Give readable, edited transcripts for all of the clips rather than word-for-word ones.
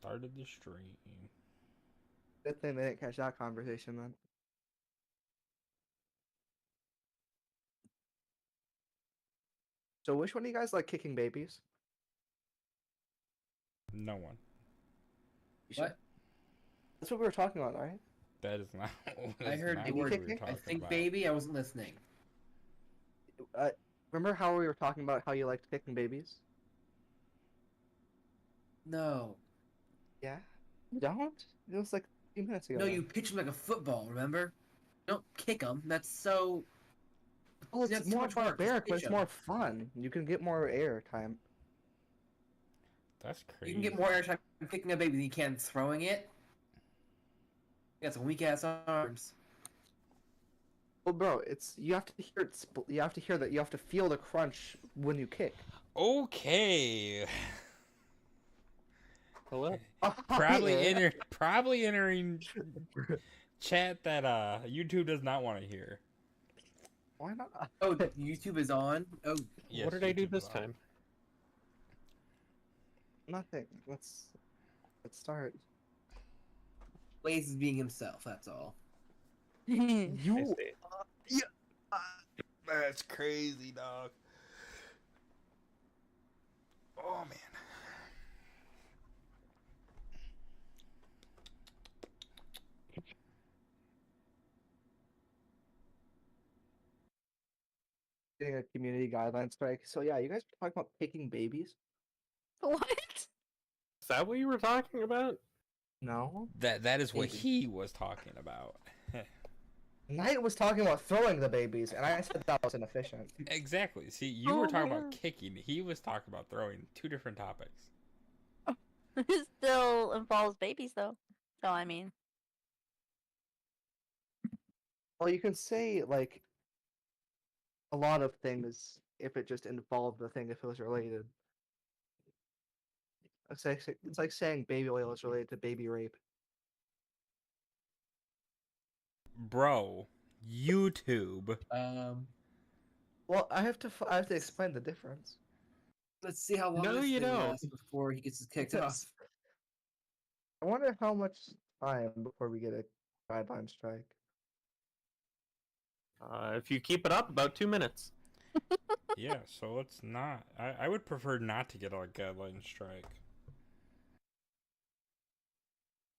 started the stream. Good thing they didn't catch that conversation then. So which one do you guys like kicking babies? No one. You should. What? That's what we were talking about, right? That is not. I That's heard not the Baby what word, we were kicking? I talking think about. baby, I wasn't listening. Remember how we were talking about how you liked kicking babies? No. Yeah. You don't? It was like a few minutes ago. No, Then. you pitch him like a football, remember? Don't kick him. That's so... Oh, it's That's too more much work. Just barbaric, but pitch it's him. more fun. You can get more air time. That's You crazy. can get more airtime kicking a baby than you can throwing it. You got some weak-ass arms. Well, bro, it's you have to hear it. You have to hear that. You have to feel the crunch when you kick. Okay. Hello? Probably entering chat that YouTube does not want to hear. Why not? Oh, YouTube is on? Oh, Yes, What did I do YouTube this is on. time? Nothing. Let's start. Blaze is being himself, that's all. I You. see. That's crazy, dog. Oh man. Getting a community guideline strike. So yeah, you guys were talking about kicking babies. What? Is that what you were talking about? No. That is what Maybe. he was talking about. Knight was talking about throwing the babies, and I said that was inefficient. Exactly. See, you Oh were talking my about God. kicking. He was talking about throwing. Two different topics. It still involves babies, though. So, I mean, Well, you can say like a lot of things if it just involved the thing if it was related. It's like saying baby oil is related to baby rape. Bro, YouTube. Well, I have to explain the difference. Let's see how long No, this you thing don't. lasts before he gets kicked Yes. off. I wonder how much time before we get a guideline strike. If you keep it up, about 2 minutes. Yeah, so let's not. I would prefer not to get a guideline strike.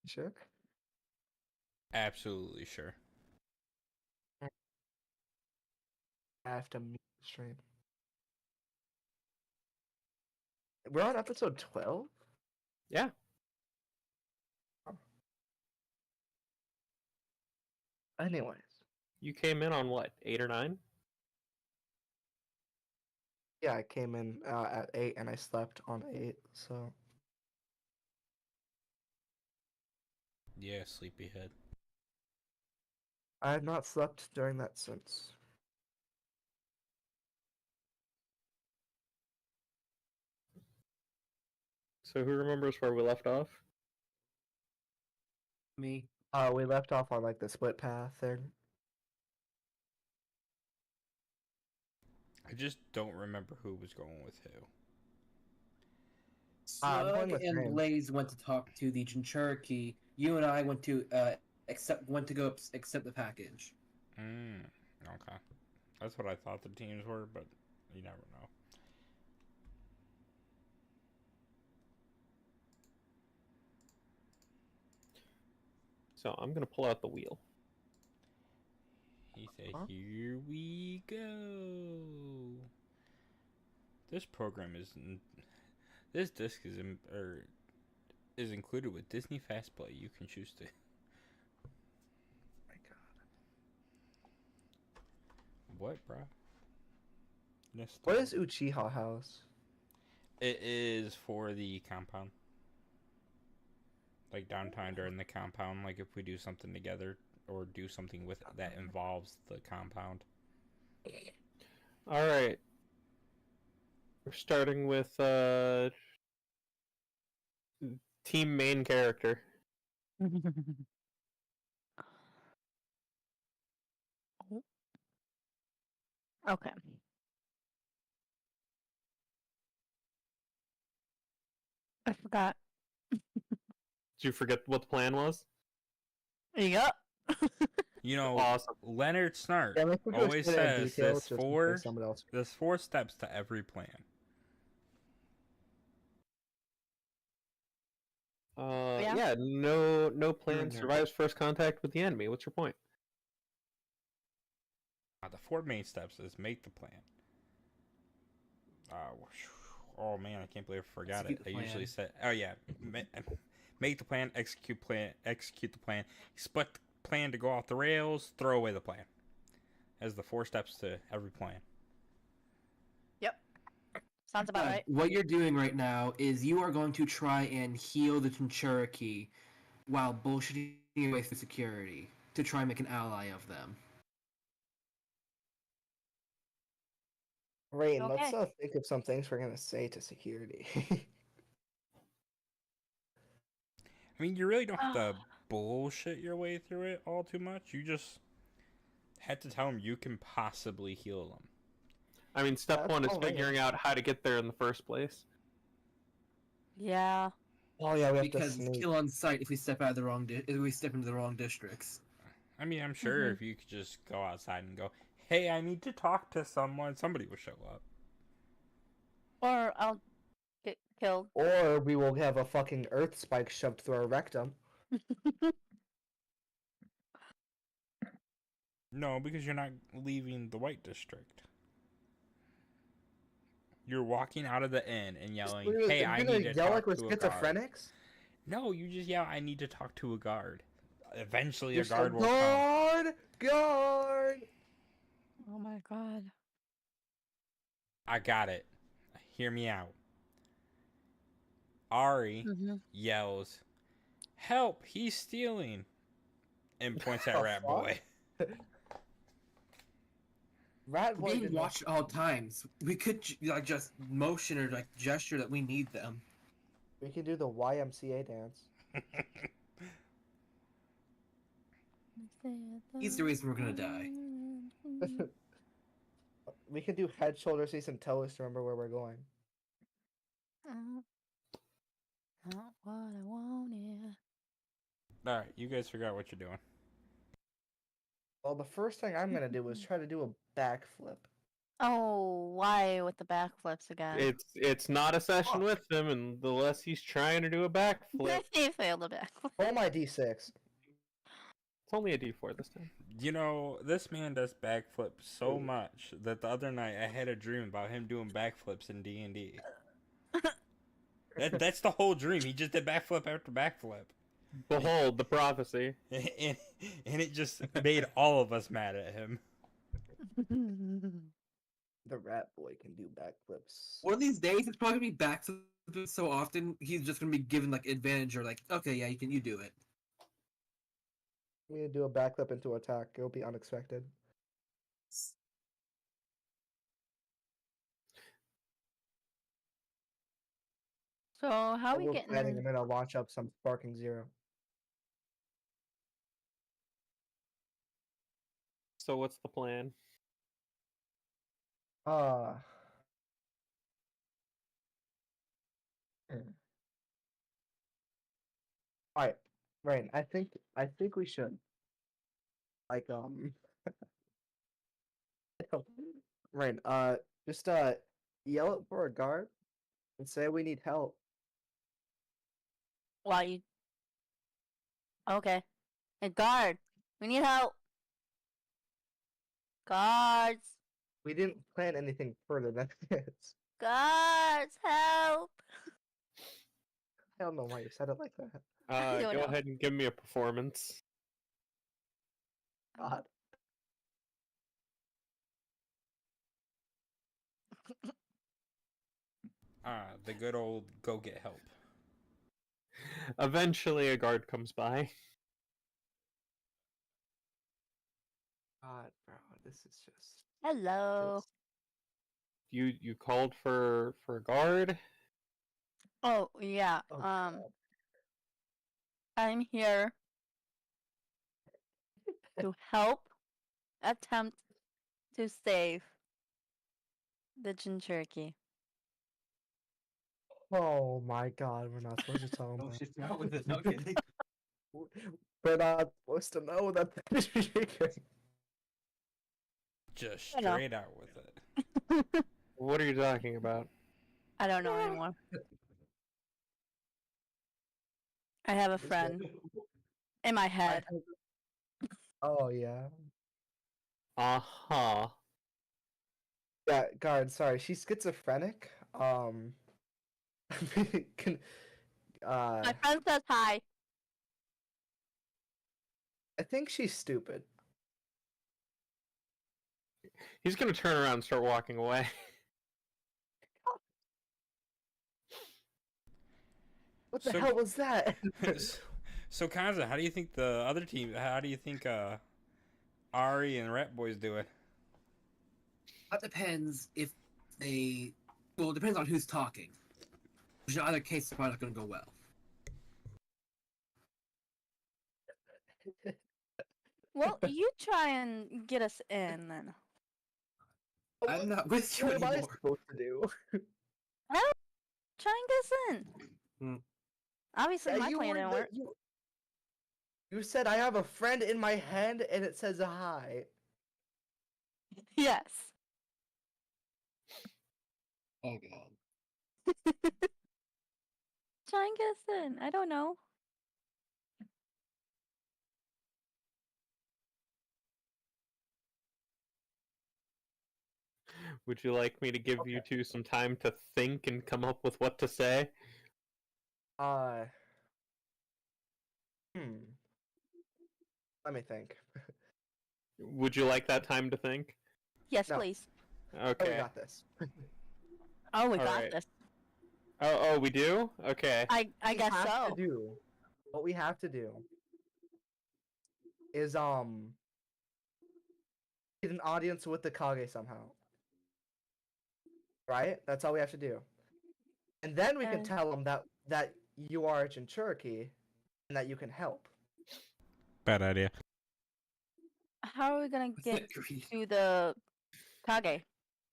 Sure. Absolutely sure. I have to mute the stream. We're on episode 12? Yeah. Anyways. You came in on what, 8 or 9? Yeah, I came in at 8 and I slept on 8, so. Yeah, sleepyhead. I have not slept during that since. So who remembers where we left off? Me. We left off on like the split path thing. I just don't remember who was going with who. I'm going Slug with and James. Blaze went to talk to the Jinchuriki. You and I went to accept the package. Okay. That's what I thought the teams were, but you never know. So I'm going to pull out the wheel. He said, Huh? "Here we go." This program is this disc is included with Disney Fast Play. You can choose to. My God. What, bro? What is Uchiha House? It is for the compound. Like downtime during the compound. Like if we do something together or do something with that involves the compound. All right. We're starting with team main character. okay. I forgot. Did you forget what the plan was? Yep. You know, Awesome. Leonard Snart Yeah, let's go always explain it in says detail just in case someone else. there's 4 steps to every plan. Yeah. Yeah, no plan there. survives first contact with the enemy. What's your point? The 4 main steps is make the plan. Oh man, I can't believe I forgot Execute it. the I usually plan. say, oh yeah, make the plan, execute the plan, split the plan to go off the rails, throw away the plan. As the 4 steps to every plan. Sounds about right. What you're doing right now is you are going to try and heal the Chinchuriki while bullshitting your way through security to try and make an ally of them. Rain, let's Okay. think of some things we're gonna say to security. I mean, you really don't have to bullshit your way through it all too much. You just had to tell them you can possibly heal them. I mean, step That's 1 is all right. figuring out how to get there in the first place. Yeah. Oh yeah, we have Because to it's sneak. kill on sight if we step out of the wrong if we step into the wrong districts. I mean, I'm sure Mhm. if you could just go outside and go, hey, I need to talk to someone, somebody will show up. Or I'll get killed. Or we will have a fucking earth spike shoved through our rectum. No, because you're not leaving the White District. You're walking out of the inn and yelling, hey, I need to yell talk like we're to a guard. schizophrenics. No, you just yell, I need to talk to a guard. Eventually, You're a guard so, will come. guard, guard. Oh my god. I got it. Hear me out. Ari Mm-hmm. yells, help, he's stealing, and points at The Rat fuck? Boy. Rat We're boy being did not- watched at all times. We could like just motion or like gesture that we need them. We can do the YMCA dance. He's the reason we're gonna die. We can do head, shoulders, knees, and toes to remember where we're going. Not what I wanted. Alright, you guys figure out what you're doing. Well, the first thing I'm gonna do is try to do a backflip. Oh, why with the backflips again? It's not a session Fuck. with him, and the less he's trying to do a backflip, He failed the backflip. Roll my d6. it's only a D4 this time. You know, this man does backflips so much that the other night I had a dream about him doing backflips in D&D. That's the whole dream. He just did backflip after backflip. Behold the prophecy. And it just made all of us mad at him. The rat boy can do backflips. One of these days, it's probably gonna be back so often. He's just gonna be given like advantage or like, okay, yeah, you do it. I'm gonna do a backflip into attack. It'll be unexpected. So how are we I'm getting planning. I'm in? gonna launch up some sparking zero. So what's the plan? Uh Alright, Rain, I think we should like Rain, just yell it for a guard and say we need help. Why you? Okay. Hey, guard. We need help. Guards. We didn't plan anything further than this. Guards, help. I don't know why you said it like that. I don't Go know. ahead and give me a performance. God. The good old go get help. Eventually, a guard comes by. God, bro, this is just Hello. this- You called for a guard. Oh yeah. Oh, God. I'm here to help attempt to save the Jinchuriki. Oh my god, we're not supposed to tell him Oh, that. shit, out with it. No kidding. We're not supposed to know that that is Yugure. Just I know. straight out with it. What are you talking about? I don't know anymore. I have a friend in my head. Oh yeah. Uh-huh. Yeah, guard, sorry, she's schizophrenic. Can, My friend says hi. I think she's stupid. He's gonna turn around and start walking away. What the So- hell was that? So Kanza, how do you think the other team? How do you think Ari and Rat Boys doing? That depends if they. Well, it depends on who's talking. Which in either case, it's probably not going to go well. Well, you try and get us in then. I'm not with you What am I anymore. supposed to do? Try and get us in. Hmm. Obviously, my plan didn't work. You said I have a friend in my hand and it says hi. Yes. Oh god. Try and get us in. I don't know. Would you like me to give you two some time to think and come up with what to say? Uh, Let me think. Would you like that time to think? Yes, No. please. Oh, we Okay. got this. Oh, we All got right. this. Oh, we do? Okay. I We guess have so. to do. What we have to do is get an audience with the Kage somehow. Right? That's all we have to do. And then we can Okay. tell them that you are a Jinchuriki and that you can help. Bad idea. How are we gonna get Agreed. to the Kage?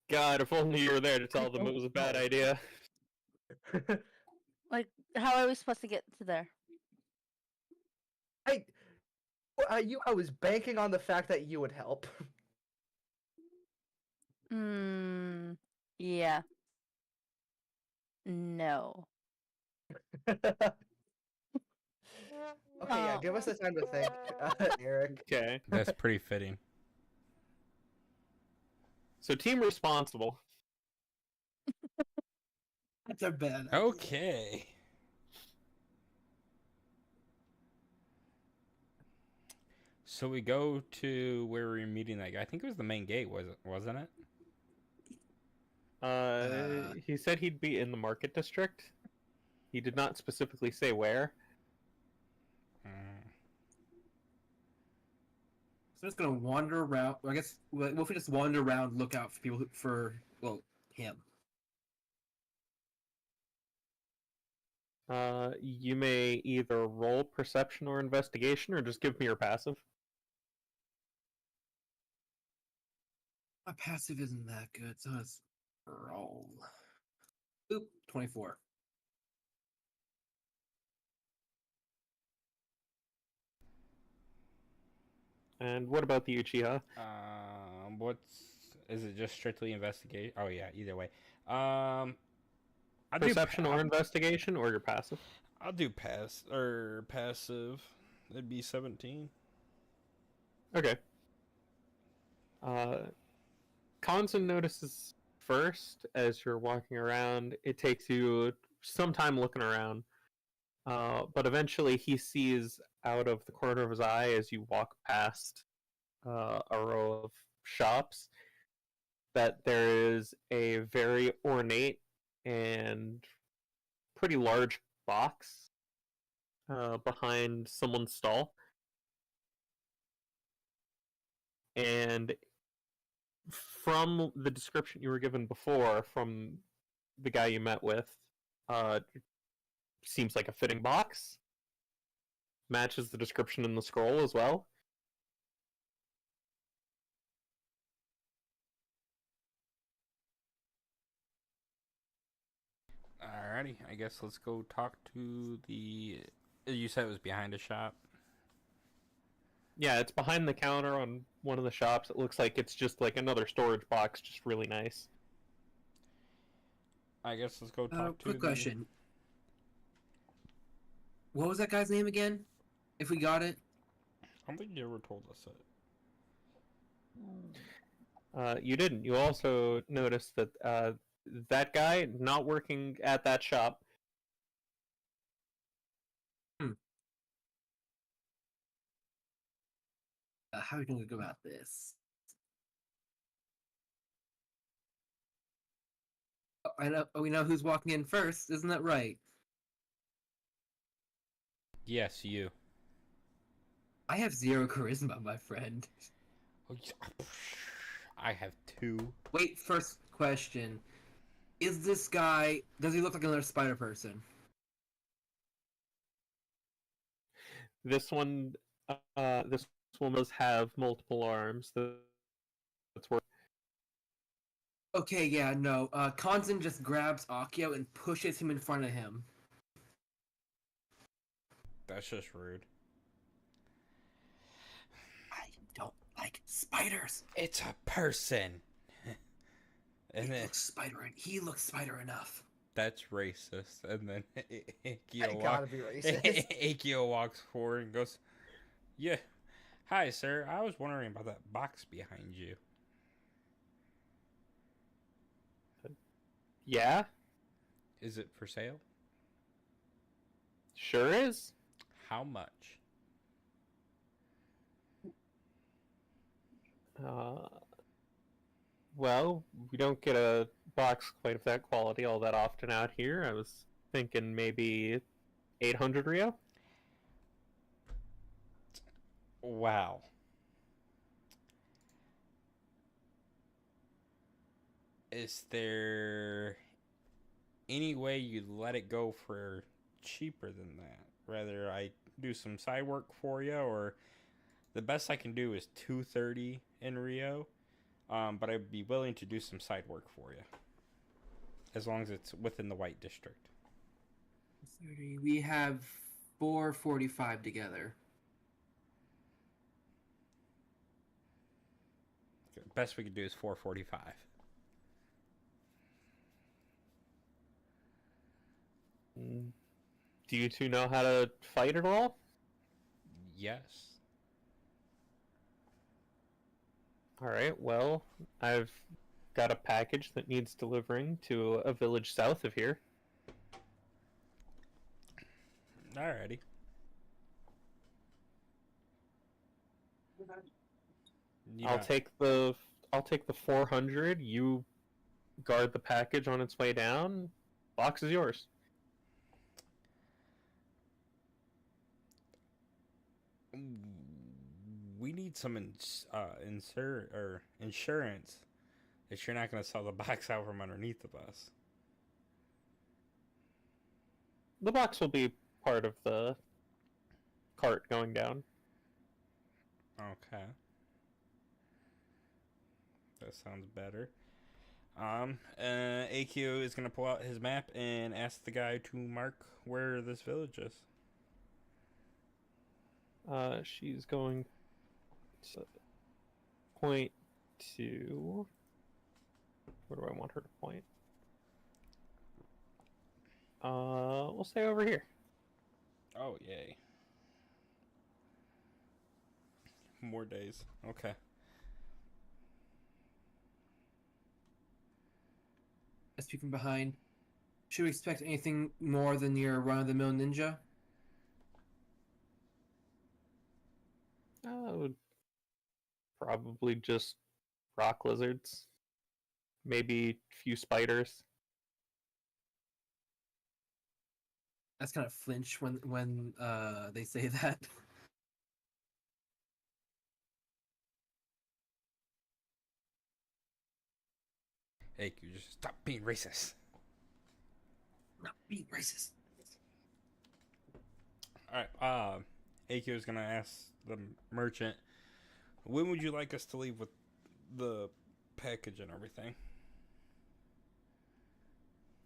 God, if only you were there to tell them it was a bad idea. Like, how are we supposed to get to there? I was banking on the fact that you would help. Yeah. No. Okay, yeah, Oh. give us the time to think, Eric. Okay. That's pretty fitting. So team responsible. That's a bad. Okay. So we go to where we were meeting that guy. I think it was the main gate, wasn't it? He said he'd be in the market district. He did not specifically say where. So just gonna wander around. I guess what if we just wander around, look out for people him. You may either roll perception or investigation, or just give me your passive. My passive isn't that good, so let's roll. Oop, 24. And what about the Uchiha? Is it just strictly investigate? Oh yeah, either way. I'll Perception or investigation, or your passive? I'll do passive. It'd be 17. Okay. Conson notices first as you're walking around. It takes you some time looking around, but eventually he sees out of the corner of his eye as you walk past a row of shops that there is a very ornate and pretty large box behind someone's stall. And from the description you were given before from the guy you met with, seems like a fitting box. Matches the description in the scroll as well. All Alrighty, I guess let's go talk to the. You said it was behind a shop. Yeah, it's behind the counter on one of the shops. It looks like it's just like another storage box, just really nice. I guess let's go talk to Quick the. question. What was that guy's name again? If we got it? I don't think you ever told us that. You didn't. You also noticed that that guy not working at that shop. How are we going to go about this? I know. We know who's walking in first, isn't that right? Yes, you. I have 0 charisma, my friend. Oh, yeah. I have 2. Wait, first question. Is this guy... Does he look like another spider person? This one, this one does have multiple arms. That's where. Okay, yeah, no. Konzen just grabs Akio and pushes him in front of him. That's just rude. I don't like spiders. It's a person. And then He looks spider enough. that's racist. And then I Akio, gotta be racist. Akio walks forward and goes, "Yeah, hi, sir. I was wondering about that box behind you. Yeah, Is it for sale? sure is. How much?" Well, we don't get a box quite of that quality all that often out here. I was thinking maybe 800 Rio. Wow. Is there any way you'd let it go for cheaper than that? Rather, I do some side work for you, or the best I can do is 230 in Rio. But I'd be willing to do some side work for you, as long as it's within the White District. 30. We have 445 together. Best we could do is 445. Do you two know how to fight at all? Yes. All right, well, I've got a package that needs delivering to a village south of here. Alrighty. I'll take the 400. You guard the package on its way down. Box is yours. We need some insurance that you're not going to sell the box out from underneath of us. The box will be part of the cart going down. Okay. That sounds better. AQ is going to pull out his map and ask the guy to mark where this village is. She's going to point to... Where do I want her to point? We'll say over here. Oh, yay. More days. Okay. I speak from behind. Should we expect anything more than your run-of-the-mill ninja? Probably just rock lizards. Maybe a few spiders. That's kind of flinch when they say that. AQ, just stop being racist. Not being racist. Alright, AQ is going to ask the merchant, when would you like us to leave with the package and everything?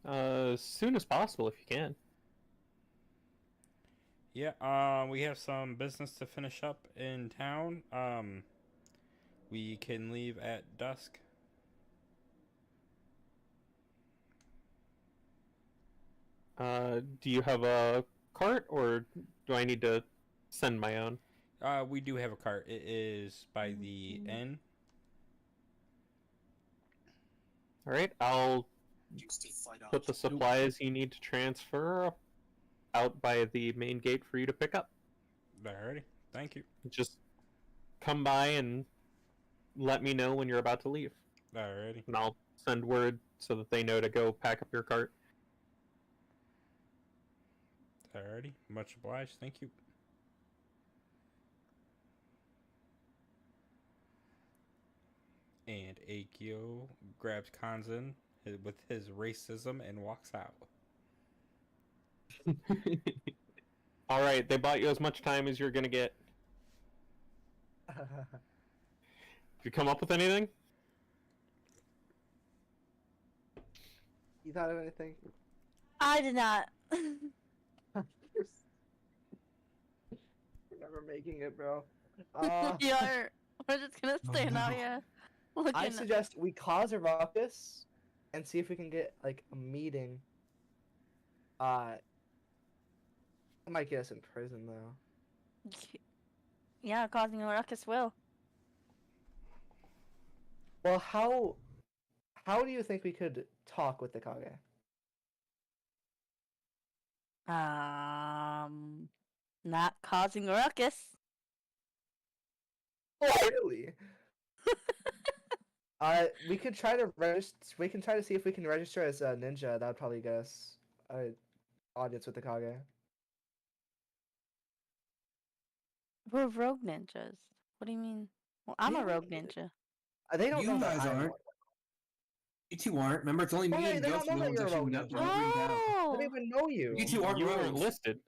As soon as possible, if you can. Yeah, we have some business to finish up in town. We can leave at dusk. Do you have a cart, or do I need to send my own? We do have a cart. It is by the inn. All right, I'll put the supplies you need to transfer out by the main gate for you to pick up. Alrighty, thank you. Just come by and let me know when you're about to leave, Alrighty, and I'll send word so that they know to go pack up your cart. alrighty. Much obliged. Thank you. And Akio grabs Kanzan with his racism and walks out. All right, they bought you as much time as you're gonna get. Did you come up with anything? You thought of anything? I did not. We're never making it, bro. We're just gonna stand out no. here. Looking. I suggest we cause a ruckus and see if we can get like a meeting. It might get us in prison though. Yeah, causing a ruckus will. Well, how do you think we could talk with the Kage? Not causing a ruckus. Really? We could try to register. We can try to see if we can register as a ninja. That would probably get us an audience with the Kage. We're rogue ninjas. What do you mean? Well, I'm a rogue ninja. They don't know You that guys I'm aren't. one. You two aren't. Remember, it's only me Well, and they Ghost don't are know the that ones you're a actually rogue ninja. numbering down. I Oh. don't even know you. You two aren't You weren't rogues. listed.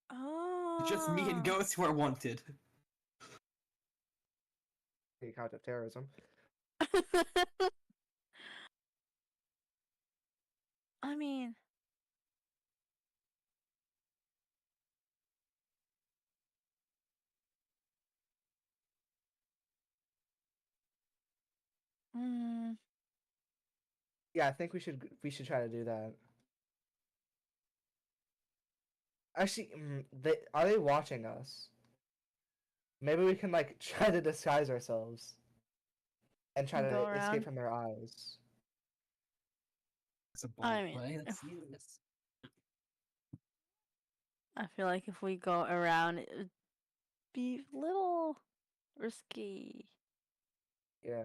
Oh. It's just me and Ghost who are wanted. Count of terrorism. I mean, mm, Yeah, I think we should try to do that. Actually, are they watching us? Maybe we can like try to disguise ourselves and try And go to escape around? from their eyes. That's a bold I mean, play. if- Let's use this. I feel like if we go around, it would be a little risky. Yeah.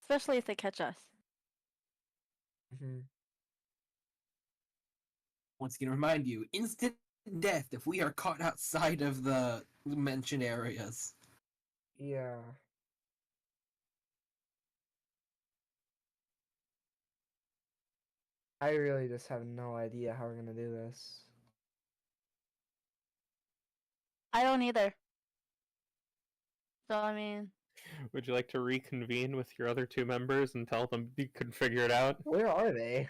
Especially if they catch us. Hmm. Once again, remind you, instant death if we are caught outside of the mentioned areas. Yeah. I really just have no idea how we're gonna do this. I don't either. So, I mean, Would you like to reconvene with your other two members and tell them you could figure it out? Where are they?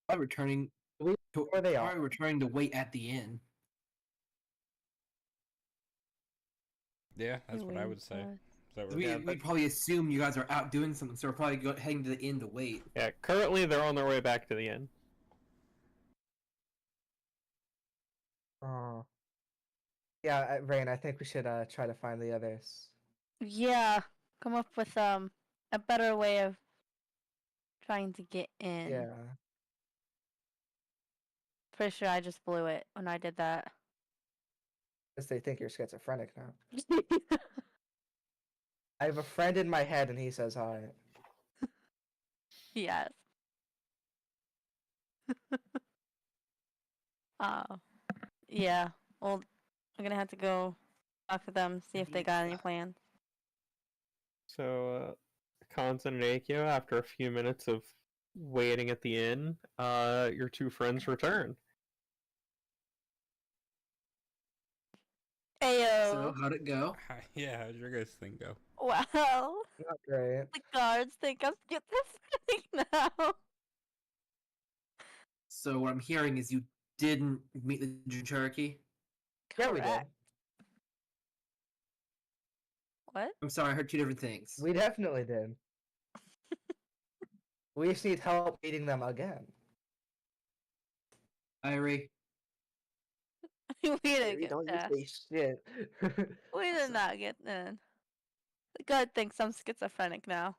Probably returning to, Where they probably are. returning to wait at the inn. Yeah, that's what I waiting would say. for us. Is that what We, Yeah, we but- probably assume you guys are out doing something, so we're probably heading to the inn to wait. Yeah, currently they're on their way back to the inn. Oh. Yeah, Rain, I think we should try to find the others. Yeah, come up with a better way of trying to get in. Yeah. Pretty sure I just blew it when I did that. Because they think you're schizophrenic now. I have a friend in my head and he says hi. Yes. Oh. Yeah. Well, I'm gonna have to go talk to them, see if they got any plans. So, Kanzan and Akio, after a few minutes of waiting at the inn, your two friends return. So, Heyo. how'd it go? Yeah, how'd your guys' thing go? Wow. Not great. The guards think I'm schizophrenic now. So, what I'm hearing is you didn't meet the Cherokee? Yeah, we did. Correct. What? I'm sorry, I heard two different things. We definitely did. We just need help beating them again. Irie, We didn't You get don't that. say shit. We did not get that. The guard thinks I'm schizophrenic now.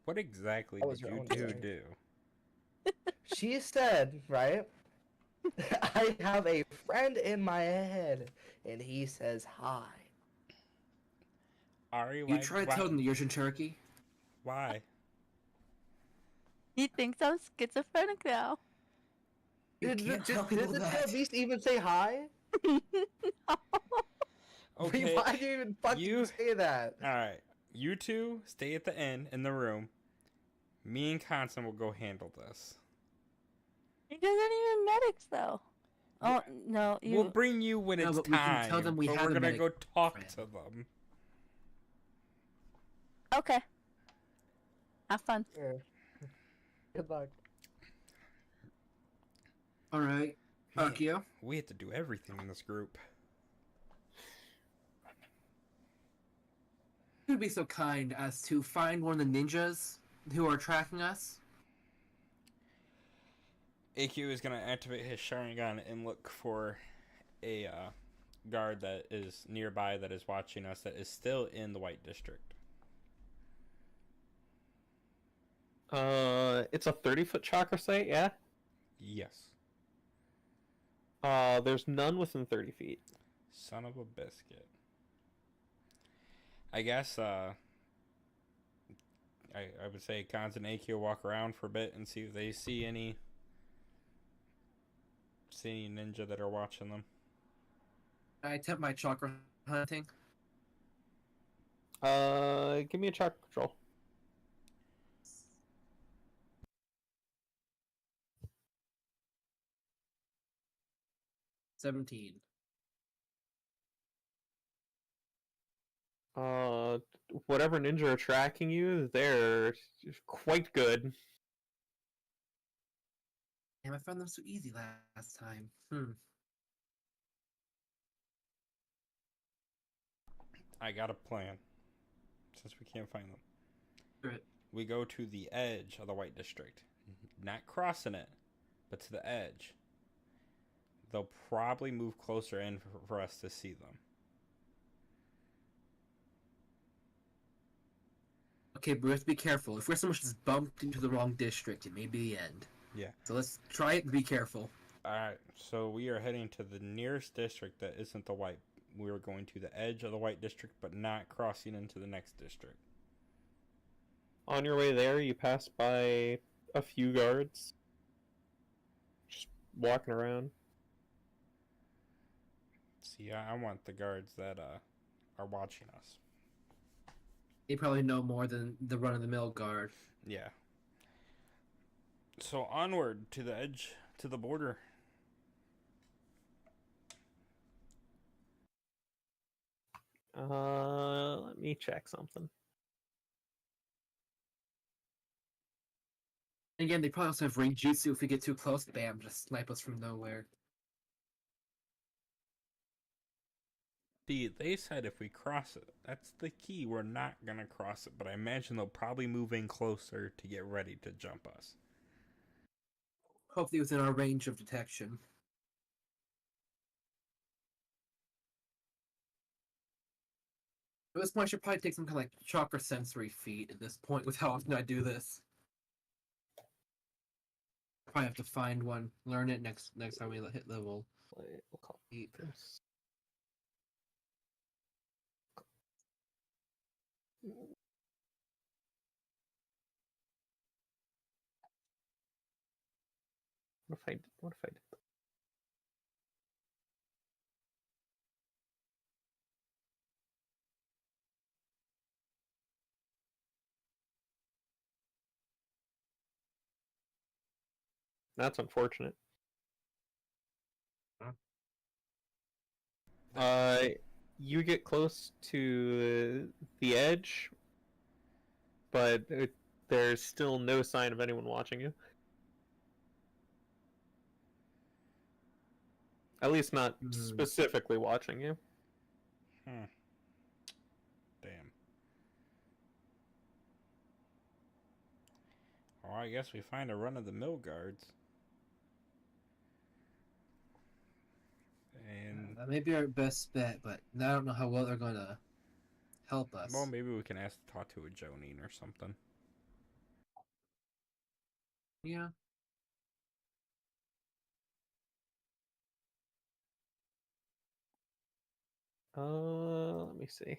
What exactly That was did your you own two doing. do? She said, right? I have a friend in my head, and he says hi. Ari, you why? tried why, telling the Urchin Cherokee? why? He thinks I'm schizophrenic now. You Did can't tell did people the that. tail beast even say hi? Okay, Why do you even fucking you- say that? all right. You two stay at the inn in the room. Me and Constant will go handle this. He doesn't even medics though. Oh no, you. We'll bring you when No, it's but we can time. tell them we but have we're a gonna medic go talk friend. to them. Okay. Have fun. Yeah. Good luck. Alright. Man, Akio? we have to do everything in this group. You'd be so kind as to find one of the ninjas who are tracking us? AQ is gonna activate his Sharingan and look for a guard that is nearby that is watching us that is still in the White District. It's a 30-foot chakra site, yeah? Yes. There's none within 30 feet. Son of a biscuit. I guess I would say Cons and AQ walk around for a bit and see if they see any ninja that are watching them. I attempt my chakra hunting. Give me a chakra control. $17. Whatever ninja are tracking you, they're quite good. Damn, I found them so easy last time. I got a plan. Since we can't find them. Right. We go to the edge of the White District. Not crossing it, but to the edge. They'll probably move closer in for us to see them. Okay, but we have to be careful. If we're so much just bumped into the wrong district, it may be the end. Yeah. So let's try it and be careful. Alright, so we are heading to the nearest district that isn't the White. We are going to the edge of the White District, but not crossing into the next district. On your way there, you pass by a few guards. Just walking around. See, I want the guards that are watching us. They probably know more than the run-of-the-mill guard. Yeah. So onward to the edge, to the border. Let me check something. Again, they probably also have ring jutsu. If we get too close, bam, just snipe us from nowhere. See, they said if we cross it, that's the key. We're not gonna cross it, but I imagine they'll probably move in closer to get ready to jump us. Hopefully within our range of detection. At this point, I should probably take some kind of like chakra sensory feat at this point with how often I do this. Probably have to find one, learn it next time we hit level We'll call 8. this. What if I did? What if I did? That's unfortunate. You get close to the edge, but there's still no sign of anyone watching you. At least not specifically watching you. Hmm. Damn. Well, I guess we find a run-of-the-mill guards. And, That may be our best bet, but I don't know how well they're gonna help us. well, maybe we can ask to talk to a Jonin or something. Yeah. Let me see.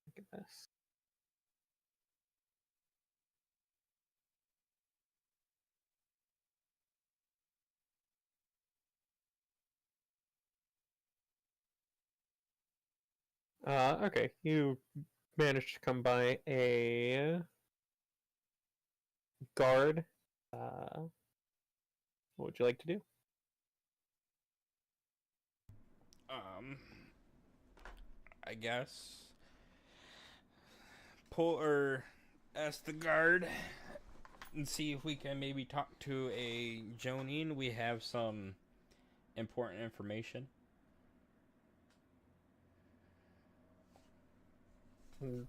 Look at this. Okay. You managed to come by a guard. What would you like to do? Um, I guess pull or ask the guard and see if we can maybe talk to a Jonin. We have some important information.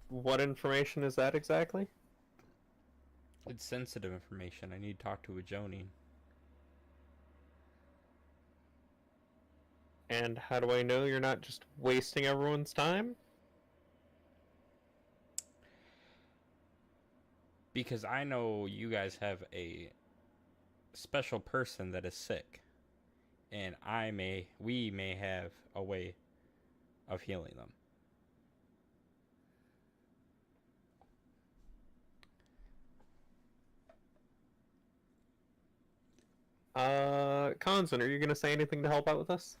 What information is that exactly? It's sensitive information. I need to talk to a Jonin. And how do I know you're not just wasting everyone's time? Because I know you guys have a special person that is sick, and we may have a way of healing them. Konzen, are you gonna say anything to help out with us?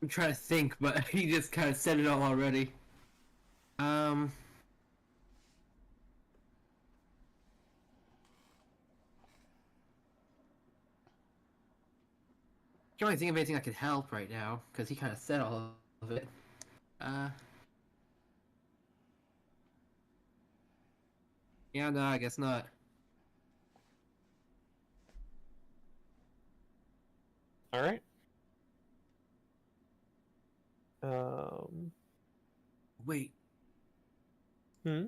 I'm trying to think, but he just kind of said it all already. Can't really think of anything that could help right now, because he kind of said all of it. Yeah, no, I guess not. All right. Um. Wait, Hmm.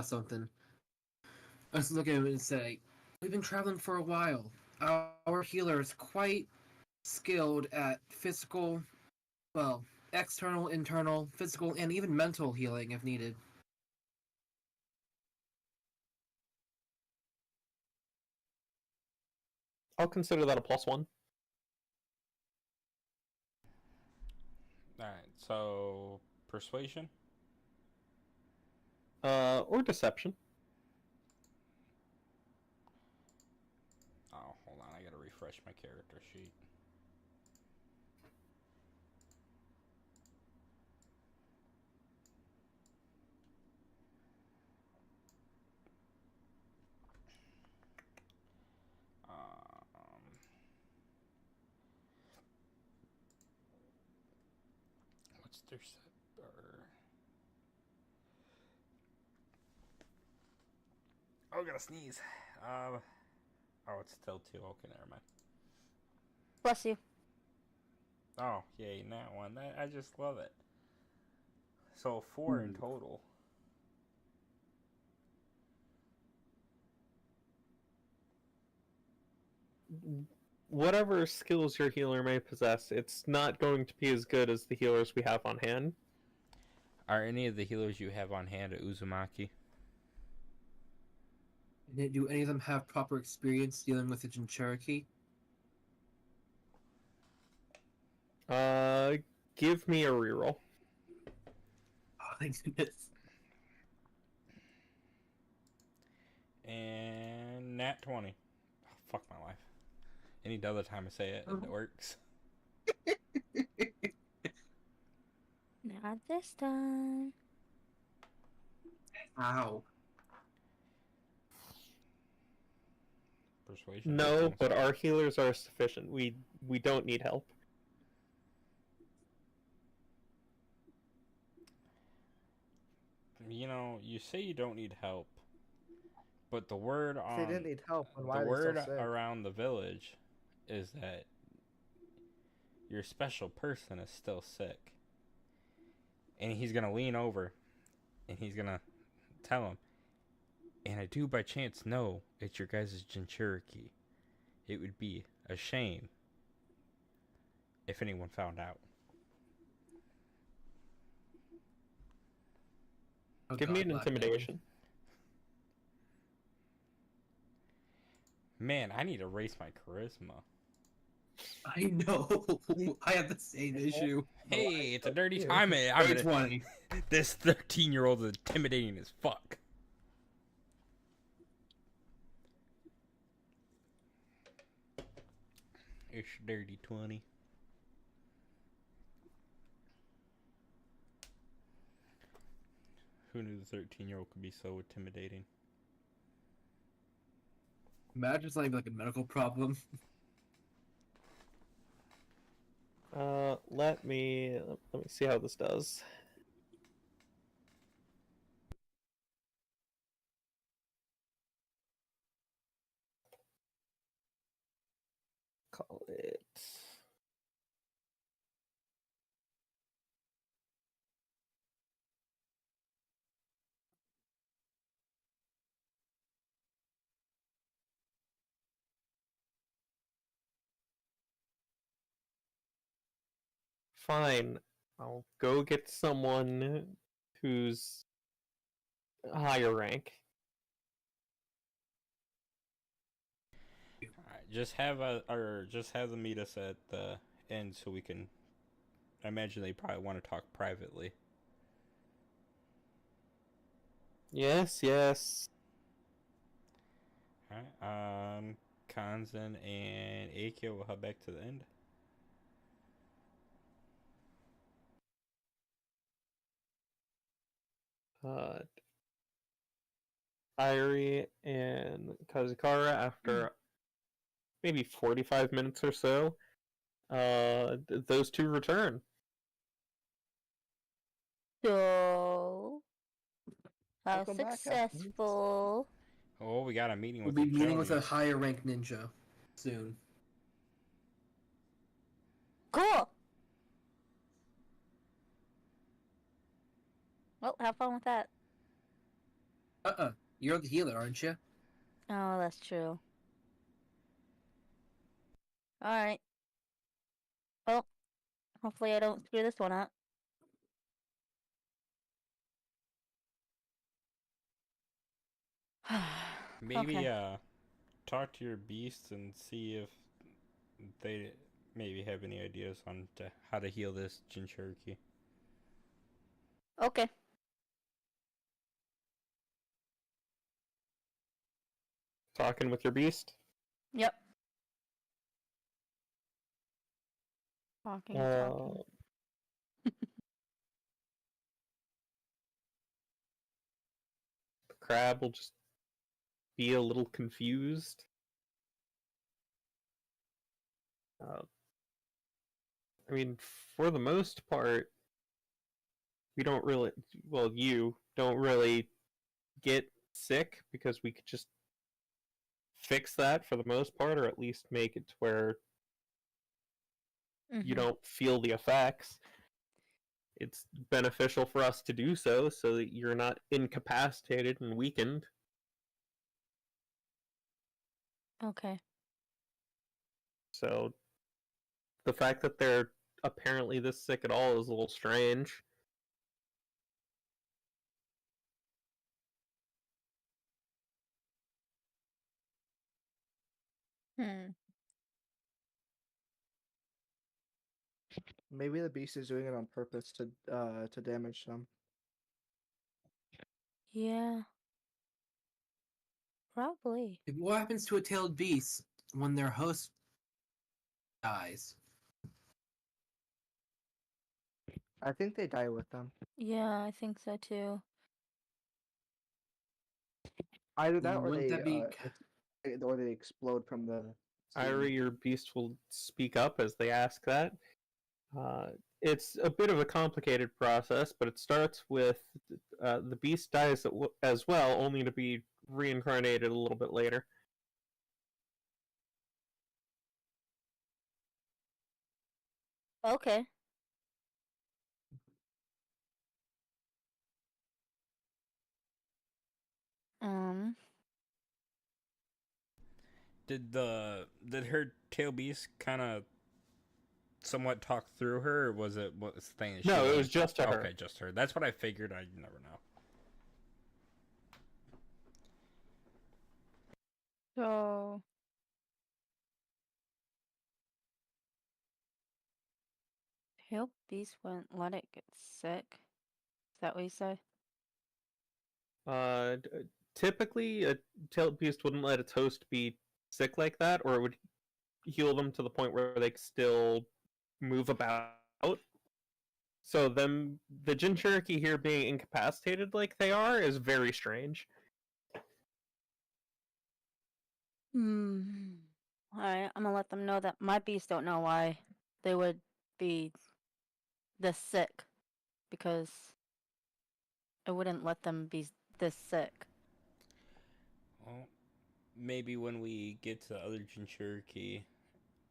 something. I was looking at him and say, we've been traveling for a while. Our healer is quite skilled at physical, well, external, internal, physical, and even mental healing if needed. I'll consider that a +1. All right. So persuasion. Or deception. Oh, hold on. I gotta refresh my character sheet. What's their set? Oh, I gotta sneeze. Oh, it's still two. Okay, never mind. Bless you. Oh, yay, that one. I just love it. So 4 in total. Whatever skills your healer may possess, it's not going to be as good as the healers we have on hand. Are any of the healers you have on hand at Uzumaki? Do any of them have proper experience dealing with the Jinchuriki? Give me a reroll. Oh, thank goodness. And nat 20. Oh, fuck my life. Any other time I say it, it works. Not this time. Ow. Persuasion. No, Diplomacy. but our healers are sufficient. We don't need help. You know, you say you don't need help, but the word If they on didn't need help, then the why are they still word sick? around the village is that your special person is still sick, and he's gonna lean over, and he's gonna tell him, and I do by chance know it's your guys' Jinchuriki. It would be a shame if anyone found out. Oh, Give me God, an blackmailing. intimidation. Man, I need to raise my charisma. I know. I have the same issue. Hey, it's a dirty Ew. time. I'm Hey, gonna. 20. This 13-year-old is intimidating as fuck. It's dirty 20. Who knew the 13-year-old could be so intimidating? Imagine something like a medical problem. Let me see how this does. Call it. Fine. I'll go get someone who's higher rank. Alright, just have them meet us at the end so we can. I imagine they probably want to talk privately. Yes, yes. Alright, Kanzen and Akio will head back to the end. Uh, Irie and Kazukara, after maybe 45 minutes or so, those two return. So, how Welcome back, Alphonse. successful? Oh, we got a meeting We'll with be the meeting with a Jonis. higher ranked ninja soon. Cool. Well, have fun with that. You're the healer, aren't you? Oh, that's true. All right. Well, hopefully I don't screw this one up. Maybe Okay. talk to your beasts and see if they maybe have any ideas on how to heal this Jinchuriki. Okay. Talking with your beast. Yep. Talking, talking. The crab will just be a little confused. Uh, I mean, for the most part, we don't really. Well, you don't really get sick because we could just fix that for the most part, or at least make it to where you Mhm. don't feel the effects. It's beneficial for us to do so that you're not incapacitated and weakened. Okay. So the fact that they're apparently this sick at all is a little strange. Hmm. Maybe the beast is doing it on purpose to damage them. Yeah. Probably. What happens to a tailed beast when their host dies. I think they die with them. Yeah, I think so too. Either that Wouldn't that be? or they explode from the Ira, steam. your beast will speak up as they ask that. Uh, it's a bit of a complicated process, but it starts with the beast dies as well, only to be reincarnated a little bit later. Okay. Um. Did her tail beast kind of somewhat talk through her, or was it what was the thing that she No, it only was just to her. Okay, just her. That's what I figured. I never know. So. Tail Beast wouldn't let it get sick. Is that what you said? Uh, Typically, a tailed beast wouldn't let its host be sick like that, or it would heal them to the point where they could still move about. So the Jinchuriki here being incapacitated like they are is very strange. Hmm. Alright, I'm gonna let them know that my beasts don't know why they would be this sick. Because I wouldn't let them be this sick. Well, maybe when we get to the other Jinchuriki,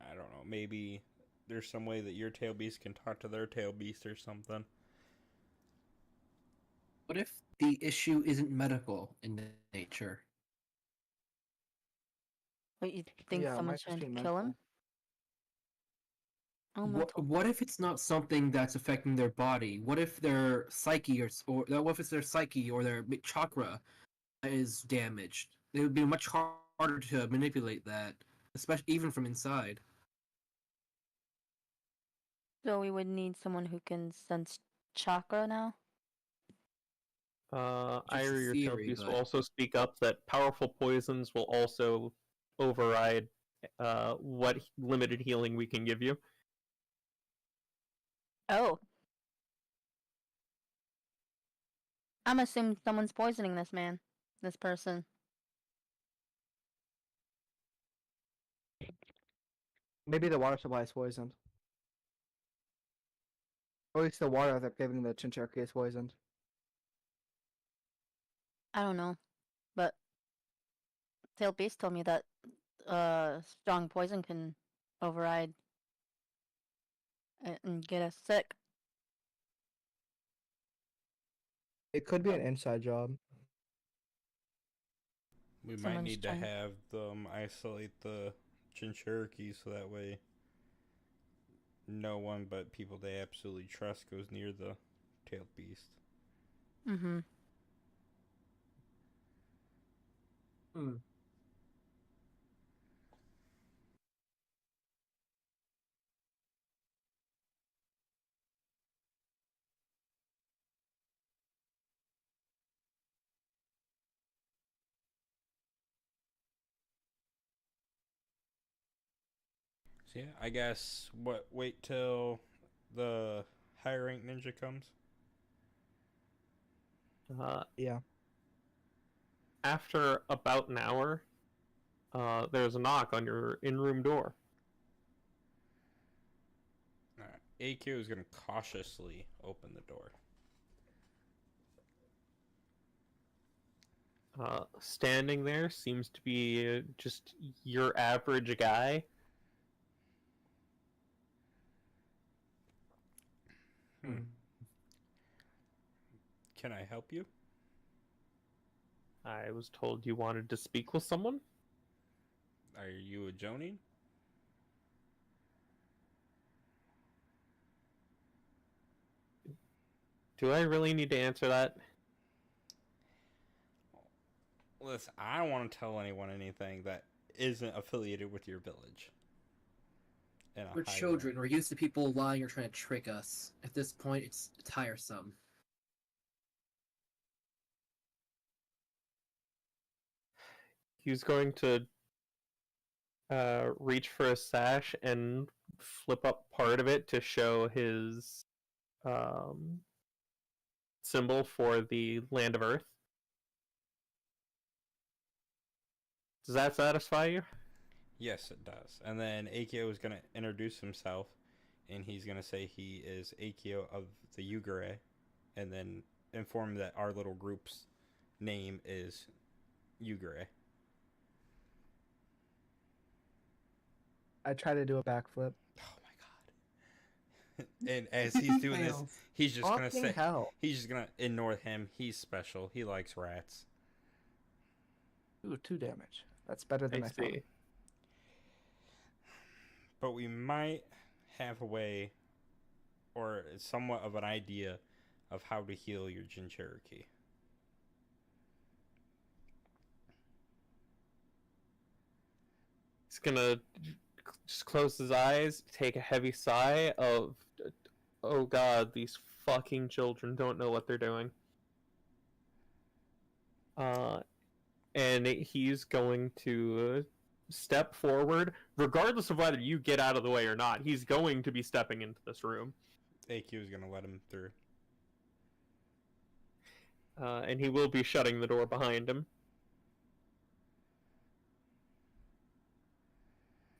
I don't know. Maybe there's some way that your tail beast can talk to their tail beast or something. What if the issue isn't medical in nature? What, you think Yeah, it someone's might just trying be to kill him? mental. Oh, What mental. what if it's not something that's affecting their body? What if their psyche or what if it's their psyche or their chakra is damaged? It would be much harder to manipulate that, especially even from inside. So we would need someone who can sense chakra now? Just a Ira, your tailed theory, beast will but also speak up that powerful poisons will also override what limited healing we can give you. Oh. I'm assuming someone's poisoning this man. This person. Maybe the water supply is poisoned. Or at least the water they're giving the Chinchuriki is poisoned. I don't know. But Tail Beast told me that strong poison can override and get us sick. It could be an inside job. We might Someone's need to trying. have them isolate the Jinchuriki so that way no one but people they absolutely trust goes near the tailed beast. Mm-hmm. hmm. So yeah, I guess what wait till the higher rank ninja comes. Uh, Yeah. After about an hour, there's a knock on your in-room door. Alright. AQ is gonna cautiously open the door. Standing there seems to be just your average guy. Hmm. Can I help you? I was told you wanted to speak with someone. Are you a Jonin? Do I really need to answer that? Listen, I don't want to tell anyone anything that isn't affiliated with your village. In a We're high children. rank. We're used to people lying or trying to trick us. At this point, it's tiresome. He's going to reach for a sash and flip up part of it to show his um, symbol for the land of Earth. Does that satisfy you? Yes, it does. And then Akio is going to introduce himself, and he's going to say he is Akio of the Yugure, and then inform that our little group's name is Yugure. I try to do a backflip. Oh my god. And as he's doing this, Fails. he's just going to Fucking say, hell. he's just going to ignore him. He's special. He likes rats. Ooh, 2 damage. That's better than I thought. see. But we might have a way, or somewhat of an idea, of how to heal your Jin Cherokee. He's gonna just close his eyes, take a heavy sigh of, oh god, these fucking children don't know what they're doing. And he's going to step forward, regardless of whether you get out of the way or not. He's going to be stepping into this room. Akio is going to let him through. And he will be shutting the door behind him.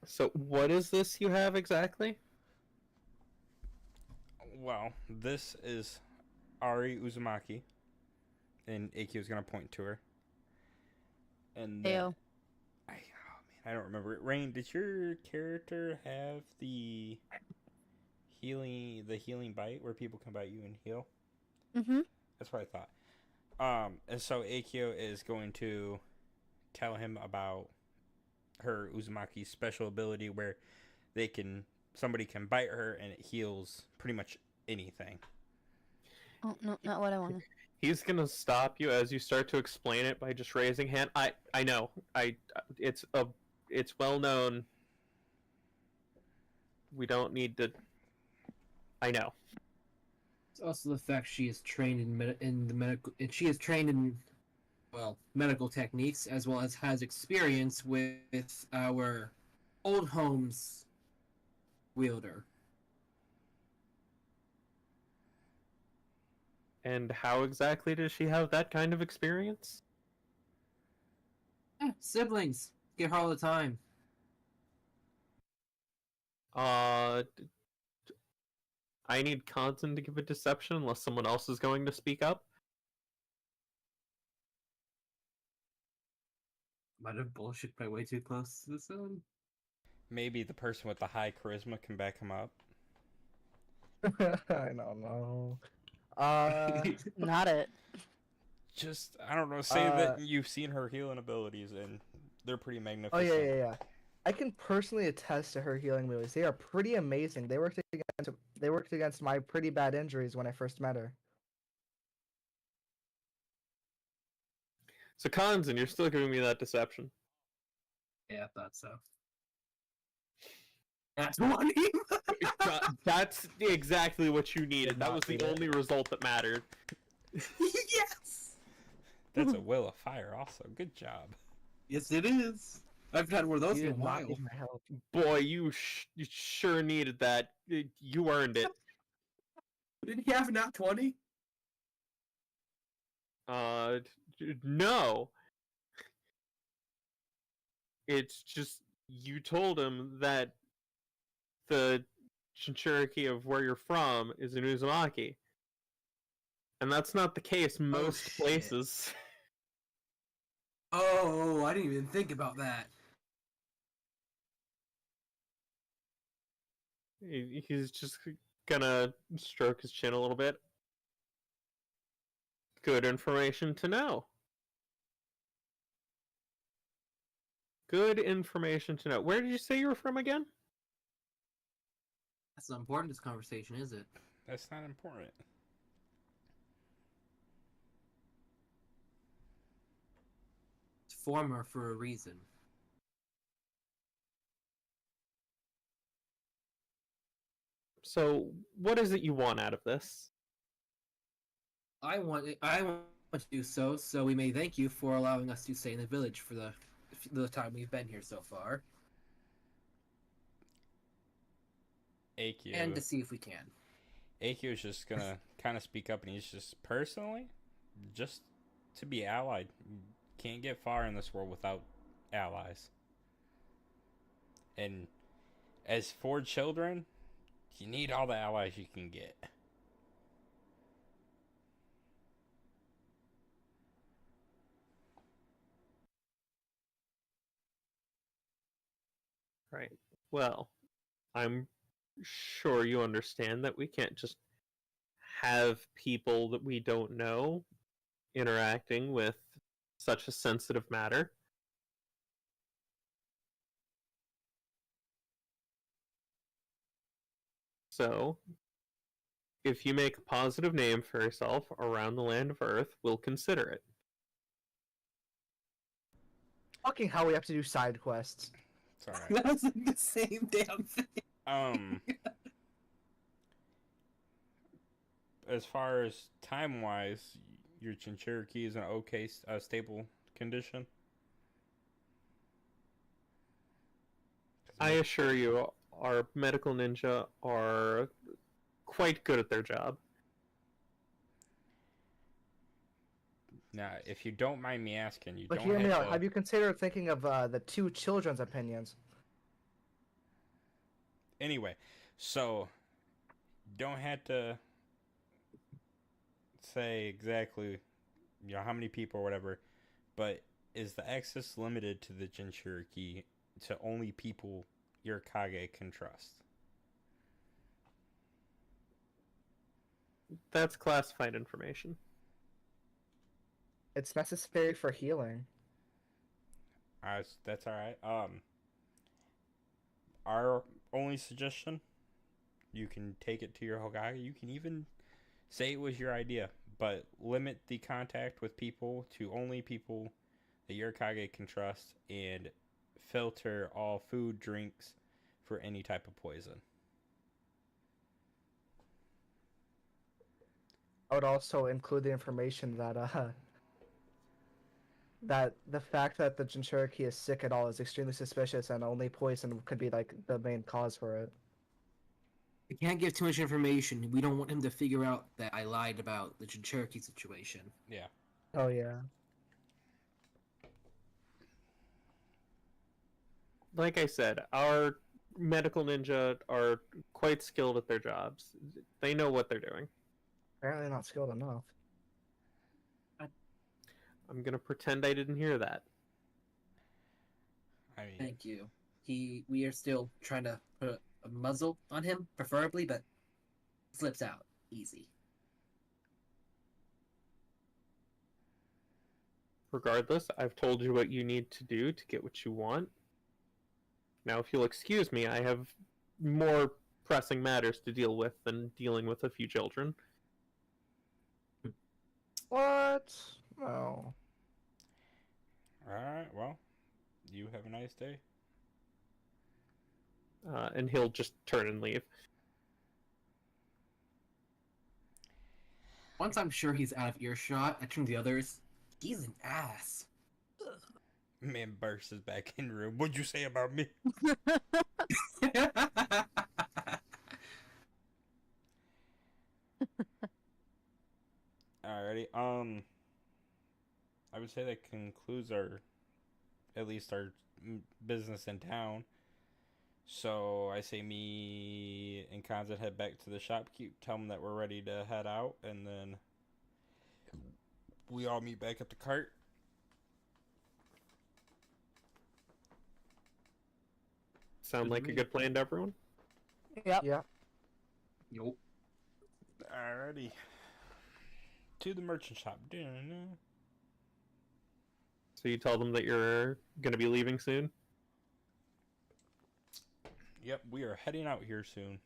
So, what is this you have exactly? Well, this is Ari Uzumaki, and Akio's going to point to her. And then, Ew. I don't remember it. Rain, did your character have the healing bite where people can bite you and heal? Mm-hmm. That's what I thought. And so Akio is going to tell him about her Uzumaki's special ability where somebody can bite her and it heals pretty much anything. Oh no, not what I wanted. He's gonna stop you as you start to explain it by just raising hand. I know. It's well known. We don't need to. I know. It's also the fact she is trained in the medical, and she is trained in, well, medical techniques, as well as has experience with our old home's wielder. And how exactly does she have that kind of experience? Siblings get her all the time. I need Conson to give a deception unless someone else is going to speak up. Might have bullshit my way too close to the sun. Maybe the person with the high charisma can back him up. I don't know. Not it. Just, I don't know, say that you've seen her healing abilities and they're pretty Oh magnificent. yeah. I can personally attest to her healing abilities. They are pretty amazing. They worked against my pretty bad injuries when I first met her. So Conson, you're still giving me that deception. Yeah, I thought so. That's 20. That's exactly what you needed. Did That not was the do that. only result that mattered. Yes. That's a will of fire also. Good job. Yes, it is. I've had one of those You in a did not while. need my help. Boy, you sure needed that. You earned it. Did he have not 20? No. It's just you told him that the Chinchuriki of where you're from is in Uzumaki. And that's not the case most shit. places. Oh, I didn't even think about that. He's just gonna stroke his chin a little bit. Good information to know. Good information to know. Where did you say you were from again? That's not important, this conversation, is it? That's not important. It's former for a reason. So, what is it you want out of this? I want to do so we may thank you for allowing us to stay in the village for the time we've been here so far. and to AQ. see if we can. AQ is just gonna kind of speak up, and he's just personally, just to be allied. Can't get far in this world without allies. And as for children, you need all the allies you can get. Right. Well, I'm sure you understand that we can't just have people that we don't know interacting with such a sensitive matter. So, if you make a positive name for yourself around the land of Earth, we'll consider it. Fucking how we have to do side quests. It's all right. That was like the same damn thing. As far as time wise, your Chinchuriki is in okay, stable condition. I assure you, our medical ninja are quite good at their job. Now, if you don't mind me asking, you But don't hear me have out. to. Have you considered thinking of the two children's opinions? Anyway, so don't have to say exactly, how many people or whatever, but is the access limited to the Jinchuriki to only people your Kage can trust? That's classified information. It's necessary for healing. That's all right. Our only suggestion, you can take it to your Hokage. You can even say it was your idea, but limit the contact with people to only people that your Kage can trust, and filter all food, drinks for any type of poison. I would also include the information that that the fact that the Jinchuriki is sick at all is extremely suspicious, and only poison could be like the main cause for it. We can't give too much information. We don't want him to figure out that I lied about the Cherokee situation. Yeah. Oh yeah. Like I said, our medical ninja are quite skilled at their jobs. They know what they're doing. Apparently not skilled enough. I'm gonna pretend I didn't hear that. I mean, Thank you. We are still trying to put a muzzle on him, preferably, but slips out easy. Regardless, I've told you what you need to do to get what you want. Now, if you'll excuse me, I have more pressing matters to deal with than dealing with a few children. What? No. alright, well, you have a nice day. And he'll just turn and leave. Once I'm sure he's out of earshot, I turn to the others. He's an ass. Man bursts back in the room. What'd you say about me? Alrighty. I would say that concludes at least our business in town. So I say me and Kanzan head back to the shopkeep, tell them that we're ready to head out, and then we all meet back at the cart. Sound like a good plan to everyone? Yep. Yeah. Nope. Alrighty. To the merchant shop. So you tell them that you're gonna be leaving soon? Yep, we are heading out here soon.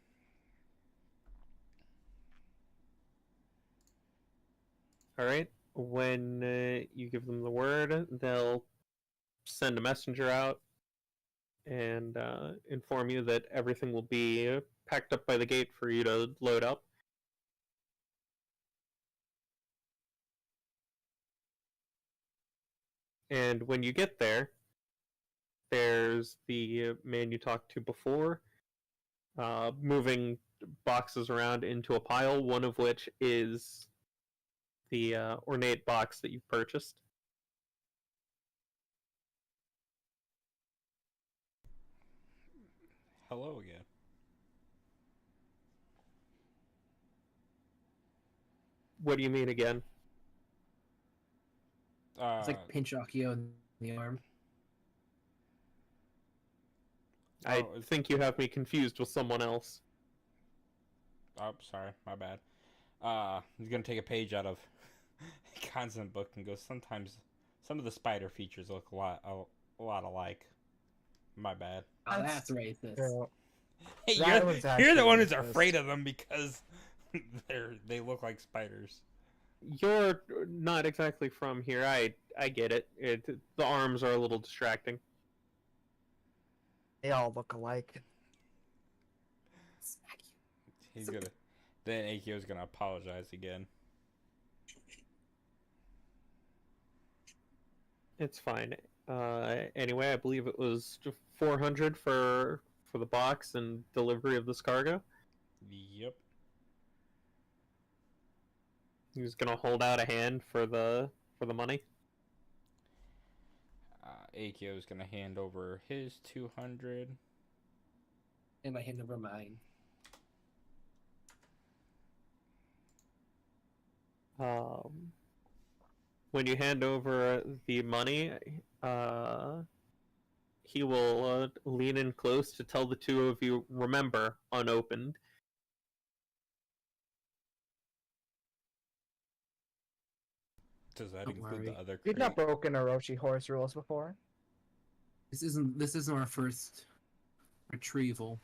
Alright. When you give them the word, they'll send a messenger out and inform you that everything will be packed up by the gate for you to load up. And when you get there, there's the man you talked to before, moving boxes around into a pile, one of which is the ornate box that you've purchased. Hello again. What do you mean again? It's like pinch Akio in the arm. I Oh, think you have me confused with someone else. oh, sorry, my bad. He's gonna take a page out of Constant book and go. Sometimes some of the spider features look a lot alike. My bad. Oh, That's that's racist. true. Hey, That one's you're the actually one who's racist. afraid of them because they look like spiders. You're not exactly from here. I get it. The arms are a little distracting. They all look alike. Smack you. He's gonna. Then Akio's gonna apologize again. It's fine. Anyway, I believe it was 400 for the box and delivery of this cargo. Yep. He's gonna hold out a hand for the money. Akio's gonna hand over his 200. And I hand over mine. When you hand over the money, he will lean in close to tell the two of you, remember, unopened. Does that Don't include worry. the other We've crate? not broken Orochi horse rules before. This isn't our first retrieval.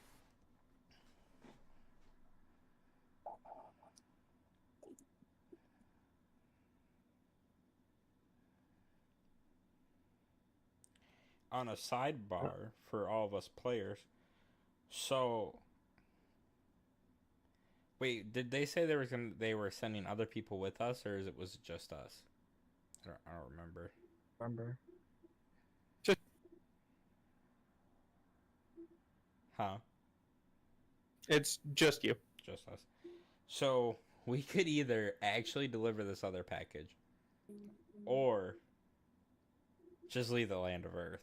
On a sidebar for all of us players. So, wait, did they say they were sending other people with us, or was it just us? I don't remember. Remember? Huh? It's just you. Just us. So we could either actually deliver this other package, or just leave the land of Earth.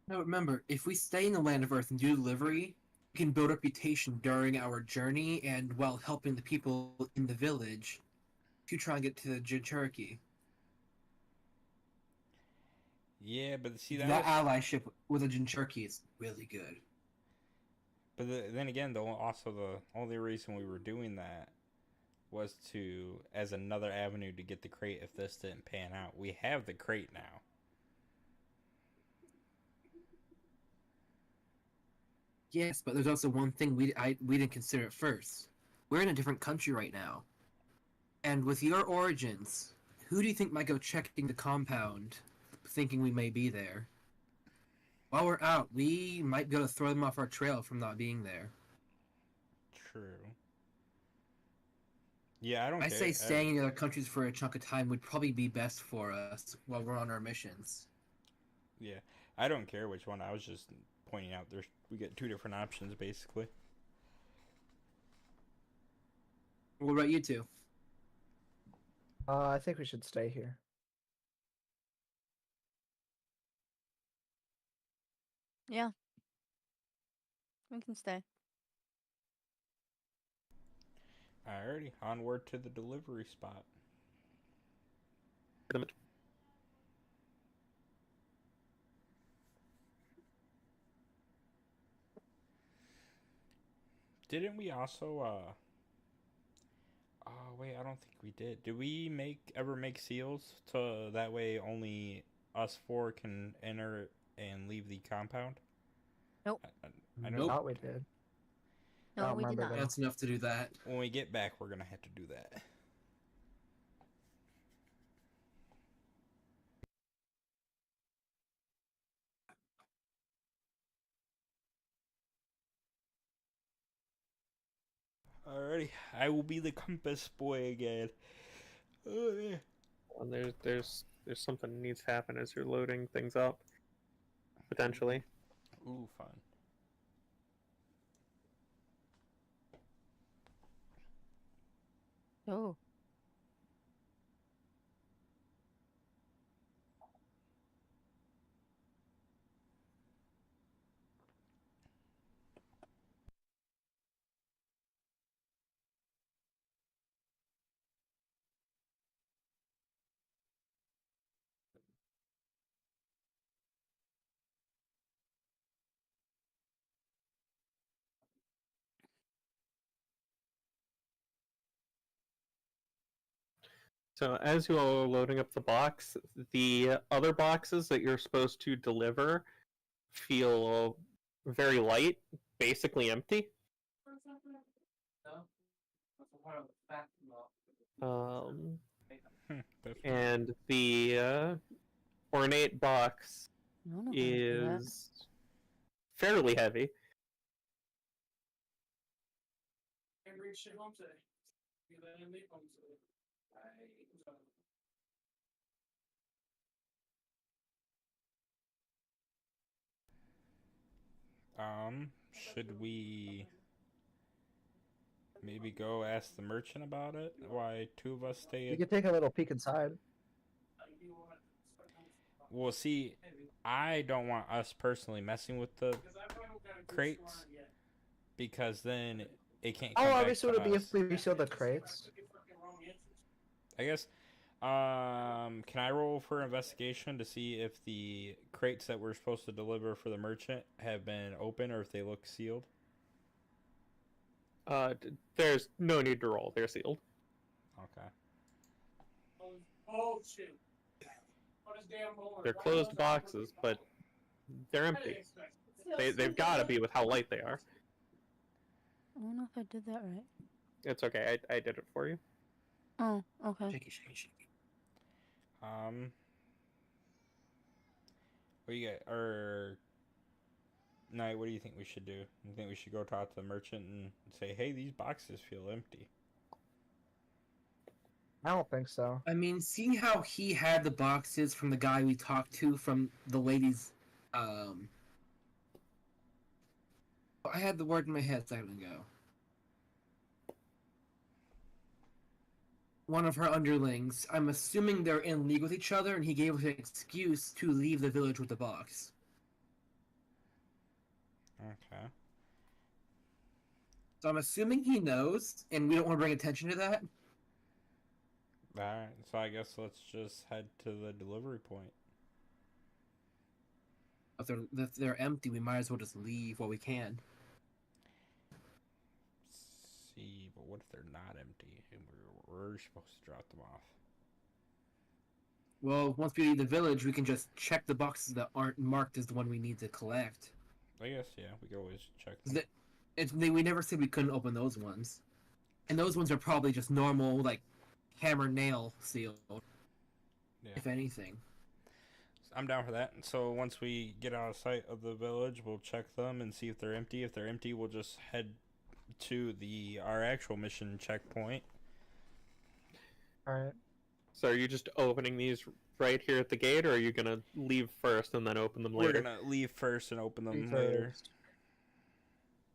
Now remember, if we stay in the land of Earth and do delivery, we can build reputation during our journey and while helping the people in the village to try and get to the Jinchuriki. Yeah, but see That allyship with the Jinchuriki is really good. But then again, also the only reason we were doing that was to as another avenue to get the crate if this didn't pan out. We have the crate now. Yes, but there's also one thing we didn't consider at first. We're in a different country right now. And with your origins, who do you think might go checking the compound, thinking we may be there? While we're out, we might be able to throw them off our trail from not being there. True. Yeah, I don't I care. say staying in other countries for a chunk of time would probably be best for us while we're on our missions. Yeah, I don't care which one. I was just pointing out we get two different options basically. What about you two? I think we should stay here. Yeah. We can stay. Alrighty, onward to the delivery spot. Didn't we also oh wait, I don't think we did. Did we ever make seals to that way only us four can enter and leave the compound? Nope. I know Nope. Thought we did. I No, don't we did remember not. though. That's enough to do that. when we get back we're gonna have to do that. Alrighty, I will be the compass boy again. Oh, yeah. And there's something that needs to happen as you're loading things up. Potentially. Ooh, fun. Oh. So as you are loading up the box, the other boxes that you're supposed to deliver feel very light, basically empty. Um, That's weird. and the ornate box I don't know how to do that. is fairly heavy. Should we maybe go ask the merchant about it? Why two of us stay You at? can take a little peek inside. Well, see, I don't want us personally messing with the crates because then it can't How come back obvious to would it be us. if we reseal the crates? I guess. Can I roll for investigation to see if the crates that we're supposed to deliver for the merchant have been open or if they look sealed? There's no need to roll; they're sealed. Okay. They're closed boxes, but they're empty. They've got to be with how light they are. I don't know if I did that right. It's okay. I did it for you. Oh, okay. Shaky, shaky, shaky. What do you got? Or Knight, what do you think we should do? You think we should go talk to the merchant and say, "Hey, these boxes feel empty." I don't think so. I mean, seeing how he had the boxes from the guy we talked to from the lady's, I had the word in my head a second ago. One of her underlings. I'm assuming they're in league with each other, and he gave us an excuse to leave the village with the box. Okay. So I'm assuming he knows, and we don't want to bring attention to that. Alright, so I guess let's just head to the delivery point. If they're empty, we might as well just leave while we can. See, but what if they're not empty and we're supposed to drop them off? Well, once we leave the village, we can just check the boxes that aren't marked as the one we need to collect. I guess, yeah, we could always check 'Cause them. we never said we couldn't open those ones. And those ones are probably just normal, like, hammer nail sealed, Yeah. if anything. I'm down for that. So once we get out of sight of the village, we'll check them and see if they're empty. If they're empty, we'll just head to our actual mission checkpoint. Alright. So are you just opening these right here at the gate, or are you gonna leave first and then open them We're later? gonna leave first and open them later.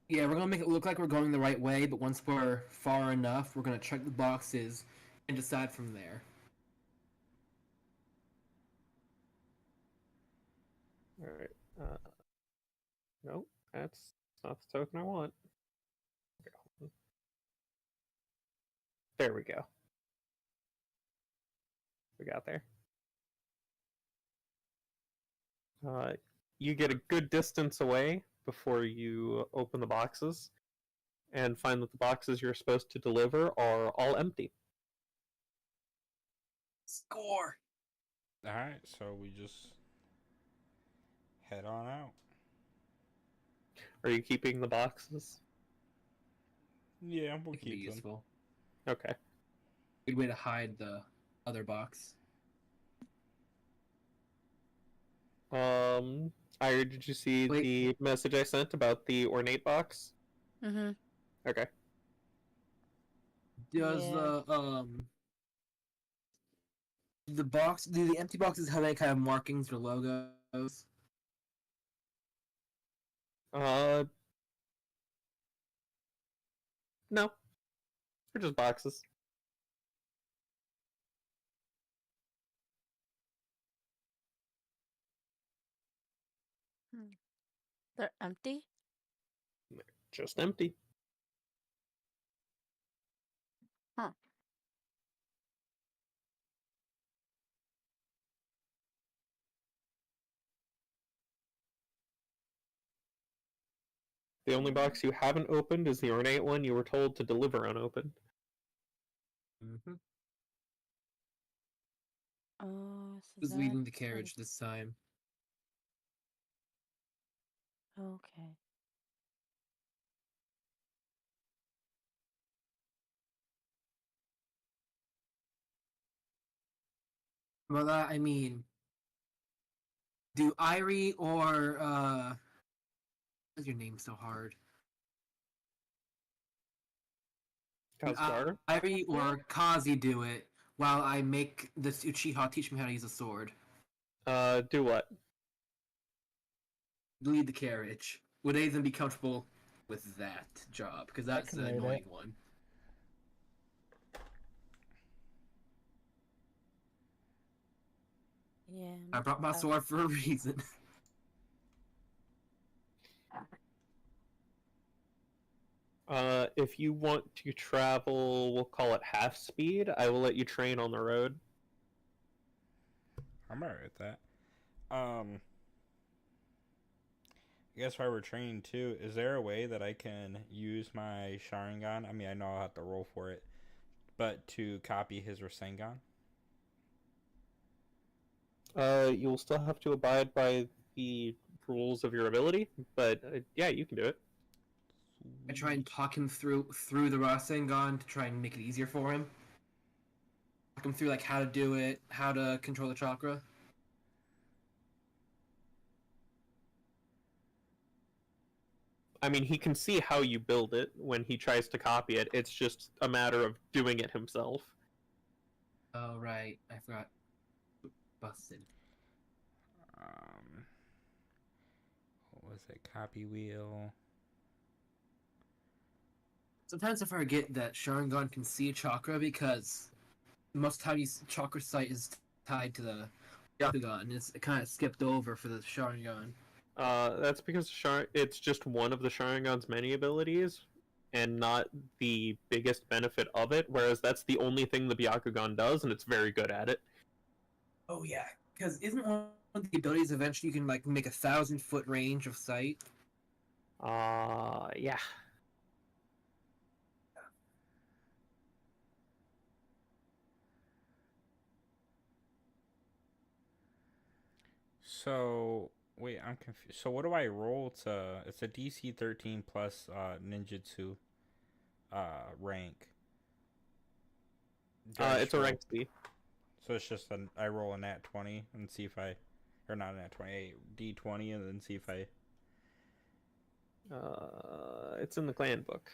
Yeah, we're gonna make it look like we're going the right way, but once we're far enough, we're gonna check the boxes and decide from there. All right. Nope, that's not the token I want. There we go. We got there. You get a good distance away before you open the boxes and find that the boxes you're supposed to deliver are all empty. Score! Alright, so we just head on out. Are you keeping the boxes? Yeah, we'll It can be keep them. useful. Okay. Good way to hide the other box. Ira, did you see Wait. the message I sent about the ornate box? Mm-hmm. Okay. Does Yeah. the box, do the empty boxes have any kind of markings or logos? No. They're just boxes. They're empty? Just empty. Huh. The only box you haven't opened is the ornate one you were told to deliver unopened. Mm-hmm. Oh, so Who's leading the that's carriage this time? okay. Well, I mean, do Irie or why's your name so hard? Do Kazgar? Irie or Kazi do it while I make this Uchiha teach me how to use a sword? Do what? Lead the carriage. Would any of them be comfortable with that job? Because that's can the lead it. annoying one. Yeah. I brought my sword for a reason. If you want to travel, we'll call it half speed, I will let you train on the road. I'm alright with that. I guess while we're training too, is there a way that I can use my Sharingan? I mean, I know I'll have to roll for it, but to copy his Rasengan? You'll still have to abide by the rules of your ability, but yeah, you can do it. I try and talk him through the Rasengan to try and make it easier for him. Talk him through like how to do it, how to control the chakra. I mean, he can see how you build it when he tries to copy it. It's just a matter of doing it himself. Oh right, I forgot. Busted. Um, what was it? Copy wheel. Sometimes I forget that Sharingan can see chakra because most of the time chakra sight is tied to the Yakugan. It's kind of skipped over for the Sharingan. That's because it's just one of the Sharingan's many abilities, and not the biggest benefit of it. Whereas that's the only thing the Byakugan does, and it's very good at it. Oh yeah, because isn't one of the abilities eventually you can like make 1,000-foot range of sight? Yeah. So wait, I'm confused. So what do I roll to? It's a DC 13 plus ninjutsu rank. Do I It's just a roll? rank C. So it's just I roll a nat 20 and see if I, or not a nat 20, D20 and then see if I. It's in the clan book.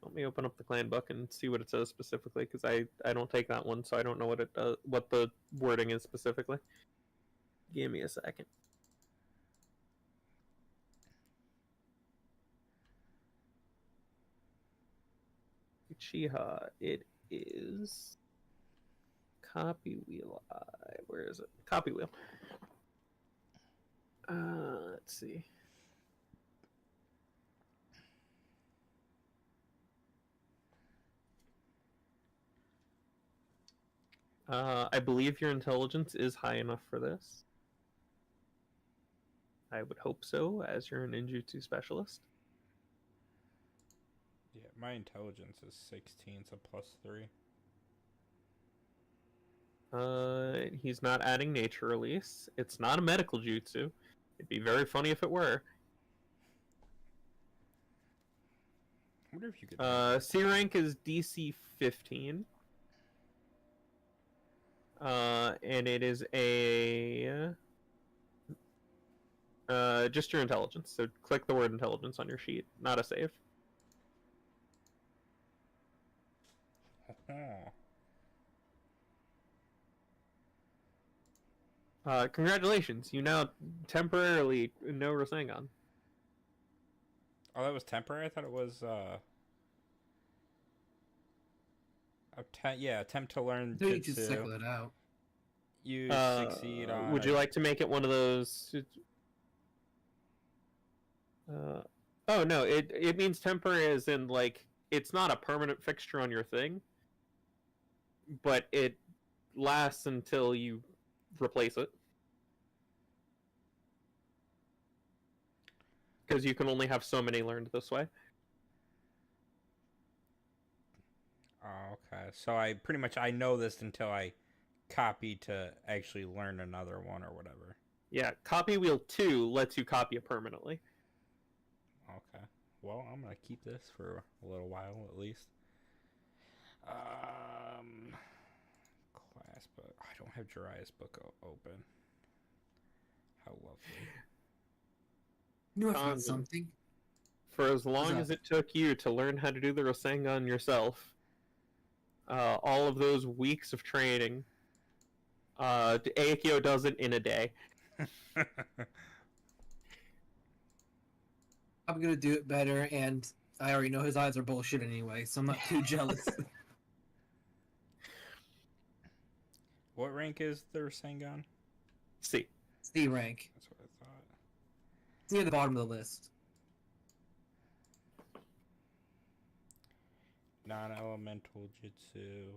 Let me open up the clan book and see what it says specifically, because I don't take that one, so I don't know what it does, what the wording is specifically. Give me a second. Uchiha. It is copy wheel. Where is it? Copy wheel. Let's see. I believe your intelligence is high enough for this. I would hope so, as you're a ninjutsu specialist. Yeah, my intelligence is 16, so +3. He's not adding nature release. It's not a medical jutsu. It'd be very funny if it were. I wonder if you could. C rank is DC 15. And it is a just your intelligence. So click the word intelligence on your sheet, not a save. Congratulations, you now temporarily know Rasengan. Oh, that was temporary. I thought it was attempt to learn So you just jutsu. cycle it out. You succeed on. Would you like to make it one of those? Oh no, it means temporary as in like it's not a permanent fixture on your thing, but it lasts until you replace it. Because you can only have so many learned this way. Oh, okay. So I pretty much I know this until I copy to actually learn another one or whatever. Yeah, copy wheel 2 lets you copy it permanently. Okay. Well, I'm gonna keep this for a little while at least. Class book. I don't have Jiraiya's book open. How lovely. You know, I found Um, something. For as long up? as it took you to learn how to do the Rasengan yourself, all of those weeks of training, Aikyo does it in a day. I'm gonna do it better, and I already know his eyes are bullshit anyway, so I'm not too jealous. What rank is the Rasengan? See, C rank. That's what I thought. It's near the bottom of the list. Non-elemental jutsu.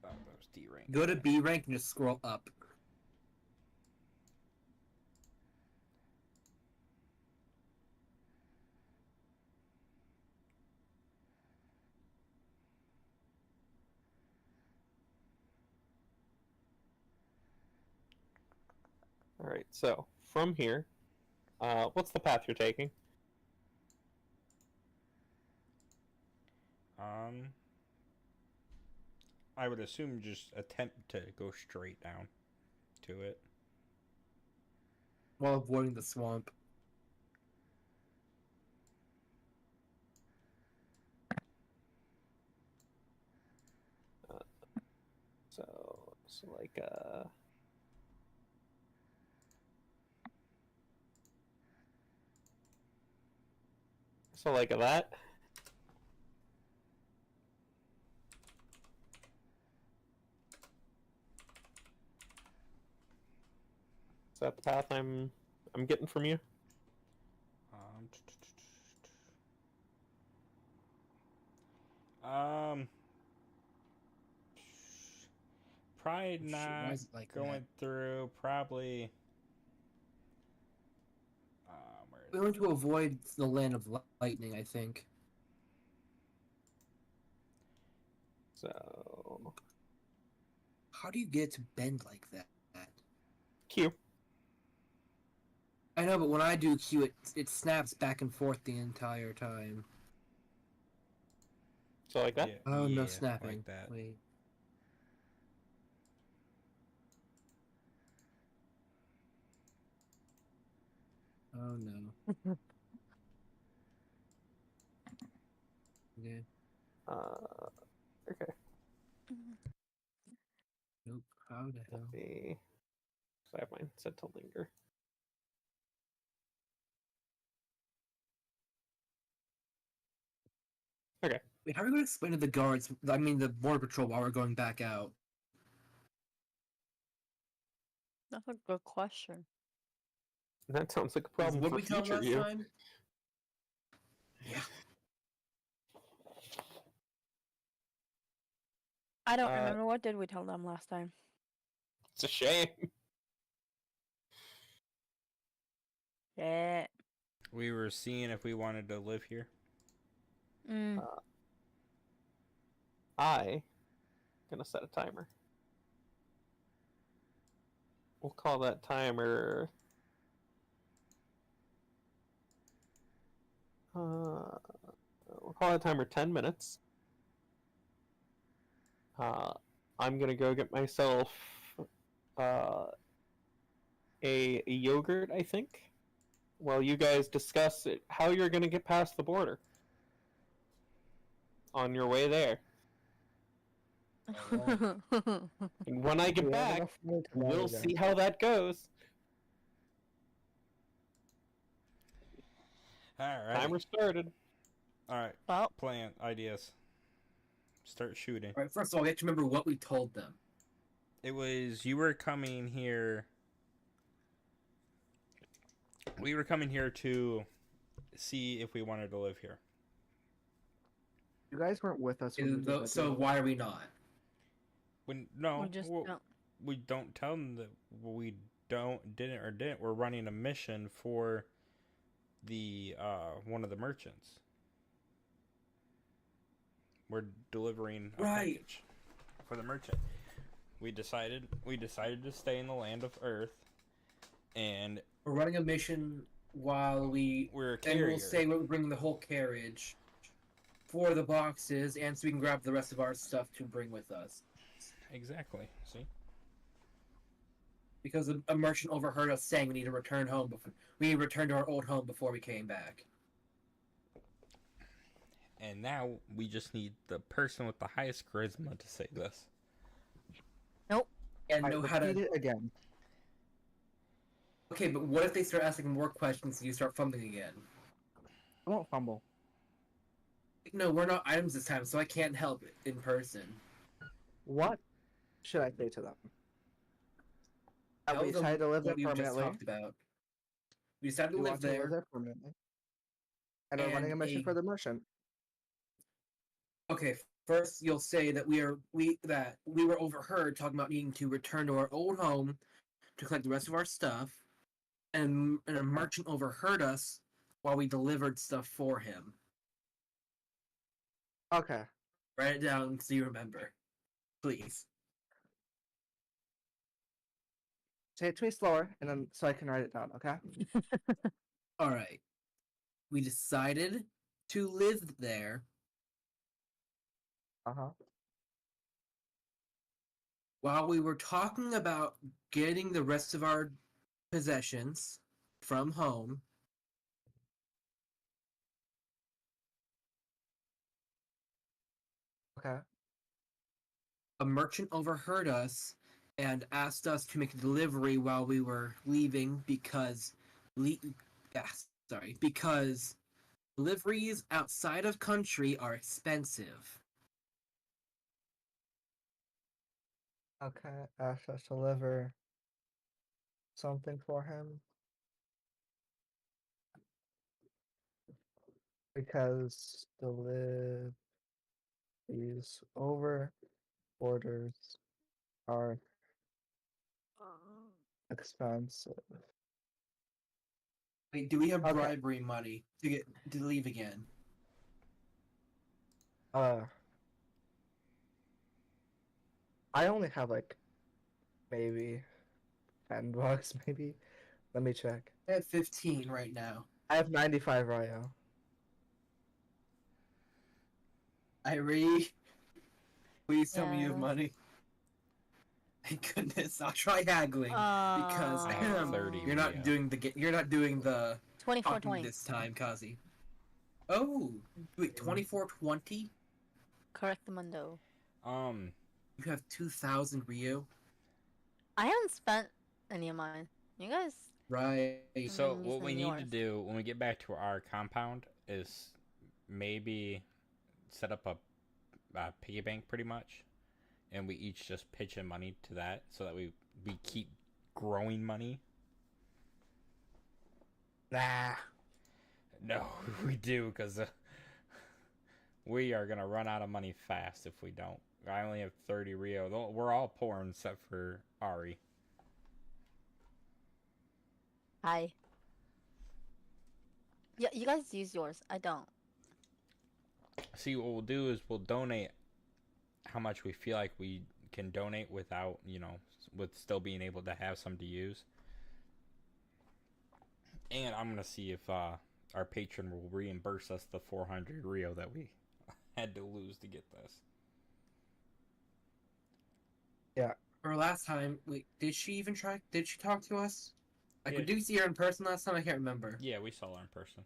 Oh, that was D rank. Go to B rank and just scroll up. all right. So from here, what's the path you're taking? I would assume just attempt to go straight down to it. While avoiding the swamp. So like that. Is that the path I'm getting from you? Probably Shit, why not is it like going that? through. Probably. Where We want to avoid the land of lightning, I think. So How do you get it to bend like that? Q. I know, but when I do Q, it snaps back and forth the entire time. So like that. Yeah, Oh, no yeah, snapping. like that. Wait. Oh no. Okay. Okay. Nope. How the hell? Let me. I have mine set to linger. Okay. Wait, how are we going to explain to the guards? I mean, the border patrol while we're going back out. That's a good question. That sounds like a problem What for we tell them future last you. time? Yeah. I don't Uh, remember, what did we tell them last time? It's a shame. Yeah. We were seeing if we wanted to live here. Mm. I gonna set a timer. We'll call that timer. We'll call that timer 10 minutes. I'm gonna go get myself a yogurt, I think, while you guys discuss how you're gonna get past the border on your way there. And when I get We have back, enough money to buy we'll that. see how that goes. All right. Timer started. All right. Well, Plan ideas. Start shooting. All right. First of all, we have to remember what we told them. It was you were coming here We were coming here to see if we wanted to live here. You guys weren't with us when we did that So deal. why are we not? When no, We just don't. we don't tell them that we didn't. We're running a mission for the one of the merchants. We're delivering a Right. package for the merchant. We decided to stay in the land of Earth, and We're running a mission while we we're a and carrier. we'll say we're bringing the whole carriage for the boxes, and so we can grab the rest of our stuff to bring with us. Exactly. See. Because a merchant overheard us saying we need to return home before we need to return to our old home before we came back. And now we just need the person with the highest charisma to say this. And I know how repeat to. it again. Okay, but what if they start asking more questions and you start fumbling again? I won't fumble. No, we're not items this time, so I can't help it in person. What should I say to them? That Tell we them decided to live there what we've just permanently. talked about. We decided to We live want to live there. there permanently. And we're running a And mission a- for the merchant. Okay, first you'll say that we were overheard talking about needing to return to our old home to collect the rest of our stuff, and a merchant overheard us while we delivered stuff for him. Okay. Write it down so you remember, please. Say it to me slower, and then so I can write it down. Okay. All right. We decided to live there Uh-huh. while we were talking about getting the rest of our possessions from home. Okay. A merchant overheard us and asked us to make a delivery while we were leaving because because deliveries outside of country are expensive. Okay. Ask us to deliver something for him. Because deliveries over borders are expensive. Wait, do we have Okay. bribery money to leave again? I only have like maybe $10, maybe. Let me check. I have 15 right now. I have 95 Ryo. Irie, please tell me you have Yes. money. Thank goodness. I'll try haggling because I have 30 you're not Rio. doing the 24 talking 20. this time, Kazi. Oh, wait, 2420? Correct the mundo. You have 2,000 Rio? I haven't spent any of mine. You guys. Right. So Mm, what we using need to yours. do when we get back to our compound is maybe set up a piggy bank, pretty much, and we each just pitch in money to that, so that we keep growing money. Nah. No, we do, because we are gonna run out of money fast if we don't. I only have 30 Rio. We're all poor except for Ari. Hi. Yeah, you guys use yours. I don't. See, what we'll do is we'll donate how much we feel like we can donate without, with still being able to have some to use. And I'm gonna see if our patron will reimburse us the 400 Rio that we had to lose to get this. Or last time, wait, did she talk to us? Like, Yeah. did you see her in person last time? I can't remember. Yeah, we saw her in person.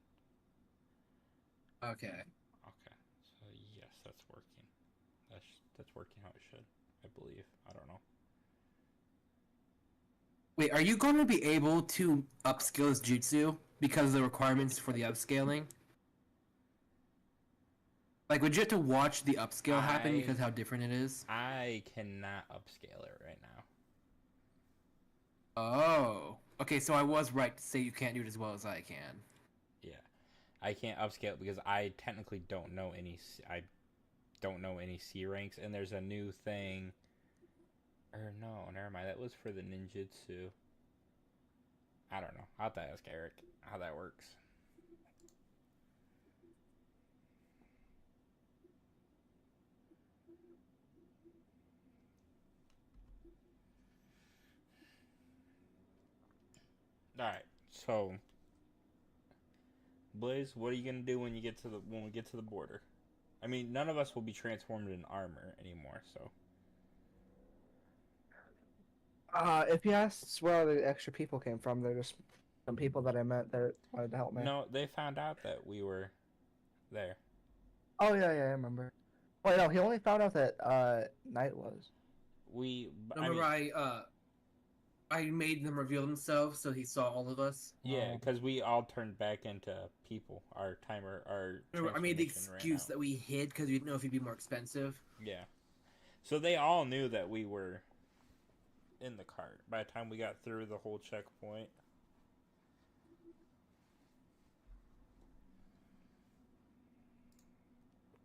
Okay. Okay, so yes, that's working. That's working how it should, I believe. I don't know. Wait, are you going to be able to upskill this jutsu because of the requirements for the upscaling? Like, would you have to watch the upscale happen I- because how different it is? I cannot upscale it right now. Oh. Okay, so I was right to say you can't do it as well as I can. Yeah, I can't upscale because I technically don't know any. I don't know any C ranks, and there's a new thing. Or no, never mind. That was for the ninjutsu. I don't know. I'll have to ask Eric how that works. All right, so Blaze, what are you gonna do when we get to the border? I mean, none of us will be transformed in armor anymore, so. If you asked where the extra people came from, they're just some people that I met that wanted to help me. No, they found out that we were there. Oh yeah, yeah, I remember. Wait, no, he only found out that Knight was. Remember, I made them reveal themselves, so he saw all of us. Yeah, because we all turned back into people. Our timer, our. Remember, I made the transformation ran excuse out. that we hid because we didn't know if he'd be more expensive. Yeah. So they all knew that we were in the cart by the time we got through the whole checkpoint.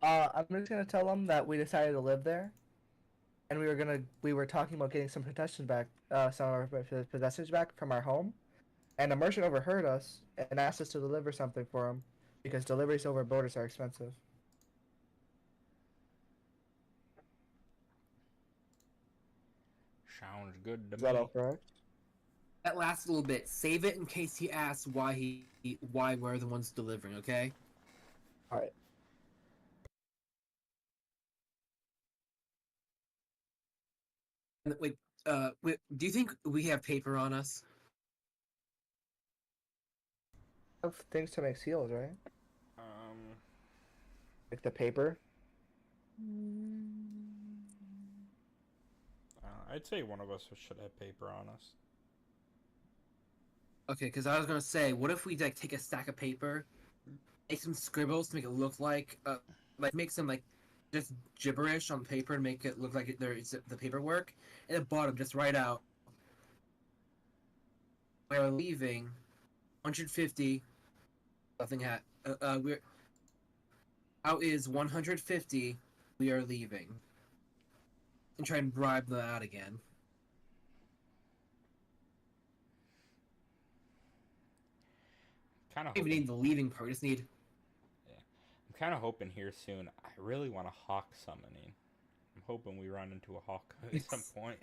I'm just gonna tell them that we decided to live there, and we were talking about getting some possessions back, some of our possessions back from our home, and a merchant overheard us and asked us to deliver something for him, because deliveries over borders are expensive. Sounds good to Is that me. all correct? That last little bit, save it in case he asks why we're the ones delivering. Okay. All right. Wait, do you think we have paper on us? Have things to make seals, right? Um, Like the paper. I'd say one of us should have paper on us. Okay, because I was gonna say, what if we like take a stack of paper, make some scribbles to make it look like make some like just gibberish on paper and make it look like there is the paperwork, and at the bottom just write out we're leaving, 150. Nothing we're out is 150. We are leaving, and try and bribe them out again. Kind of Don't even hoping. need the leaving part. We just need. Yeah, I'm kind of hoping here soon. I really want a hawk summoning. I'm hoping we run into a hawk at some point.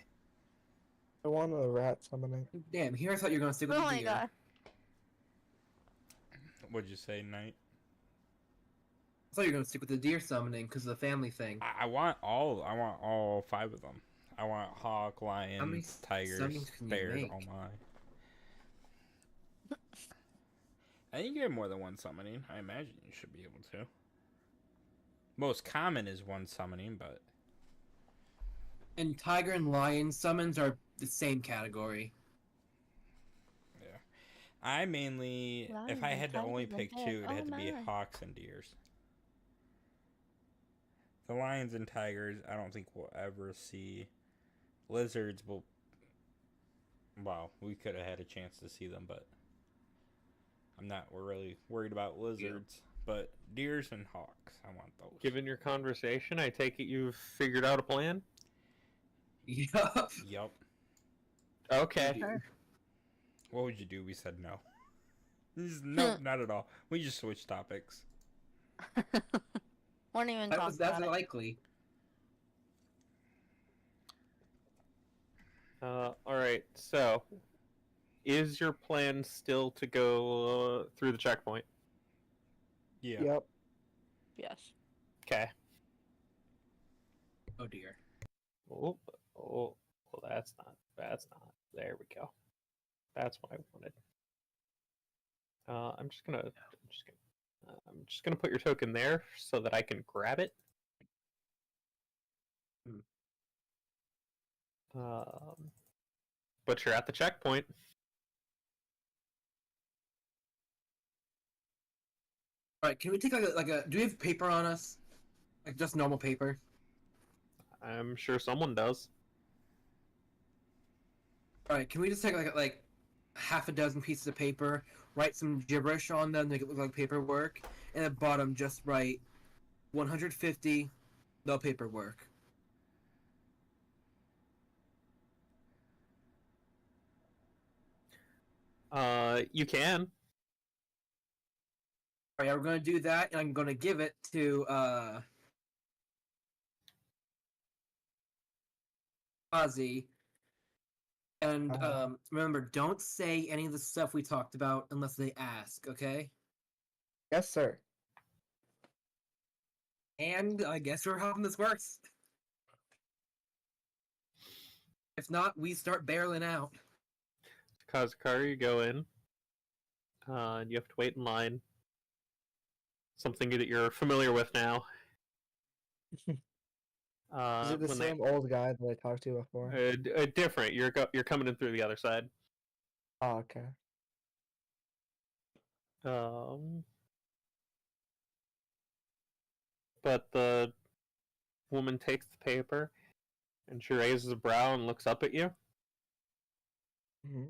I want a rat summoning. Damn, here I thought you were gonna stick with Oh the my deer. god. What'd you say, Knight? I thought you were gonna stick with the deer summoning because of the family thing. I want all. I want all 5 of them. I want hawk, many lions, tigers, summons can you bears. make? Oh my! I think you have more than one summoning. I imagine you should be able to. Most common is one summoning, but And tiger and lion summons are the same category. yeah. I mainly, if I Lions, had to only tigers, and pick 2, bears. it had to be Oh my. hawks and deers. The lions and tigers, I don't think we'll ever see. Lizards will. Wow, we could have had a chance to see them, but I'm not. We're really worried about lizards, but deers and hawks, I want those. Given your conversation, I take it you've figured out a plan? Yup. Yup. Okay. What would you do? We said no. Nope, not at all. We just switched topics. Won't even talk That's about it. likely. Alright, so is your plan still to go through the checkpoint? Yeah. Yep. Yes. Okay. Oh dear. Oh, well, that's not. There we go. That's what I wanted. I'm just gonna put your token there so that I can grab it. But you're at the checkpoint. All right, can we take like a? Do we have paper on us? Like just normal paper? I'm sure someone does. All right, can we just take like half a dozen pieces of paper, write some gibberish on them, make it look like paperwork, and at the bottom just write 150, no paperwork. You can. Alright, we're gonna do that, and I'm gonna give it to Ozzy. And remember, don't say any of the stuff we talked about unless they ask, okay? Yes, sir. And I guess we're hoping this works. If not, we start barreling out. Kazakar, you go in. And you have to wait in line. Something that you're familiar with now. Is it the when same old guy that I talked to before? different. You're coming in through the other side. Oh, okay. But the woman takes the paper and she raises a brow and looks up at you. Hmm.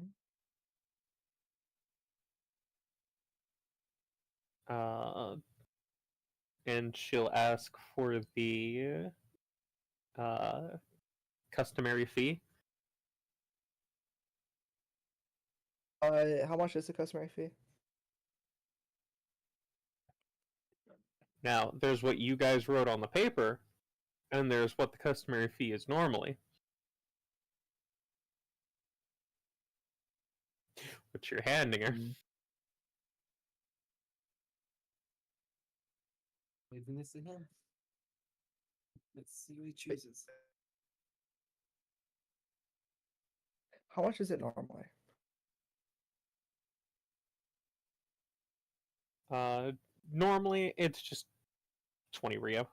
And she'll ask for the customary fee. How much is the customary fee? Now, there's what you guys wrote on the paper, and there's what the customary fee is normally. Which you're handing her. Leaving this to him. Let's see what he chooses. How much is it normally? Normally, it's just 20 Rio.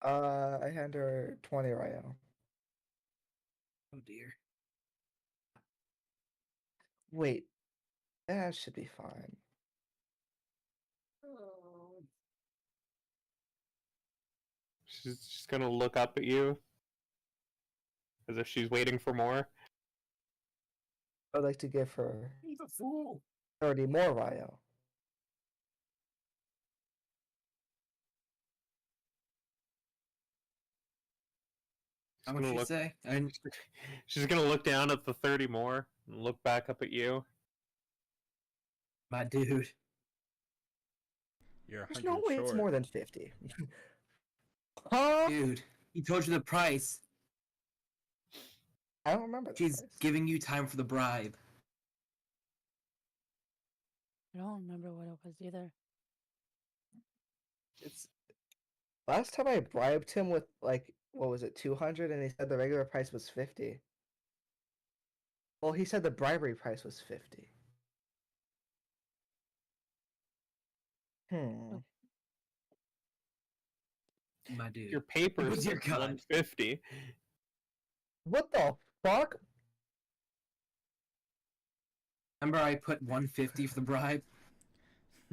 I hand her 20 right now. Oh dear. Wait, that should be fine. Oh. She's just gonna look up at you as if she's waiting for more. I'd like to give her He's a fool. 30 more Ryo. How much you say? And She's gonna look down at the 30 more and look back up at you. my dude. You're There's 100 no way short. it's more than 50. Huh? Dude, he told you the price. I don't remember the She's price. giving you time for the bribe. I don't remember what it was either. It's last time I bribed him with like what was it, 200, and he said the regular price was 50. Well, he said the bribery price was 50. Hmm. My dude. Your paper With your says gun. 150. What the fuck? Remember I put 150 for the bribe?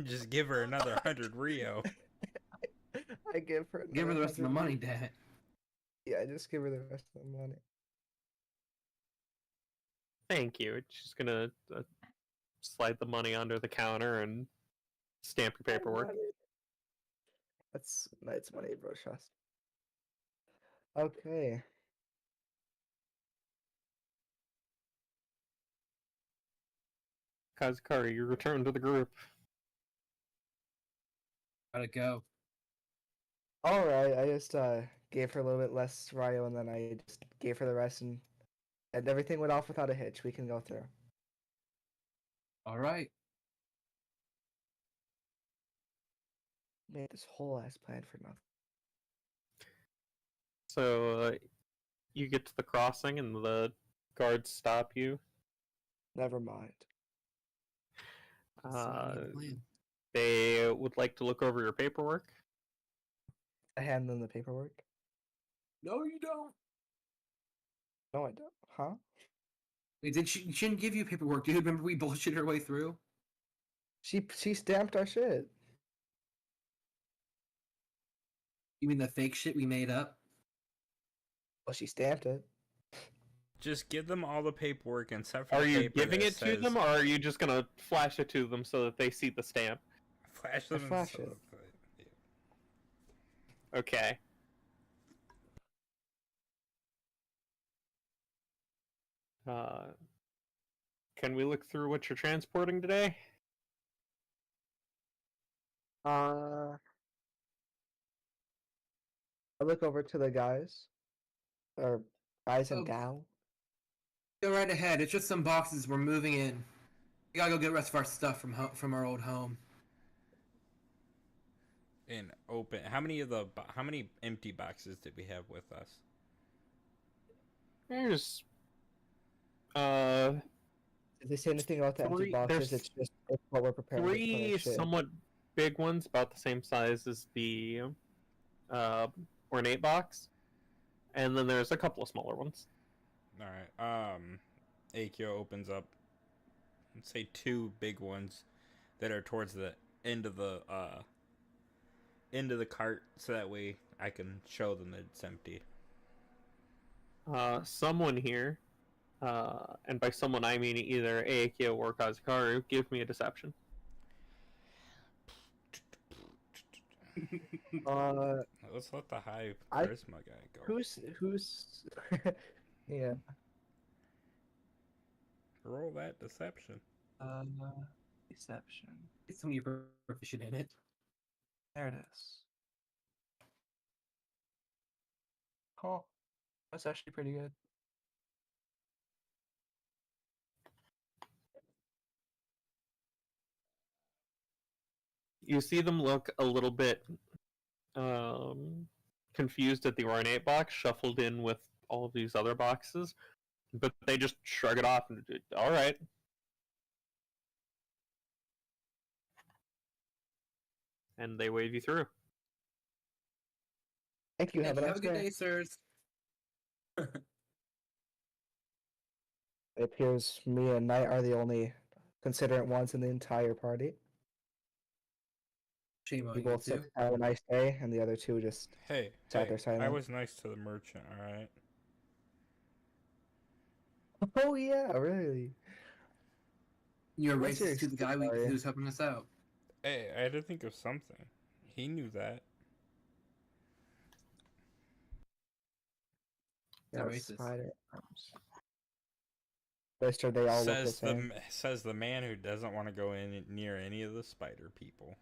Just give her another 100 Rio. I give her Give her the another rest of the 100. money, Dad. Yeah, just give her the rest of the money. Thank you. She's gonna slide the money under the counter and stamp your paperwork. That's nice money, bro. Trust. Okay. Kazakari, you return to the group. How'd it go? All right. I just gave her a little bit less Ryo, and then I just gave her the rest, and everything went off without a hitch. We can go through. Alright. Made this whole ass plan for nothing. So you get to the crossing and the guards stop you. Never mind. They would like to look over your paperwork. I hand them the paperwork. No, you don't. No, I don't. Huh? Wait, she didn't give you paperwork, dude. Remember we bullshitted our way through? She stamped our shit. You mean the fake shit we made up? Well, she stamped it. Just give them all the paperwork except for Are the you paper giving that it to says them, or are you just gonna flash it to them so that they see the stamp? flash I them and flash so it. Okay. Uh, can we look through what you're transporting today? I look over to the guys, or guys and Oh, gal. go right ahead. It's just some boxes we're moving in. We gotta go get the rest of our stuff from our old home. and open. How many empty boxes did we have with us? There's uh Did they say anything about the empty three. boxes? There's It's what we're preparing to put our three shit in. somewhat big ones, about the same size as the uh ornate box, and then there's a couple of smaller ones. All right. Akio opens up, let's say two big ones that are towards the end of the cart, so that way I can show them that it's empty. Someone here, and by someone I mean either Aakio or Kazukaru, give me a deception. Let's let the high I- charisma guy go. Who's yeah. Roll that deception. Deception. It's some of you proficient in it. There it is. Oh, that's actually pretty good. You see them look a little bit um, confused at the ornate box shuffled in with all of these other boxes, but they just shrug it off and all right. And they wave you through. Thank you. Have a Have nice a good day. day, sirs. It appears me and Knight are the only considerate ones in the entire party. Shame on We you both said two. have a nice day, and the other two just Hey, sat there silent. I was nice to the merchant. All right. Oh yeah, really? You're What's your racist to the guy excuse, Mario? who's helping us out. Hey, I had to think of something. He knew that. Not Yeah, racist. spider arms. Mister, they all look the same. Says the man who doesn't want to go in near any of the spider people.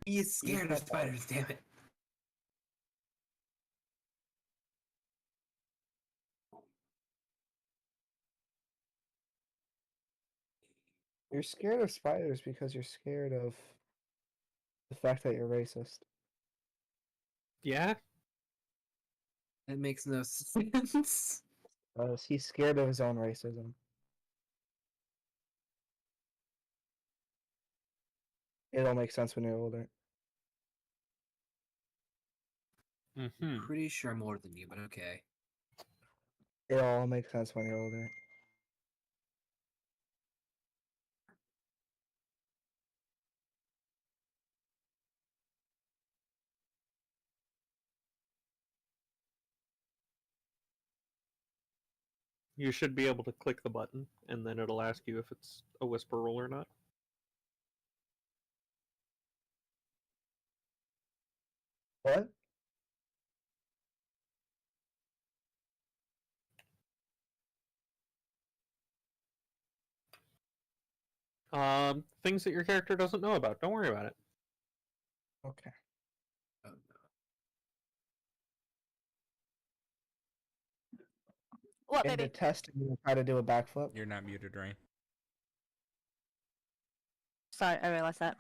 He is scared of can't tell. spiders, damn it. You're scared of spiders because you're scared of the fact that you're racist. Yeah, That makes no sense. He's scared of his own racism. It'll make sense when you're older. Mm-hmm. Pretty sure more than you, but okay. It'll all make sense when you're older. You should be able to click the button, and then it'll ask you if it's a whisper roll or not. What? Things that your character doesn't know about. Don't worry about it. Okay. Oh, What, In the baby? test, you try to do a backflip. You're not muted, Rain. Sorry, I realized that.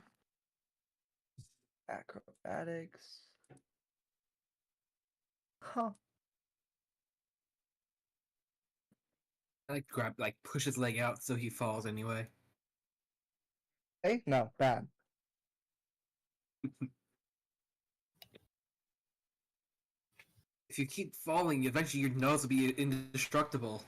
Acrobatics. Huh. I push his leg out so he falls anyway. Hey, no, bad. If you keep falling, eventually your nose will be indestructible.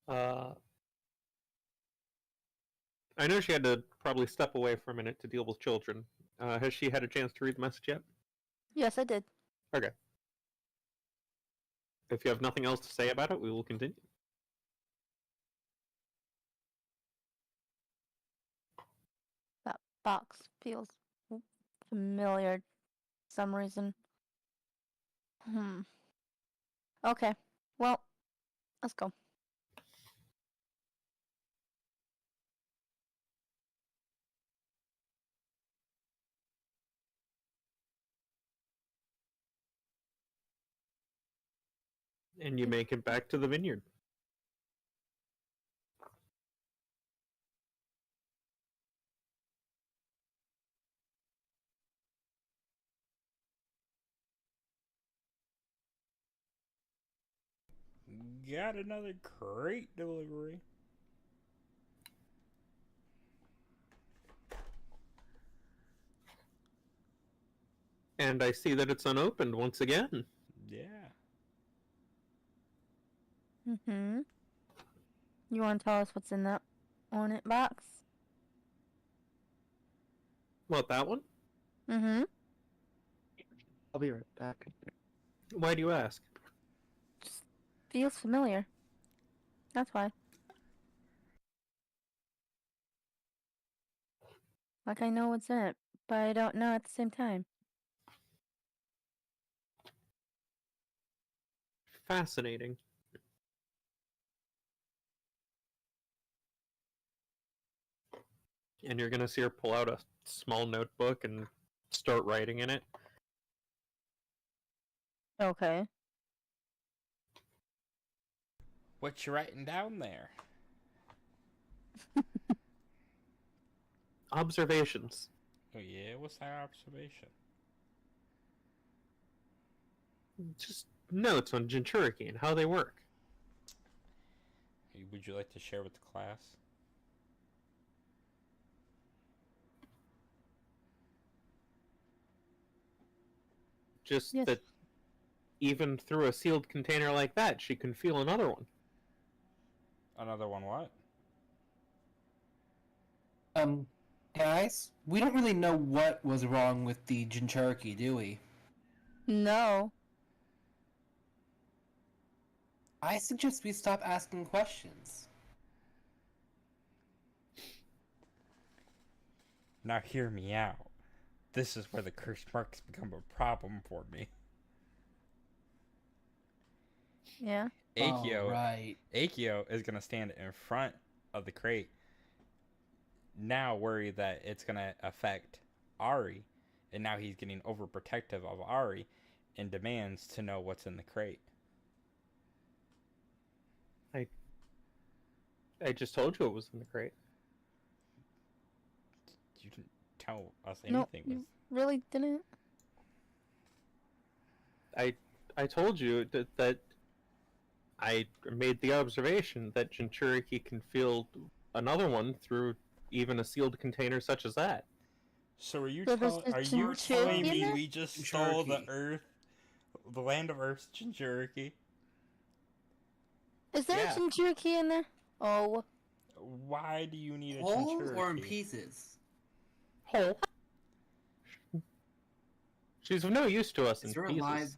Uh, I know she had to probably step away for a minute to deal with children. Has she had a chance to read the message yet? Yes, I did. Okay. If you have nothing else to say about it, we will continue. That box feels familiar for some reason. Okay. Well, let's go. And you make it back to the vineyard. Got another crate delivery. And I see that it's unopened once again. Yeah. You want to tell us what's in that on it box? What, that one? I'll be right back. Why do you ask? Just feels familiar. That's why. Like I know what's in it, but I don't know at the same time. Fascinating. And you're gonna see her pull out a small notebook and start writing in it. Okay. What you writing down there? Observations. Oh yeah, what's that observation? Just notes on Jinchuriki and how they work. Would you like to share with the class? Just Yes. that even through a sealed container like that, she can feel another one. Another one what? Guys, we don't really know what was wrong with the Jinchuriki, do we? No. I suggest we stop asking questions. Now hear me out. This is where the curse marks become a problem for me. Yeah. Akio, right. Akio is gonna stand in front of the crate, now worried that it's gonna affect Ari, and now he's getting overprotective of Ari, and demands to know what's in the crate. I just told you it was in the crate. You didn't tell us No, anything. you really didn't. I told you that I made the observation that Jinchuriki can feel another one through even a sealed container such as that. So are you So there's telling? a Are you Jinchuriki telling in me there? we just stole the Jinchuriki. Earth, the land of Earth's Jinchuriki? Is there Yeah. a Jinchuriki in there? Oh. Why do you need a Whole or in Jinchuriki? pieces? Whole. She's of no use to us in Is there a pieces. live...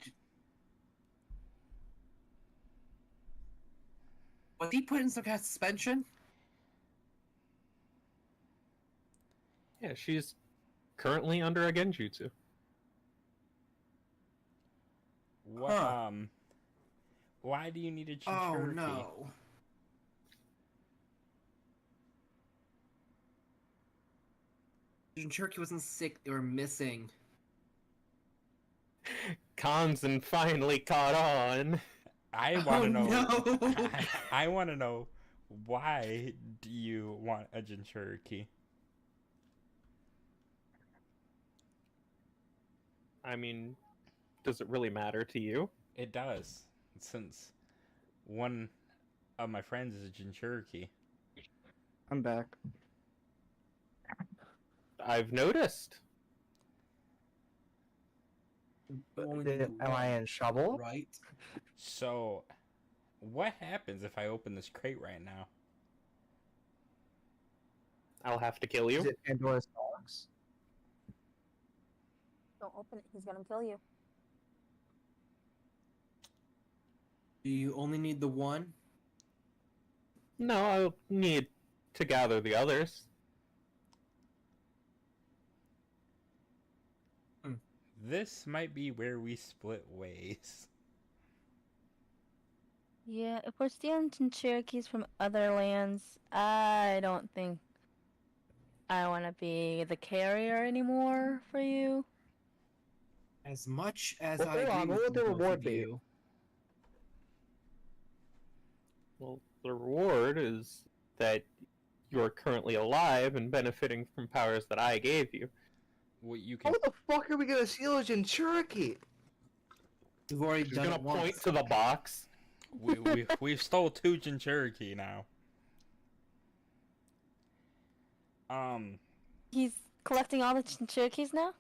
Was he put in some kind of suspension? Yeah, she's currently under a genjutsu. What? Huh. Why do you need a Oh Jinchuriki? no. Jinchuriki wasn't sick, they were missing. Kanzen finally caught on. I want to know. No. I want to know, why do you want a Jinchuriki? I mean, does it really matter to you? It does, since one of my friends is a Jinchuriki. I'm back. I've noticed. But only the Am I one, in trouble? right? So, What happens if I open this crate right now? I'll have to kill Is you. it Pandora's box? Don't open it. He's gonna kill you. Do you only need the one? No, I'll need to gather the others. This might be where we split ways. Yeah, if we're stealing some Cherokees from other lands, I don't think I want to be the carrier anymore for you. As much as Well, I hold agree on, what with would the both reward of be? you, Well, the reward is that you're currently alive and benefiting from powers that I gave you. What you can How the fuck are we gonna steal a Cherokee? we've already She's done gonna it once. point to the box. we've stole 2 Cherokee now. He's collecting all the Cherokees now?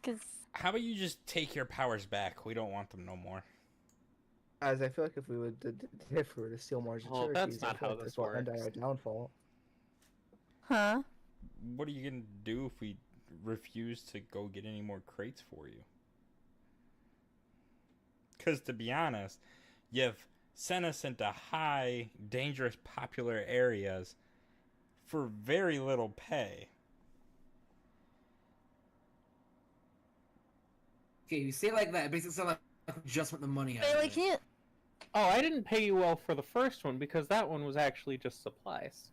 Because How about you just take your powers back? We don't want them no more. As I feel like if we were to steal more Oh, Cherokees, that's I not feel how like this will end works. our downfall. Huh? What are you gonna do if we refuse to go get any more crates for you? Because to be honest, you've sent us into high, dangerous, popular areas for very little pay. Okay, you say it like that, it makes it sound like I just want the money out Barely of it. can't. Oh, I didn't pay you well for the first one because that one was actually just supplies.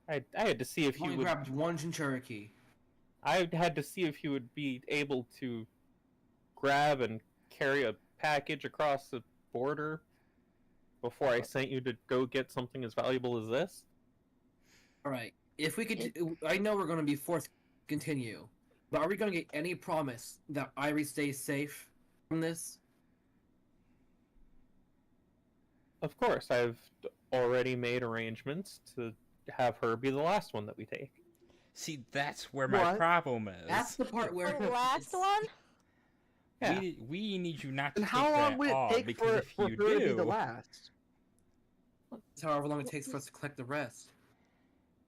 I had to see if I've you only would. grabbed one Cherokee. I had to see if you would be able to grab and carry a package across the border before I sent you to go get something as valuable as this. Alright, if we could... I know we're going to be forced to continue, but are we going to get any promise that Irie stays safe from this? Of course, I've already made arrangements to have her be the last one that we take. See, that's where my What? problem is. That's the part where... The last one? Yeah. We need you not to And take how long that would it all, take because if for you her to be the do, last? It's however long it takes for us to collect the rest.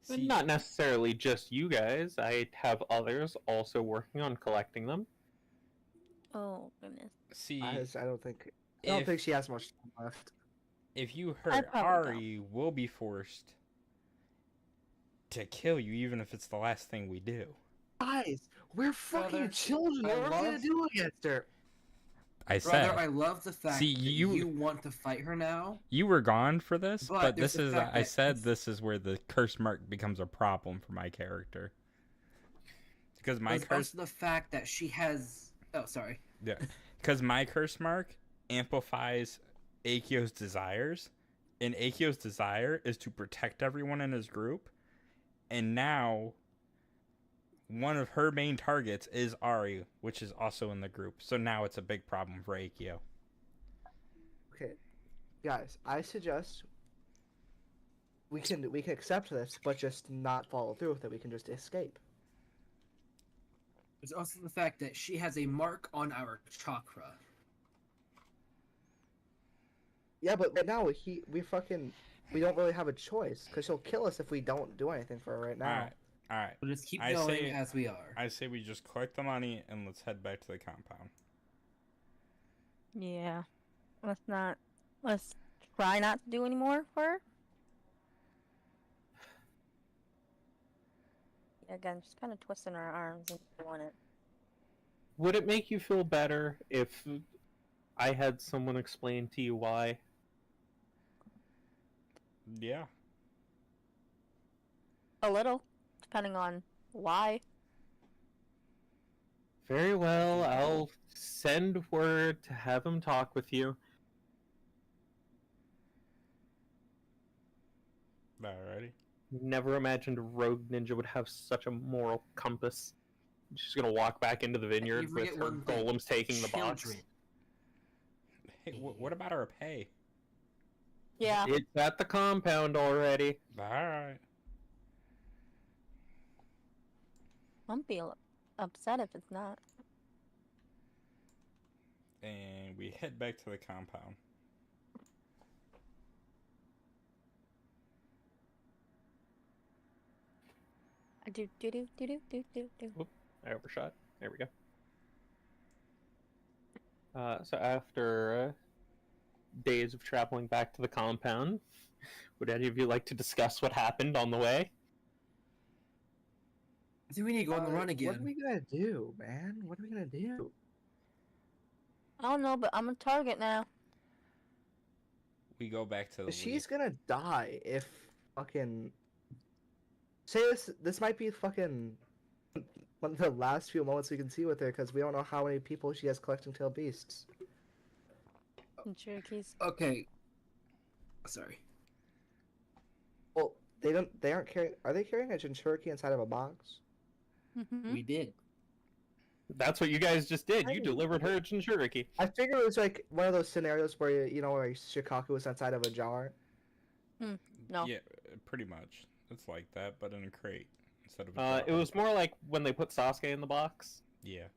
But see, not necessarily just you guys. I have others also working on collecting them. Oh, goodness. see, I don't if think she has much time left. if you I hurt probably Ari, we'll be forced to kill you, even if it's the last thing we do. Guys, we're fucking Brother, children. I What are we gonna love- do against her? I Brother, said I love the fact See, that you- you want to fight her now. you were gone for this, But but there's this the is fact I that said it's- this is where the curse mark becomes a problem for my character. Because my There's curse also the fact that she has... Oh, sorry. Yeah, because my curse mark amplifies Akio's desires, and Akio's desire is to protect everyone in his group, and now one of her main targets is Ari, which is also in the group. So now it's a big problem for Akio. Okay, guys, I suggest we can accept this, but just not follow through with it. We can just escape. There's also the fact that she has a mark on our chakra. Yeah, but right now we don't really have a choice because she'll kill us if we don't do anything for her right now. All right. We'll just keep I going say- as we are. I say we just collect the money and let's head back to the compound. Yeah. Let's try not to do any more for her. Again, just kind of twisting our arms and doing it. Would it make you feel better if I had someone explain to you why? Yeah. A little, depending on why. Very well, I'll send word to have him talk with you. Alrighty. Never imagined a rogue ninja would have such a moral compass. She's gonna walk back into the vineyard You with forget her one thing. golems taking the box. Children. Hey, what about our pay? Yeah. It's at the compound already. All right. I'll be upset if it's not. And we head back to the compound. Do do do do do do do do. Whoop, I overshot. There we go. So after days of traveling back to the compound, would any of you like to discuss what happened on the way? I think we need to go on the run What are again. we gonna do, man? What are we gonna do? I don't know, but I'm a target now. We go back to the She's leaf. gonna die if fucking. Say this might be fucking one of the last few moments we can see with her because we don't know how many people she has collecting tail beasts. And Cherokees. Okay. Sorry. Well, they aren't carrying. Are they carrying a Jinchuriki inside of a box? Mm-hmm. We did. That's what you guys just did. You Hey. delivered her a Jinchuriki. I figured it was like one of those scenarios where where Shikaku was inside of a jar. No. Yeah, pretty much. It's like that, but in a crate instead of a It jar. was more like when they put Sasuke in the box. Yeah.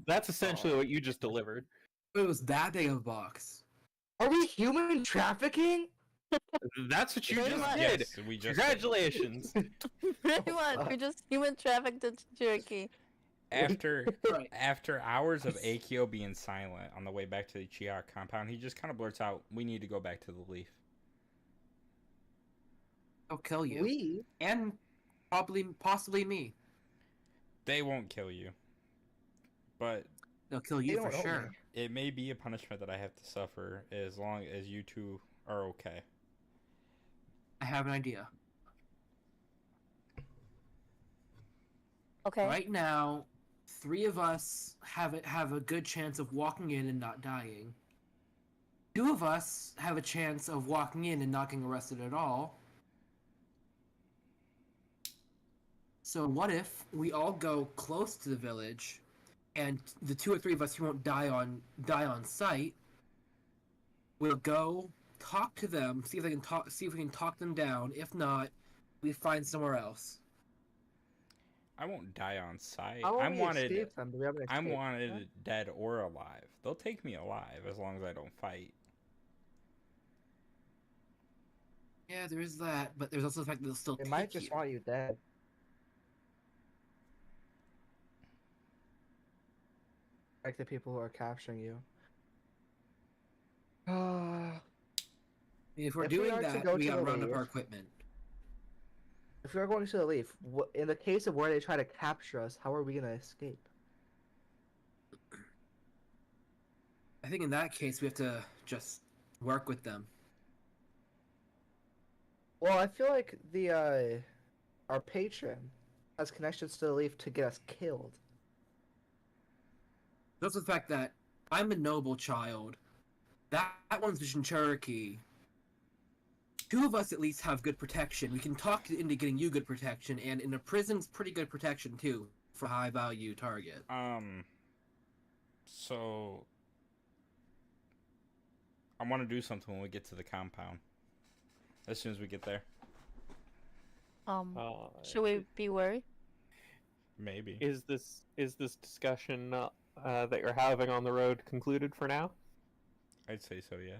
That's essentially what you just delivered. It was that big of a box. Are we human trafficking? That's what you Pretty just much. did. Yes, we just Congratulations. Pretty much. We just human trafficked the Cherokee. after Right. after hours of Akio being silent on the way back to the Chiak compound, he just kind of blurts out, "We need to go back to the leaf." I'll kill you. We? And possibly me. They won't kill you, but They'll kill They you don't for know sure. me. it may be a punishment that I have to suffer as long as you two are okay. I have an idea. Okay. Right now, 3 of us have a good chance of walking in and not dying. 2 of us have a chance of walking in and not getting arrested at all. So what if we all go close to the village, and the 2 or 3 of us who won't die on sight, we'll go talk to them, see if we can talk them down. If not, we find somewhere else. I won't die on sight. How will I'm we wanted. escape them? Do we have an escape? I'm wanted plan? dead or alive. They'll take me alive as long as I don't fight. Yeah, there is that, but there's also the fact that they'll still They take might just you. want you dead. Like the people who are capturing you. If we're If we doing are to that, go we to gotta the round up leaf- our equipment. If we are going to the leaf, in the case of where they try to capture us, how are we gonna escape? I think in that case, we have to just work with them. Well, I feel like our patron has connections to the leaf to get us killed. Just the fact that I'm a noble child. That one's Vision Cherokee. 2 of us at least have good protection. We can talk into getting you good protection, and in a prison's pretty good protection too for a high value target. So I want to do something when we get to the compound. As soon as we get there, Should we be worried? maybe. Is this discussion that you're having on the road concluded for now? I'd say so, yeah.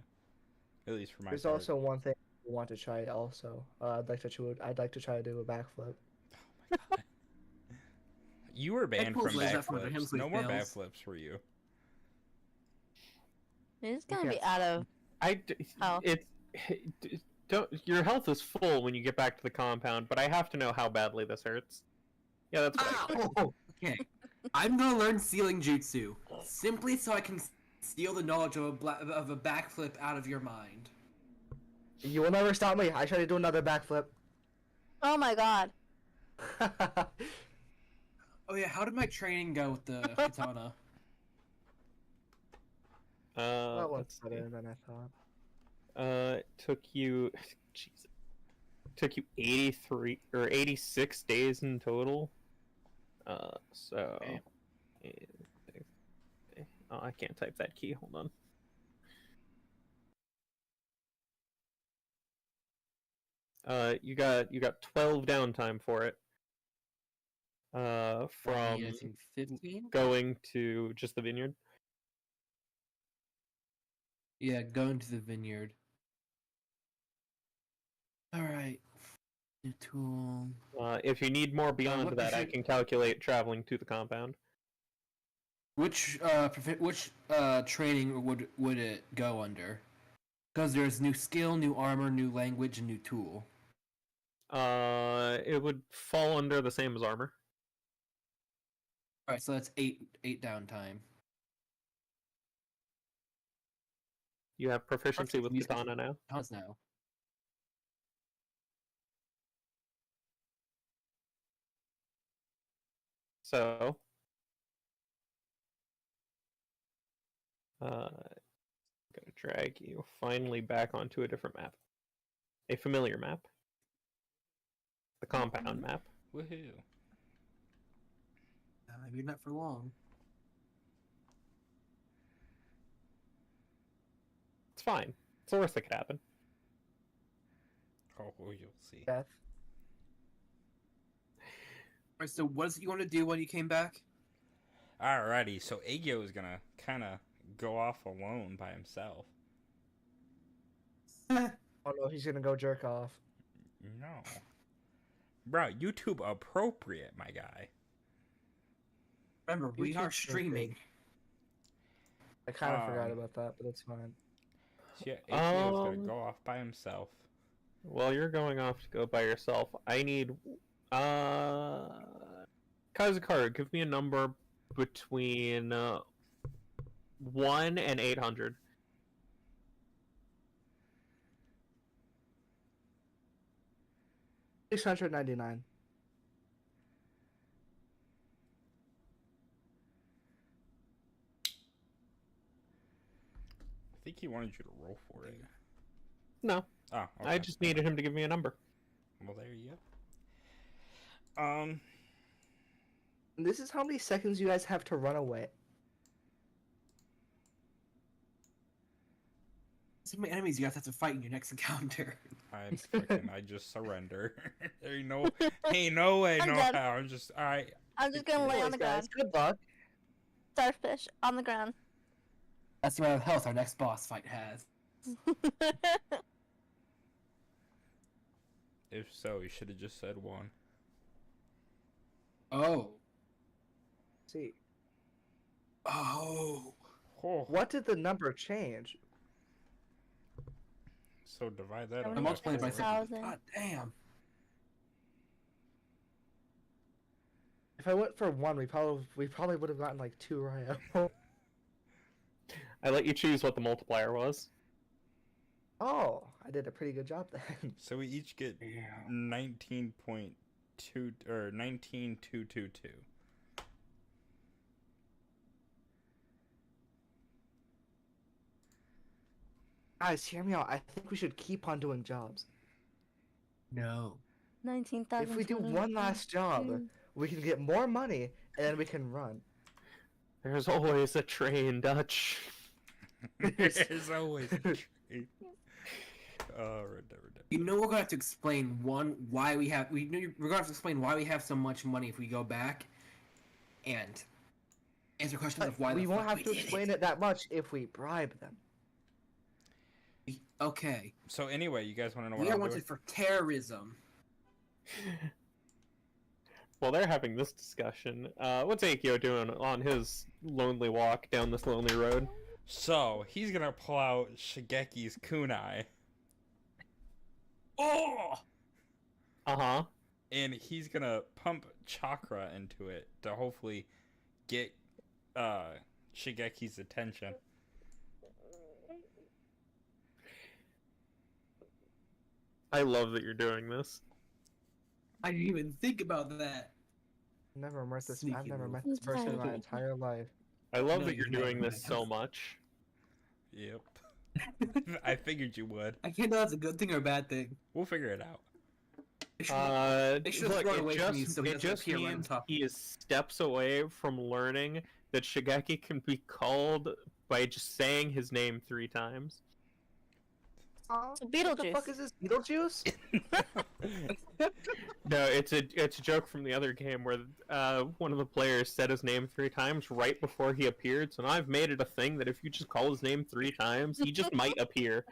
At least for my There's part. also one thing we want to try. Also, I'd like to try to do a backflip. You were banned Deadpool from plays that for him, backflips. so he No more fails. backflips for you. It's You gonna be can't- out of. Oh. Don't. Your health is full when you get back to the compound, but I have to know how badly this hurts. Yeah, that's right. Ow! Okay, I'm gonna learn sealing jutsu simply so I can steal the knowledge of a backflip out of your mind. You will never stop me. I try to do another backflip. Oh my god. Oh yeah, how did my training go with the katana? That one's Let's see. better than I thought. It took you, jeez, took you 83 or 86 days in total. So, Okay. oh, I can't type that key. Hold on. You got 12 downtime for it. From I think 15. going to just the vineyard. Yeah, go into the vineyard. Alright. New tool. If you need more beyond what that, I should- can calculate traveling to the compound. Which training would it go under? Because there's new skill, new armor, new language, and new tool. It would fall under the same as armor. Alright, so that's eight downtime. You have proficiency Perfect. with katana now. How's now? So, gonna drag you finally back onto a different map, a familiar map, the compound map. Woohoo! Maybe not for long. It's fine. It's the worst that could happen. Oh, you'll see. Death. Alright, so what is it you want to do when you came back? Alrighty, so Agio is gonna kind of go off alone by himself. Oh no, he's gonna go jerk off. No. Bro, YouTube appropriate, my guy. Remember, we YouTube's are streaming. I kind of forgot Um, about that, but it's fine. Yeah, Agio's gonna Um, go off by himself. While you're going off to go by yourself, I need Kazakaru, give me a number between 1 and 800. 699. I think he wanted you to roll for it. No, Oh, okay. I just needed him to give me a number. Well, there you go. And this is how many seconds you guys have to run away. So many enemies you guys have to fight in your next encounter. I just surrender. There ain't no way, I'm no dead. how. I'm just, alright. I'm just gonna lay on Anyways, the guys, ground. good luck. Starfish on the ground. That's the amount of health our next boss fight has. If so, you should have just said 1. Oh. See, Oh. Oh, what did the number change? so divide that I up. I multiplied by 1,000. 7. God damn. If I went for 1, we probably would have gotten like 2 right. I let you choose what the multiplier was. Oh, I did a pretty good job then. So we each get Yeah. 19.2 or 19,222. Guys, hear me out. I think we should keep on doing jobs. No. 19,000. If we do one last job, we can get more money, and then we can run. There's always a train, Dutch. There's always a treat. You know we're gonna have to explain why we have we're gonna have to explain why we have so much money if we go back and answer questions of why we the won't fuck have we to did explain it that much if we bribe them. Okay. So anyway, you guys want to know We what are I'm doing? wanted for terrorism. While they're having this discussion, what's Akio doing on his lonely walk down this lonely road? So he's gonna pull out Shigeki's kunai, Oh! Uh-huh. and he's gonna pump chakra into it to hopefully get Shigeki's attention. I love that you're doing this. I didn't even think about that. I've never met Sneaky move. this person in my Sneaky. entire life. I love No, that you're you've never doing met this him. so much. Yep. I figured you would. I can't know if that's a good thing or a bad thing. We'll figure it out. They should- They should've Look, thrown it away from you just, so he it doesn't just appear right on means top. he is steps away from learning that Shigeki can be called by just saying his name 3 times. So What the fuck Beetlejuice. is this? Beetlejuice? No, it's a joke from the other game where one of the players said his name 3 times right before he appeared. So now I've made it a thing that if you just call his name 3 times, he just might appear.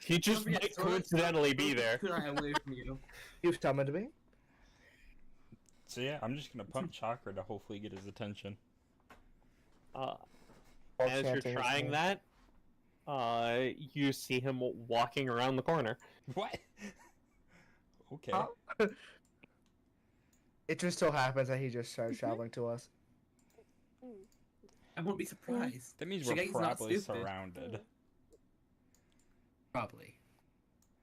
He just Don't forget, might Sora's coincidentally be there. Cry away from you. You've summoned me. So yeah, I'm just gonna pump chakra to hopefully get his attention. While As you're chanting his trying name. that, you see him walking around the corner. What? Okay. Huh? It just so happens that he just started traveling to us. I won't be surprised. That means we're Shigeki's not probably stupid. surrounded. Probably.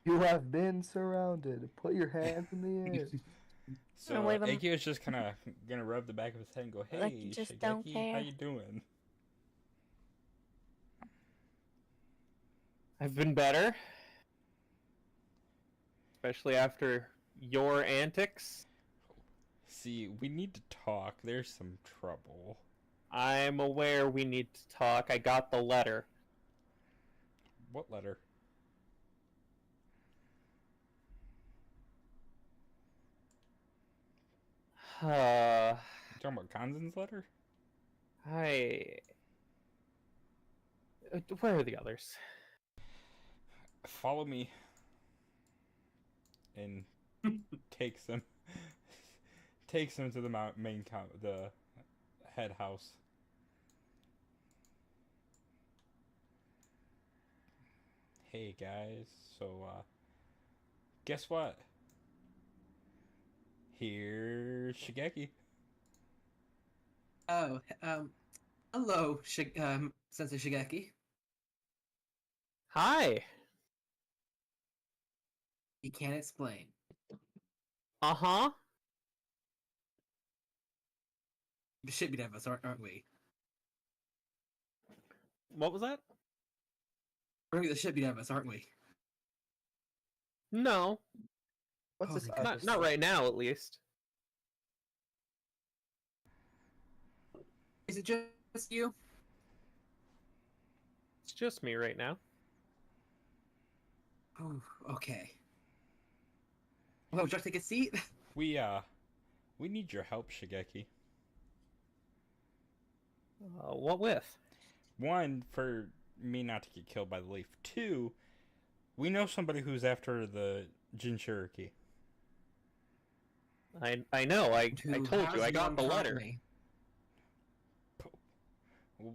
You have been surrounded. Put your hands in the air. So wave him. Akio's just kind of gonna rub the back of his head and go, "Hey, Like you just don't Shigeki, how care." you doing?" I've been better. Especially after your antics. See, we need to talk. There's some trouble. I'm aware we need to talk. I got the letter. What letter? You talking about Kanzen's letter? Where are the others? Follow me. And takes him to the the head house. Hey guys, so guess what? Here's Shigeki. Oh, hello, Sensei Shigeki. Hi. He can't explain. Uh-huh. The shit beat out of us, aren't we? What was that? We're gonna get the shit beat out of us, aren't we? No. What's this? Holy God. Not right now, at least. Is it just you? It's just me right now. Oh, okay. Well, would you like to take a seat? We need your help, Shigeki. What with? One, for me not to get killed by the leaf. Two, we know somebody who's after the Jinchuriki. I know. I told you. I got the letter. Me.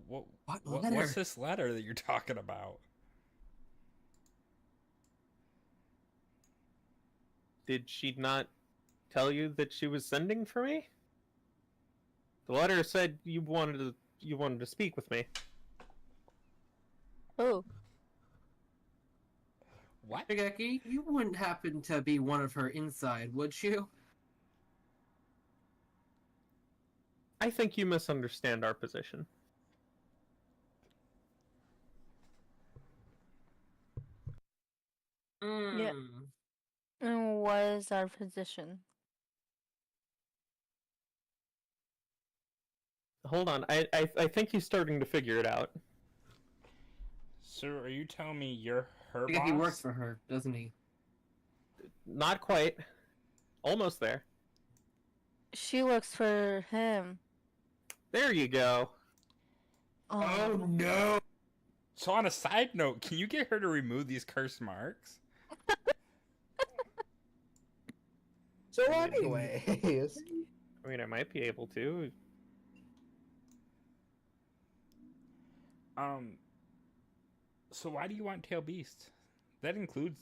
What letter? What's this letter that you're talking about? Did she not tell you that she was sending for me? The letter said you wanted to speak with me. Oh, What? Shigeki, you wouldn't happen to be one of her inside, would you? I think you misunderstand our position. Yeah. and what is our position? Hold on. I think he's starting to figure it out. So are you telling me you're her Shigeki boss? works for her, doesn't he? Not quite. Almost there. She works for him. There you go. No! So on a side note, can you get her to remove these curse marks? So anyways, I mean, I might be able to. So why do you want Tail Beast? That includes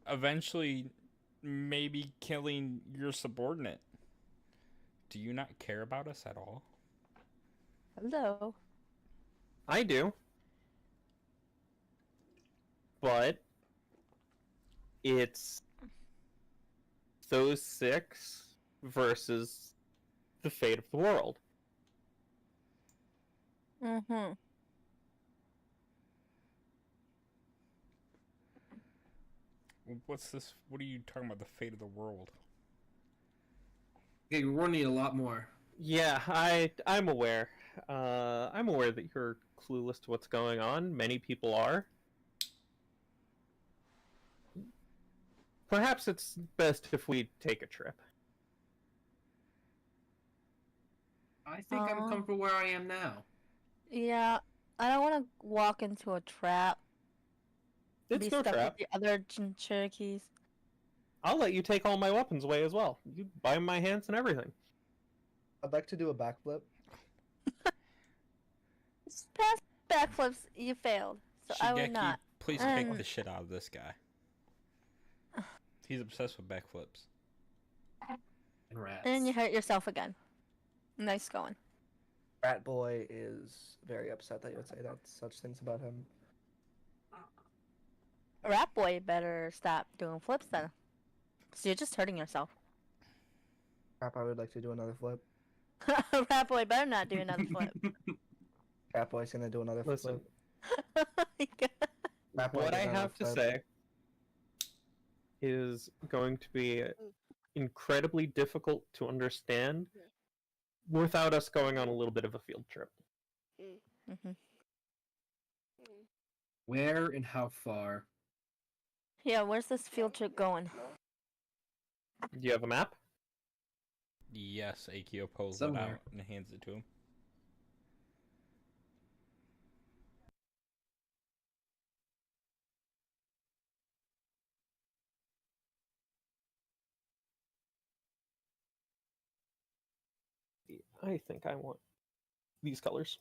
eventually maybe killing your subordinate. Do you not care about us at all? Hello. I do. But it's those 6 versus the fate of the world. Mm-hmm. What's this? What are you talking about? The fate of the world? Okay, we're gonna need a lot more. Yeah, I'm aware. I'm aware that you're clueless to what's going on. Many people are. Perhaps it's best if we take a trip. I think I'm Uh, comfortable where I am now. Yeah, I don't want to walk into a trap. It's Be no stuck with trap. the other Cherokees. I'll let you take all my weapons away as well. You bind my hands and everything. I'd like to do a backflip. Past backflips, you failed. So I would Shigeki, not. please kick And the shit out of this guy. He's obsessed with backflips. And rats. and you hurt yourself again. Nice going. Rat Boy is very upset that you would say that such things about him. Rat boy better stop doing flips then. So you're just hurting yourself. Crap, I would like to do another flip. Rat boy better not do another flip. Rat Boy's gonna do another Listen, flip. Rat Boy what did I another have to flip. say is going to be incredibly difficult to understand without us going on a little bit of a field trip. hmm Where and how far? Yeah, where's this field trip going? Do you have a map? Yes, Akio pulls it Somewhere. out and hands it to him. I think I want these colors.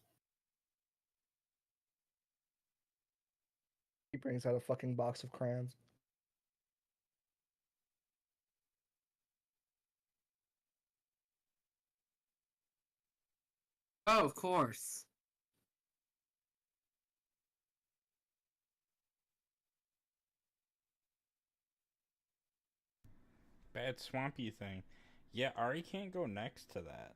He brings out a fucking box of crayons. Oh, of course. Bad swampy thing. Yeah, Ari can't go next to that.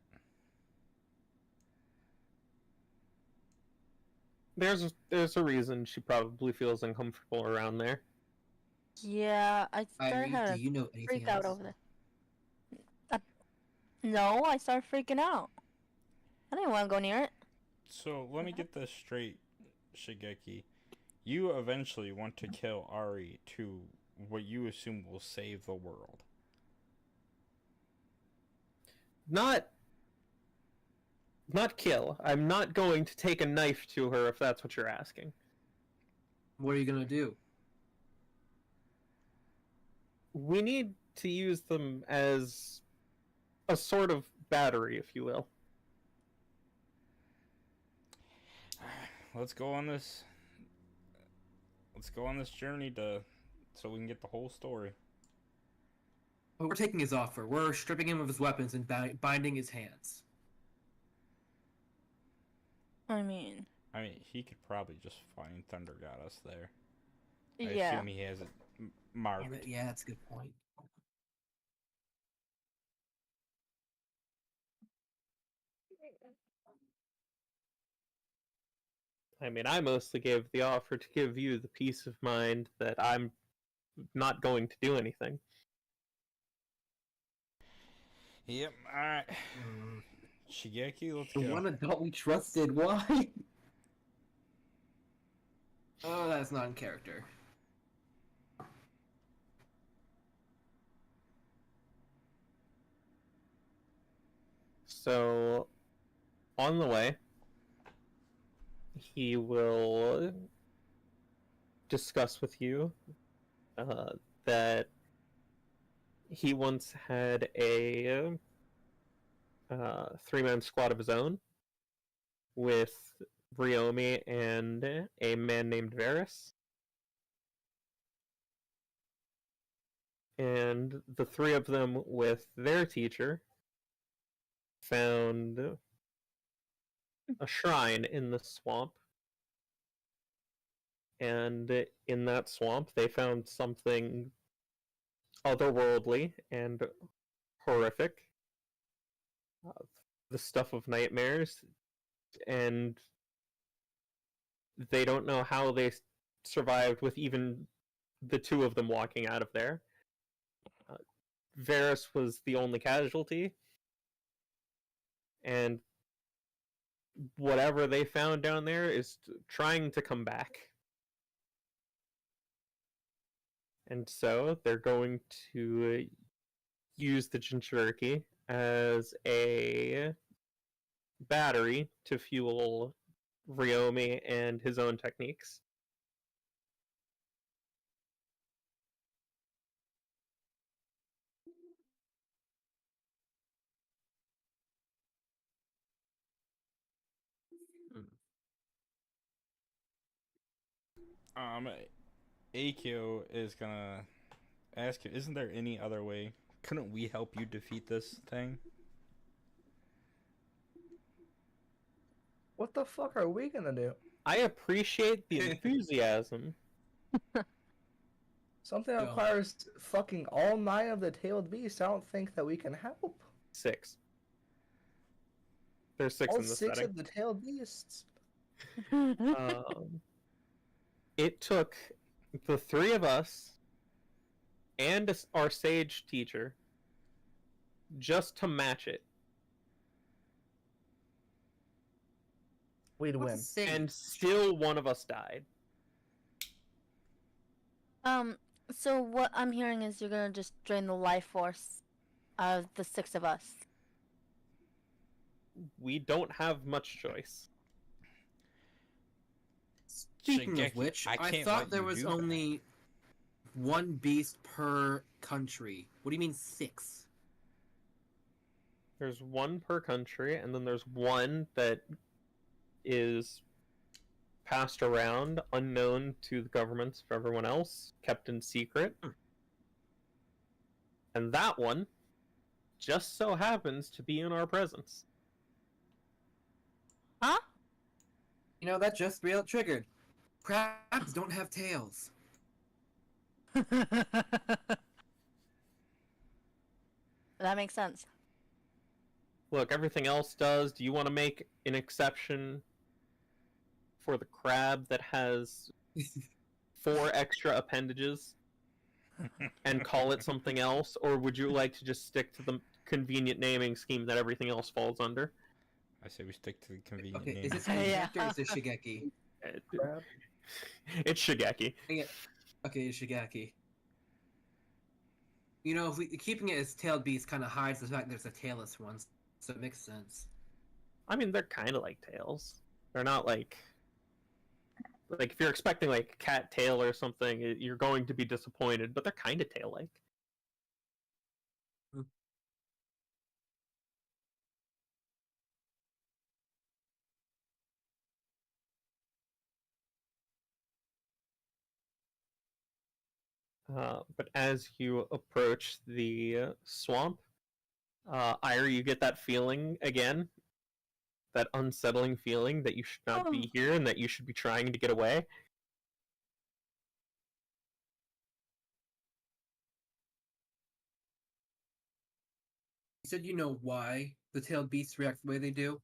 There's a reason she probably feels uncomfortable around there. Yeah, I started Irie, do having you know a anything freak else? out over there. No, I started freaking out. I didn't want to go near it. So let me get this straight, Shigeki. You eventually want to kill Ari to what you assume will save the world. Not kill. I'm not going to take a knife to her if that's what you're asking. What are you gonna do? We need to use them as a sort of battery, if you will. Let's go on this. Let's go on this journey so we can get the whole story. Well, we're taking his offer. We're stripping him of his weapons and binding his hands. I mean, He could probably just find Thunder Goddess there. I yeah. assume he has it marked. Yeah, that's a good point. I mostly gave the offer to give you the peace of mind that I'm not going to do anything. Yep, alright. Shigeki, let's The go. one adult we trusted. Why? Oh, that's not in character. So, on the way, he will discuss with you that he once had a three-man squad of his own with Ryomi and a man named Varus. And the three of them, with their teacher, found a shrine in the swamp. And in that swamp, they found something otherworldly and horrific. The stuff of nightmares. And they don't know how they survived with even the two of them walking out of there. Varus was the only casualty, and whatever they found down there is trying to come back. And so they're going to use the Jinchuriki as a battery to fuel Ryomi and his own techniques. Um, Akio is gonna ask you, isn't there any other way? Couldn't we help you defeat this thing? What the fuck are we gonna do? I appreciate the enthusiasm. Something that Yo. requires fucking all 9 of the tailed beasts. I don't think that we can help. 6. There's 6 All in this 6 setting. of the tailed beasts. It took the 3 of us and our sage teacher just to match it, We'd win. and still one of us died. So what I'm hearing is you're gonna just drain the life force out of the 6 of us. We don't have much choice. Speaking Shingeki, of which, I I can't thought let there you was do that. only 1 beast per country. What do you mean 6? There's 1 per country, and then there's 1 that is passed around, unknown to the governments of everyone else, kept in secret. And that one just so happens to be in our presence. Huh? You know, that just real triggered. Crabs don't have tails. That makes sense. Look, everything else does. Do you want to make an exception for the crab that has 4 extra appendages and call it something else? Or would you like to just stick to the convenient naming scheme that everything else falls under? I say we stick to the convenient Okay, name. is this Yeah. Shigeki or is this Shigeki? Crab. It's Shigeki. Okay, it's Shigeki. You know, if keeping it as tailed beast kind of hides the fact there's a tailless one, so it makes sense. I mean, they're kind of like tails. They're not like if you're expecting like cat tail or something, you're going to be disappointed. But they're kind of tail-like. But as you approach the swamp, Ira, you get that feeling again, that unsettling feeling that you should not be here and that you should be trying to get away. You said you know why the tailed beasts react the way they do?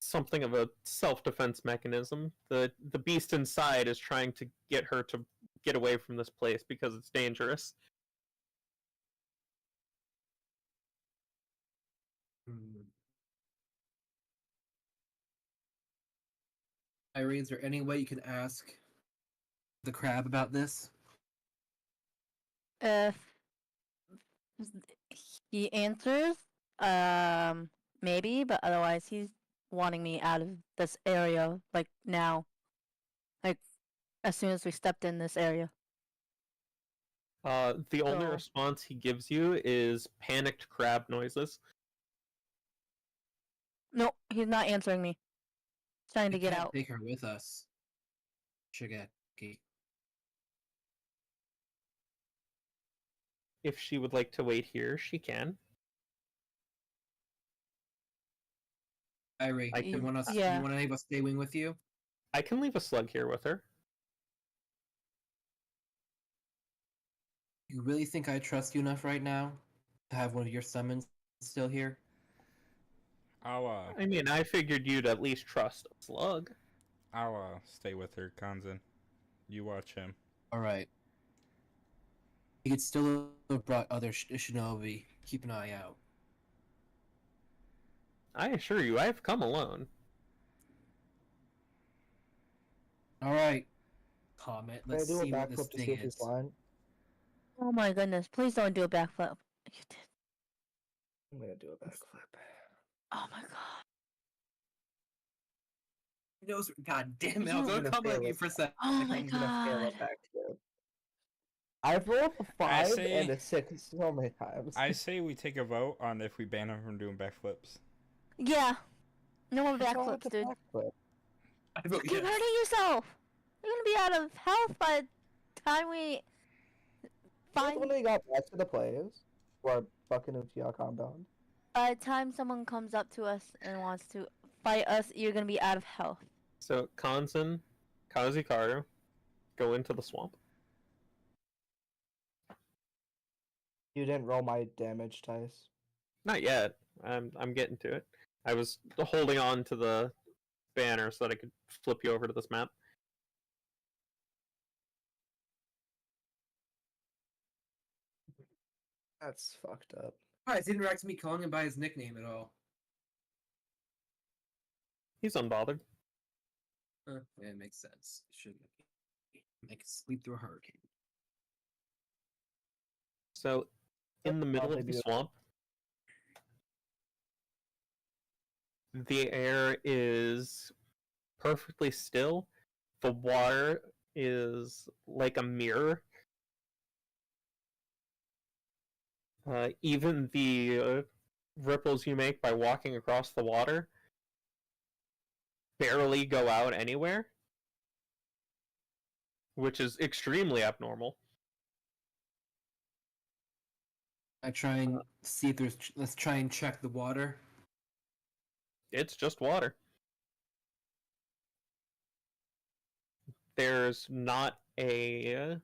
Something of a self-defense mechanism. The beast inside is trying to get her to get away from this place because it's dangerous. Irene, is there any way you can ask the crab about this? If he answers, maybe, but otherwise he's wanting me out of this area, like now. Like, as soon as we stepped in this area. The only So- response he gives you is panicked crab noises. No, he's not answering me. He's trying to We get can't out. Take her with us. Shigeki. If she would like to wait here, she can. Irene, I you can- want us? yeah. You want any of us stay wing with you? I can leave a slug here with her. You really think I trust you enough right now to have one of your summons still here? I mean, I figured you'd at least trust a slug. I'll stay with her, Kanzen. You watch him. All right. He could still have brought other shinobi. Keep an eye out. I assure you, I've come alone. Alright. Comet, Can I let's do a see what this backflip to see thing if he's is. blind? Oh my goodness! Please don't do a backflip. You did. I'm gonna do a backflip. Oh my god. God damn it, I I'm was gonna gonna come at fail you it. for a second. Oh my I'm gonna fail god. it back to you. I've rolled a I 5 say- and a 6 so many times. I say we take a vote on if we ban him from doing backflips. Yeah. No more What's wrong with backflips, the dude. backflip? I vote Keep yes. hurting yourself. You're gonna be out of health by the time we When find. they got back to the players, who are fucking Uchiha compound. By the time someone comes up to us and wants to fight us, you're gonna be out of health. So Kanzen, Kazikaru, go into the swamp. You didn't roll my damage dice. Not yet. I'm getting to it. I was holding on to the banner so that I could flip you over to this map. That's fucked up. It didn't react to me calling him by his nickname at all. He's unbothered. Yeah, it makes sense. Shouldn't make it sleep through a hurricane. So, in the middle Probably of the be- swamp, the air is perfectly still. The water is like a mirror. Even the ripples you make by walking across the water barely go out anywhere, which is extremely abnormal. I try and see if there's. Let's try and check the water. It's just water. There's not a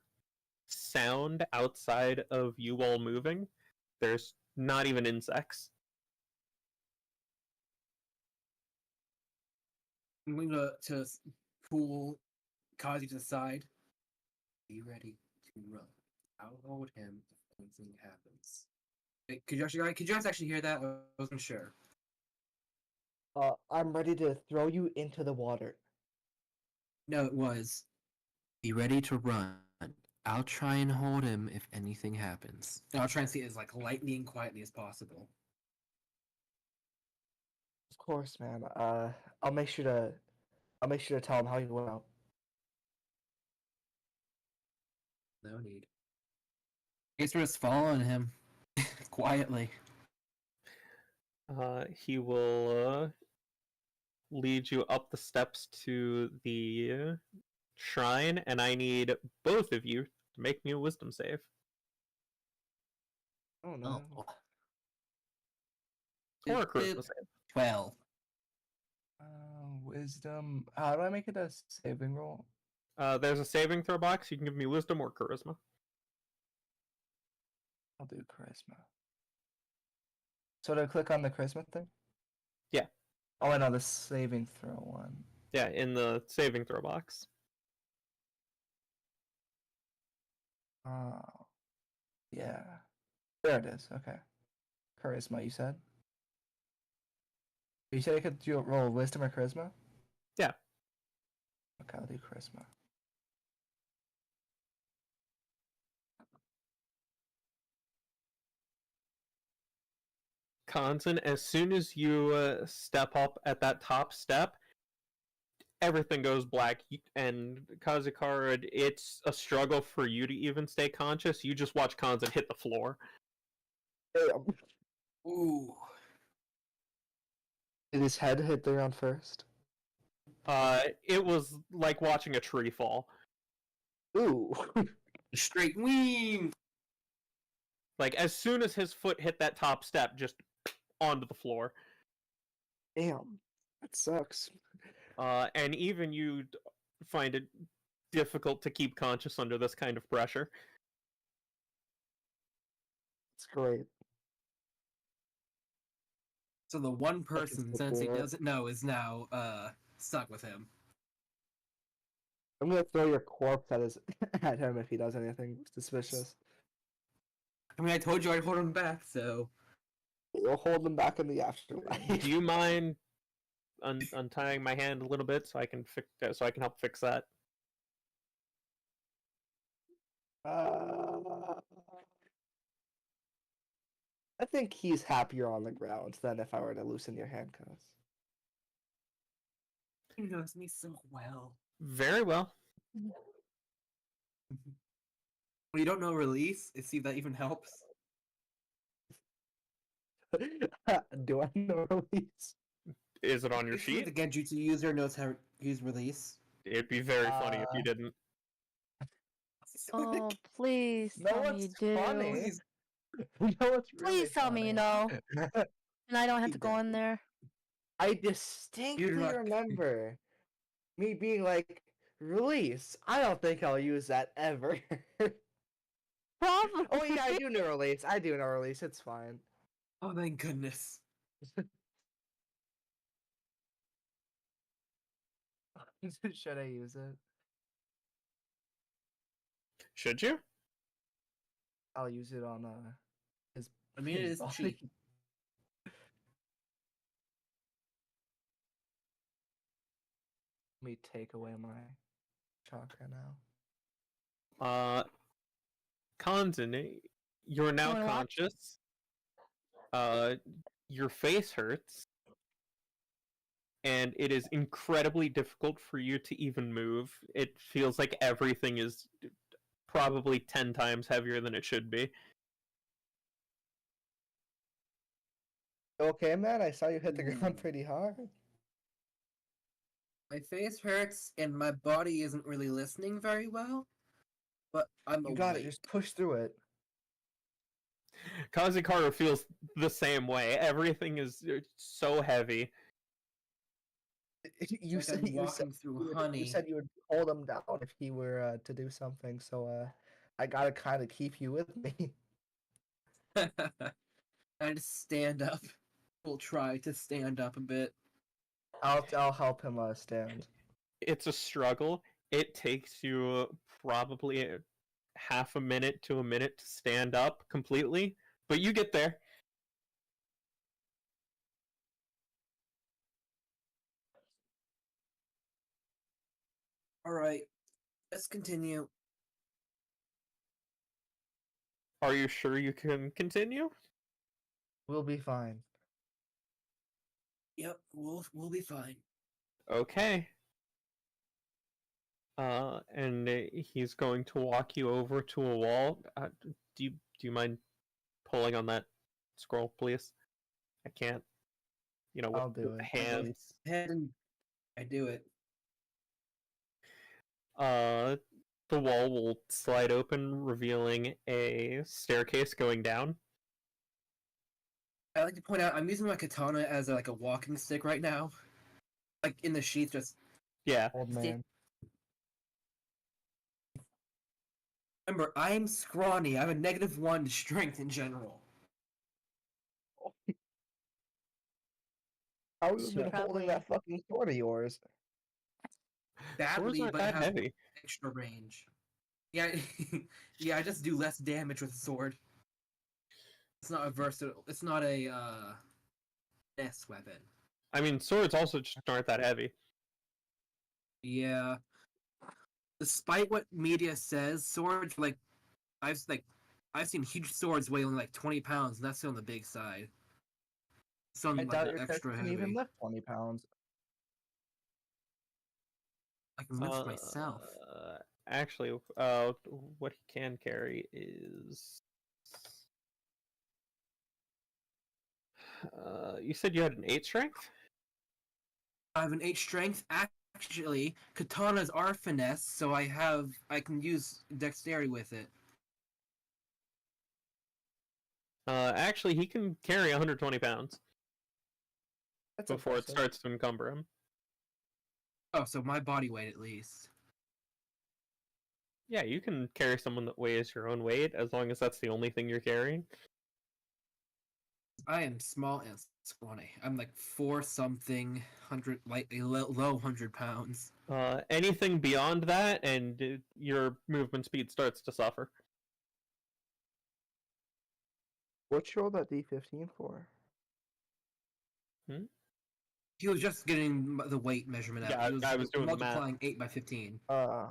sound outside of you all moving. There's not even insects. I'm going to pull Kazi to the side. Be ready to run. I'll hold him if anything happens. Wait, could you guys actually hear that? I wasn't sure. I'm ready to throw you into the water. No, it was. Be ready to run. I'll try and hold him if anything happens. And I'll try and see it as like lightly and quietly as possible. Of course, man. I'll make sure to tell him how you went out. No need. I guess we're just following him quietly. He will lead you up the steps to the shrine, and I need both of you to make me a wisdom save. Oh no. Oh. Or a charisma save. 12. Wisdom. How do I make it a saving roll? There's a saving throw box. You can give me wisdom or charisma. I'll do charisma. So to click on the charisma thing? Yeah. Oh, I know the saving throw one. Yeah, in the saving throw box. Oh. Yeah. There it is. Okay. Charisma, you said? You said I could do roll wisdom or charisma? Yeah. Okay, I'll do charisma. Kanzen, as soon as you step up at that top step, everything goes black. And Kazakara, it's a struggle for you to even stay conscious. You just watch Kanzen hit the floor. Damn. Ooh. Did his head hit the ground first? It was like watching a tree fall. Ooh. Straight wing! Like, as soon as his foot hit that top step, just onto the floor. Damn. That sucks. And even you find it difficult to keep conscious under this kind of pressure. It's great. So the one person, the since he floor. doesn't know, is now stuck with him. I'm gonna throw your corpse at him if he does anything suspicious. I mean, I told you I'd hold him back, so. We'll hold them back in the afterlife. Do you mind untying my hand a little bit so I can so I can help fix that? Uh, I think he's happier on the ground than if I were to loosen your handcuffs. He knows me so well. Very well. When you don't know release, see if that even helps. Do I know release? Is it on your Usually sheet? the Genjutsu user knows how to use release. It'd be very funny if you didn't. Oh, please No, tell me what's you do. funny? Please. You know what's really Please tell me you funny? know. And I don't have He to go in does. there. I distinctly not- remember me being like, release. I don't think I'll use that ever. Probably. Oh yeah, I do know release. I do know release. It's fine. Oh, thank goodness. Should I use it? Should you? I'll use it on his. I mean, it his is body. cheap. Let me take away my chakra now. Kanzan, you're now wanna watch? conscious. Your face hurts, and it is incredibly difficult for you to even move. It feels like everything is probably 10 times heavier than it should be. Okay, man. I saw you hit the ground Hmm. pretty hard. My face hurts and my body isn't really listening very well, but I'm You got it. awake. Just push through it. Kazikaru feels the same way. Everything is so heavy. You Like said I'm you said walking through you would, honey. you said you would hold him down if he were to do something. So I gotta kind of keep you with me. I just stand up. We'll try to stand up a bit. I'll help him stand. It's a struggle. It takes you probably half a minute to a minute to stand up completely, but you get there. All right, let's continue. Are you sure you can continue? We'll be fine. Yep, we'll be fine. Okay. And he's going to walk you over to a wall. Do you mind pulling on that scroll, please? I can't. You know, with I'll do the it. hands. Head and I do it. Uh, the wall will slide open, revealing a staircase going down. I like to point out I'm using my katana as like a walking stick right now, like in the sheath. Just Yeah. Old man. remember, I'm scrawny. I have a -1 strength in general. How have you Should been probably- holding that fucking sword of yours? Swords Badly, aren't but that have heavy. extra range. Yeah, yeah. I just do less damage with a sword. It's not a versatile. It's not a S weapon. I mean, swords also just aren't that heavy. Yeah. Despite what media says, swords I've seen huge swords weigh only like 20 pounds, and that's still on the big side. Some I like doubt your character extra can heavy. even lift 20 pounds. I can lift myself. Actually, what he can carry is. You said you had an 8 strength? I have an 8 strength. Actually, katanas are finesse, so I can use dexterity with it. Actually, he can carry 120 pounds That's before it impressive. starts to encumber him. Oh, so my body weight at least. Yeah, you can carry someone that weighs your own weight as long as that's the only thing you're carrying. I am small and scrawny. I'm like 4 something, 100, like a low 100 pounds. Anything beyond that, and your movement speed starts to suffer. What you rolled that D15 for? He was just getting the weight measurement out. Yeah, He was I was doing the math. multiplying 8 by 15. Alright.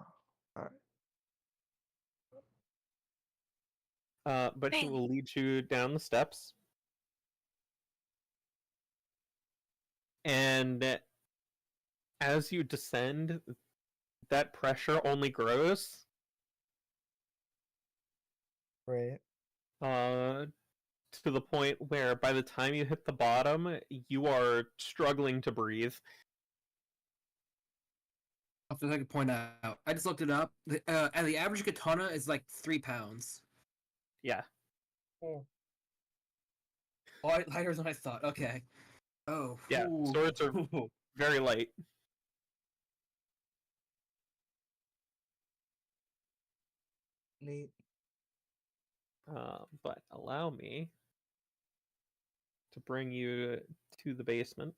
But he will lead you down the steps. And as you descend, that pressure only grows. Great. To the point where by the time you hit the bottom, you are struggling to breathe. If I could point out, I just looked it up. And the average katana is like 3 pounds. Yeah. Oh. Lighter than I thought. Okay. Oh. Yeah, ooh. swords are very light. Neat. But allow me to bring you to the basement.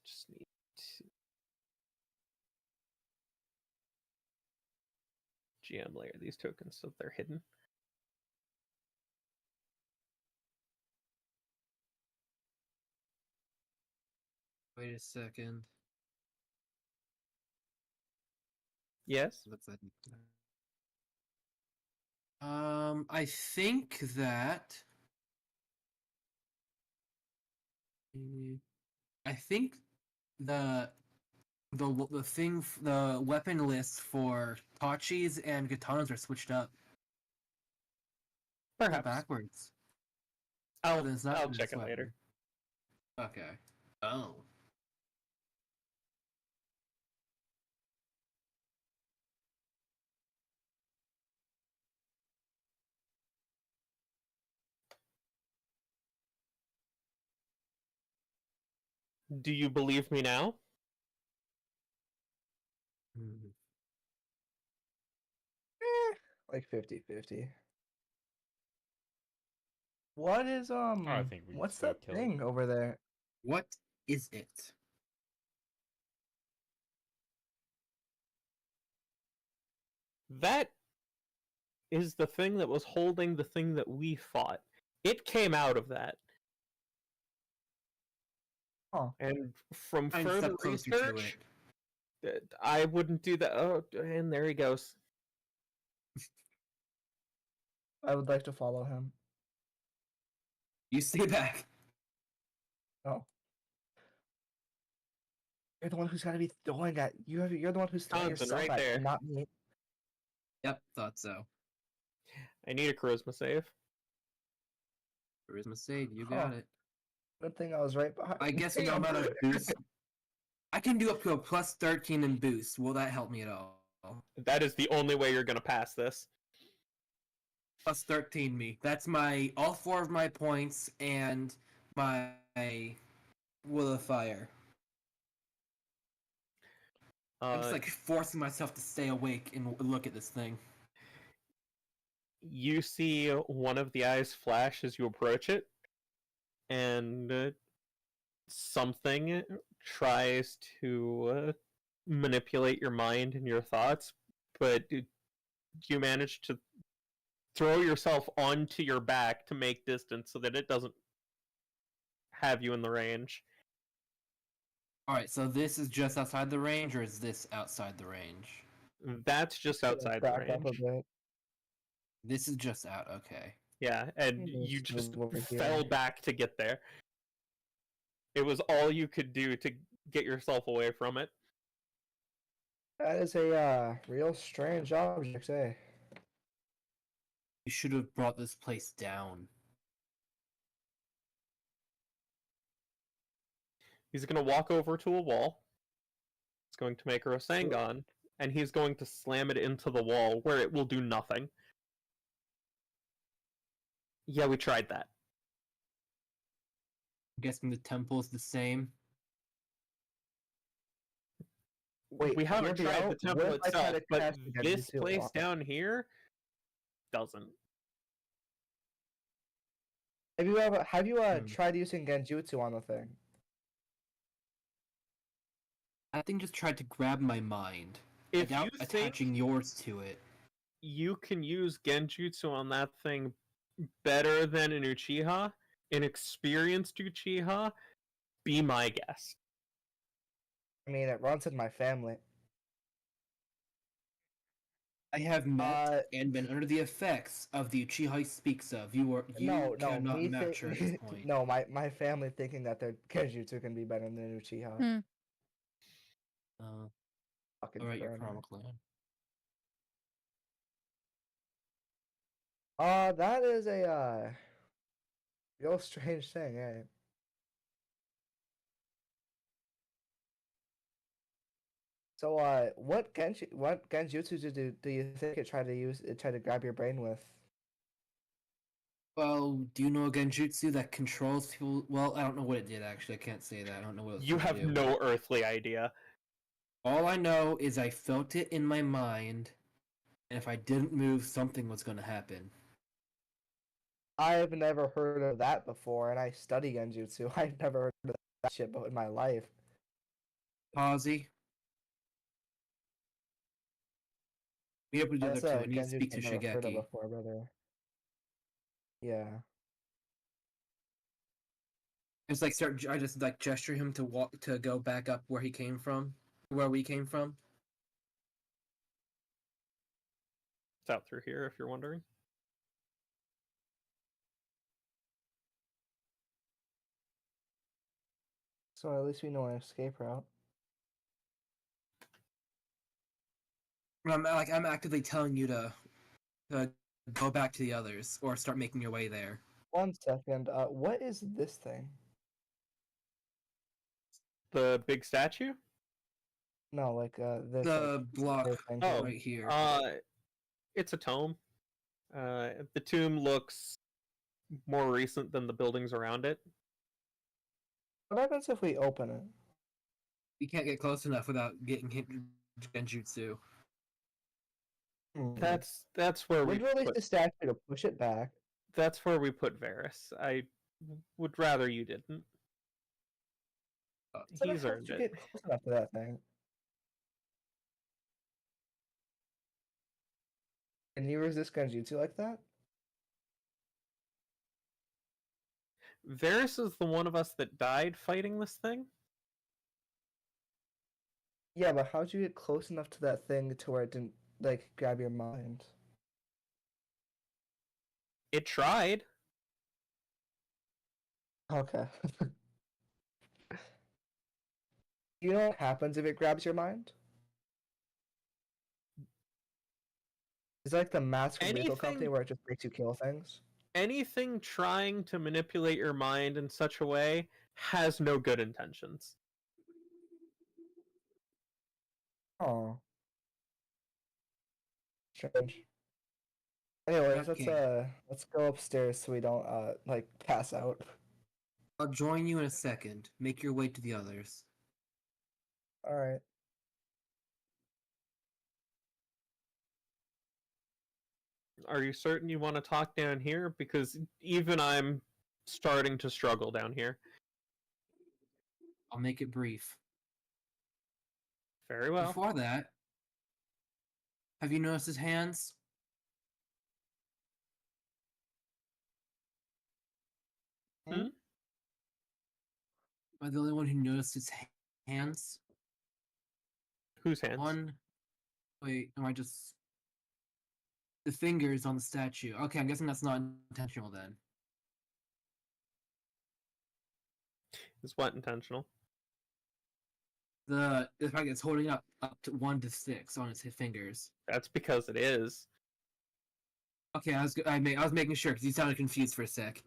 Just need to GM layer these tokens so they're hidden. Wait a second. Yes. What's that? I think that. I think the the weapon lists for tachis and katanas are switched up. They're Perhaps. backwards. I'll Then it's not I'll this check it weapon. later. Okay. Oh. Do you believe me now? Hmm. Like 50-50. What is I think we can what's still that kill thing over there? What is it? That is the thing that was holding the thing that we fought. It came out of that. Huh. And from Try and further step closer to research, it. I wouldn't do that. Oh, and there he goes. I would like to follow him. You stay back. Oh. You're the one who's gotta be throwing at you're the one who's throwing Johnson, yourself right at there. and not me. Yep, thought so. I need a charisma save. Charisma save, you Huh. got it. Good thing I was right behind. I guess no amount of boost. I can do up to a plus 13 in boost. Will that help me at all? That is the only way you're gonna pass this. Plus 13 me. That's my all 4 of my points and my will of fire. I'm just like forcing myself to stay awake and look at this thing. You see one of the eyes flash as you approach it, and something tries to manipulate your mind and your thoughts, but you manage to throw yourself onto your back to make distance so that it doesn't have you in the range. Alright, so this is just outside the range, or is this outside the range? That's just outside the Back up a range. bit. This is just out, okay. Yeah, and Maybe you let's just move over here. fell back to get there. It was all you could do to get yourself away from it. That is a real strange object, eh? You should have brought this place down. He's going to walk over to a wall. He's going to make a Rasengan, and he's going to slam it into the wall where it will do nothing. Yeah, we tried that. I'm guessing the temple is the same. Wait, we haven't hear me tried out. the temple What if I try itself, to but cast the this Genjutsu place on it? down here doesn't. Have you tried using Genjutsu on the thing? That thing just tried to grab my mind. If Without you think attaching yours to it. you can use Genjutsu on that thing better than an Uchiha, an experienced Uchiha, be my guest. I mean, it runs in my family. I have met Uh, and been under the effects of the Uchiha he speaks of. You no, cannot me match her at this think point. no, my family thinking that their Genjutsu can be better than Uchiha. Hmm. Fucking Alright, your foreigner. Chroma Clan. That is a real strange thing, eh? So, what Genjutsu do you think it tried to grab your brain with? Well, do you know a Genjutsu that controls people? Well, I don't know what it did actually. I can't say that. I don't know what it was You supposed have to do. no earthly idea. All I know is I felt it in my mind, and if I didn't move, something was going to happen. I've never heard of that before, and I study Genjutsu. I've never heard of that shit in my life. Pawsey. We have to do That's that too. a I need to Genjutsu speak to I've never heard of Shigeki. before, brother. Yeah. It's like I just like gesture him to walk to go back up where he came from, where we came from. It's out through here, if you're wondering. So at least we know an escape route. I'm actively telling you to go back to the others or start making your way there. 1 second. What is this thing? The big statue? No, like this The block thing. Oh, right here. it's a tome. The tomb looks more recent than the buildings around it. What happens if we open it? You can't get close enough without getting hit Genjutsu. Hmm. That's where we Would release put, the statue to push it back. that's where we put Varys. I would rather you didn't. So He's how earned did you it. get close enough to that thing? Can you resist Genjutsu like that? Varys is the one of us that died fighting this thing. Yeah, but how'd you get close enough to that thing to where it didn't like grab your mind? It tried. Okay. You know what happens if it grabs your mind? It's like the Mask from Lethal Company Anything where it just makes you kill things. anything trying to manipulate your mind in such a way has no good intentions. Oh, strange. Anyways, Okay. let's go upstairs so we don't like pass out. I'll join you in a second. Make your way to the others. All right. Are you certain you want to talk down here? Because even I'm starting to struggle down here. I'll make it brief. Very well. Before that, have you noticed his hands? Hmm? Am I the only one who noticed his hands? Whose hands? One. Wait, am I just the fingers on the statue? Okay, I'm guessing that's not intentional then. Is what intentional? The fact that it's holding up to 1 to 6 on its fingers. That's because it is. Okay, I was making sure because you sounded confused for a sec.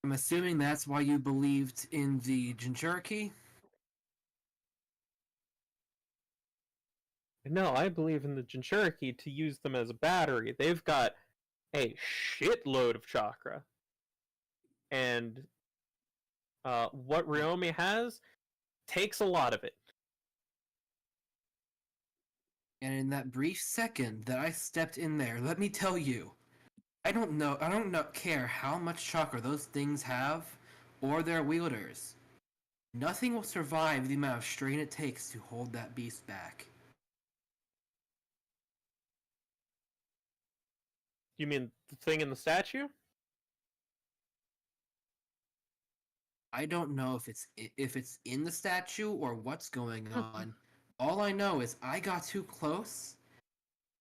I'm assuming that's why you believed in the Jinchuriki? No, I believe in the Jinchuriki to use them as a battery. They've got a shitload of chakra. And what Ryomi has takes a lot of it. And in that brief second that I stepped in there, let me tell you, I don't care how much chakra those things have, or their wielders. Nothing will survive the amount of strain it takes to hold that beast back. You mean the thing in the statue? I don't know if it's in the statue or what's going on. All I know is I got too close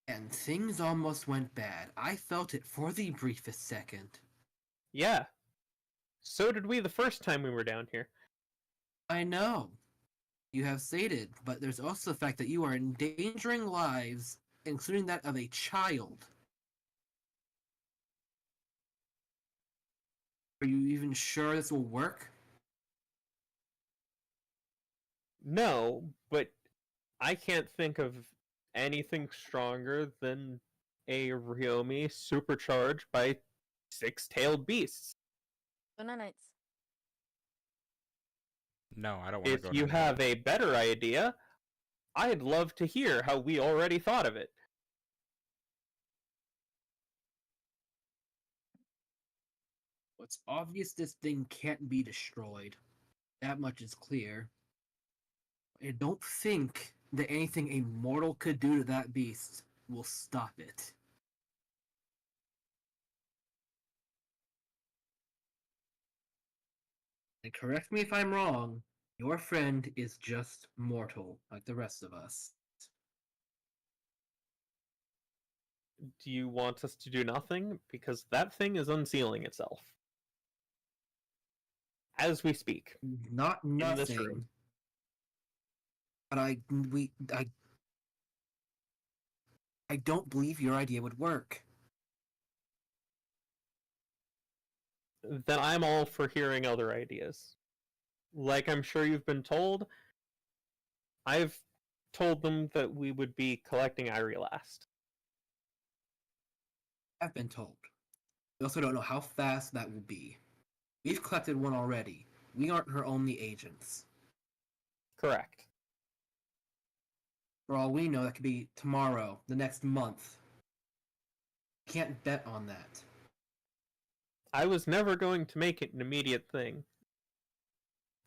and things almost went bad. I felt it for the briefest second. Yeah. So did we the first time we were down here. I know. You have stated, but there's also the fact that you are endangering lives, including that of a child. Are you even sure this will work? No, but I can't think of anything stronger than a Ryomi supercharged by six-tailed beasts. Luna Knights. No, I don't want to If go you to have a better idea, I'd love to hear how we already thought of it. It's obvious this thing can't be destroyed. That much is clear. I don't think that anything a mortal could do to that beast will stop it. And correct me if I'm wrong, your friend is just mortal, like the rest of us. Do you want us to do nothing? Because that thing is unsealing itself. As we speak. Not In this room. nothing. But I don't believe your idea would work. Then I'm all for hearing other ideas. Like I'm sure you've been told, I've told them that we would be collecting Irie last. I've been told. We also don't know how fast that will be. We've collected one already. We aren't her only agents. Correct. For all we know, that could be tomorrow, the next month. Can't bet on that. I was never going to make it an immediate thing.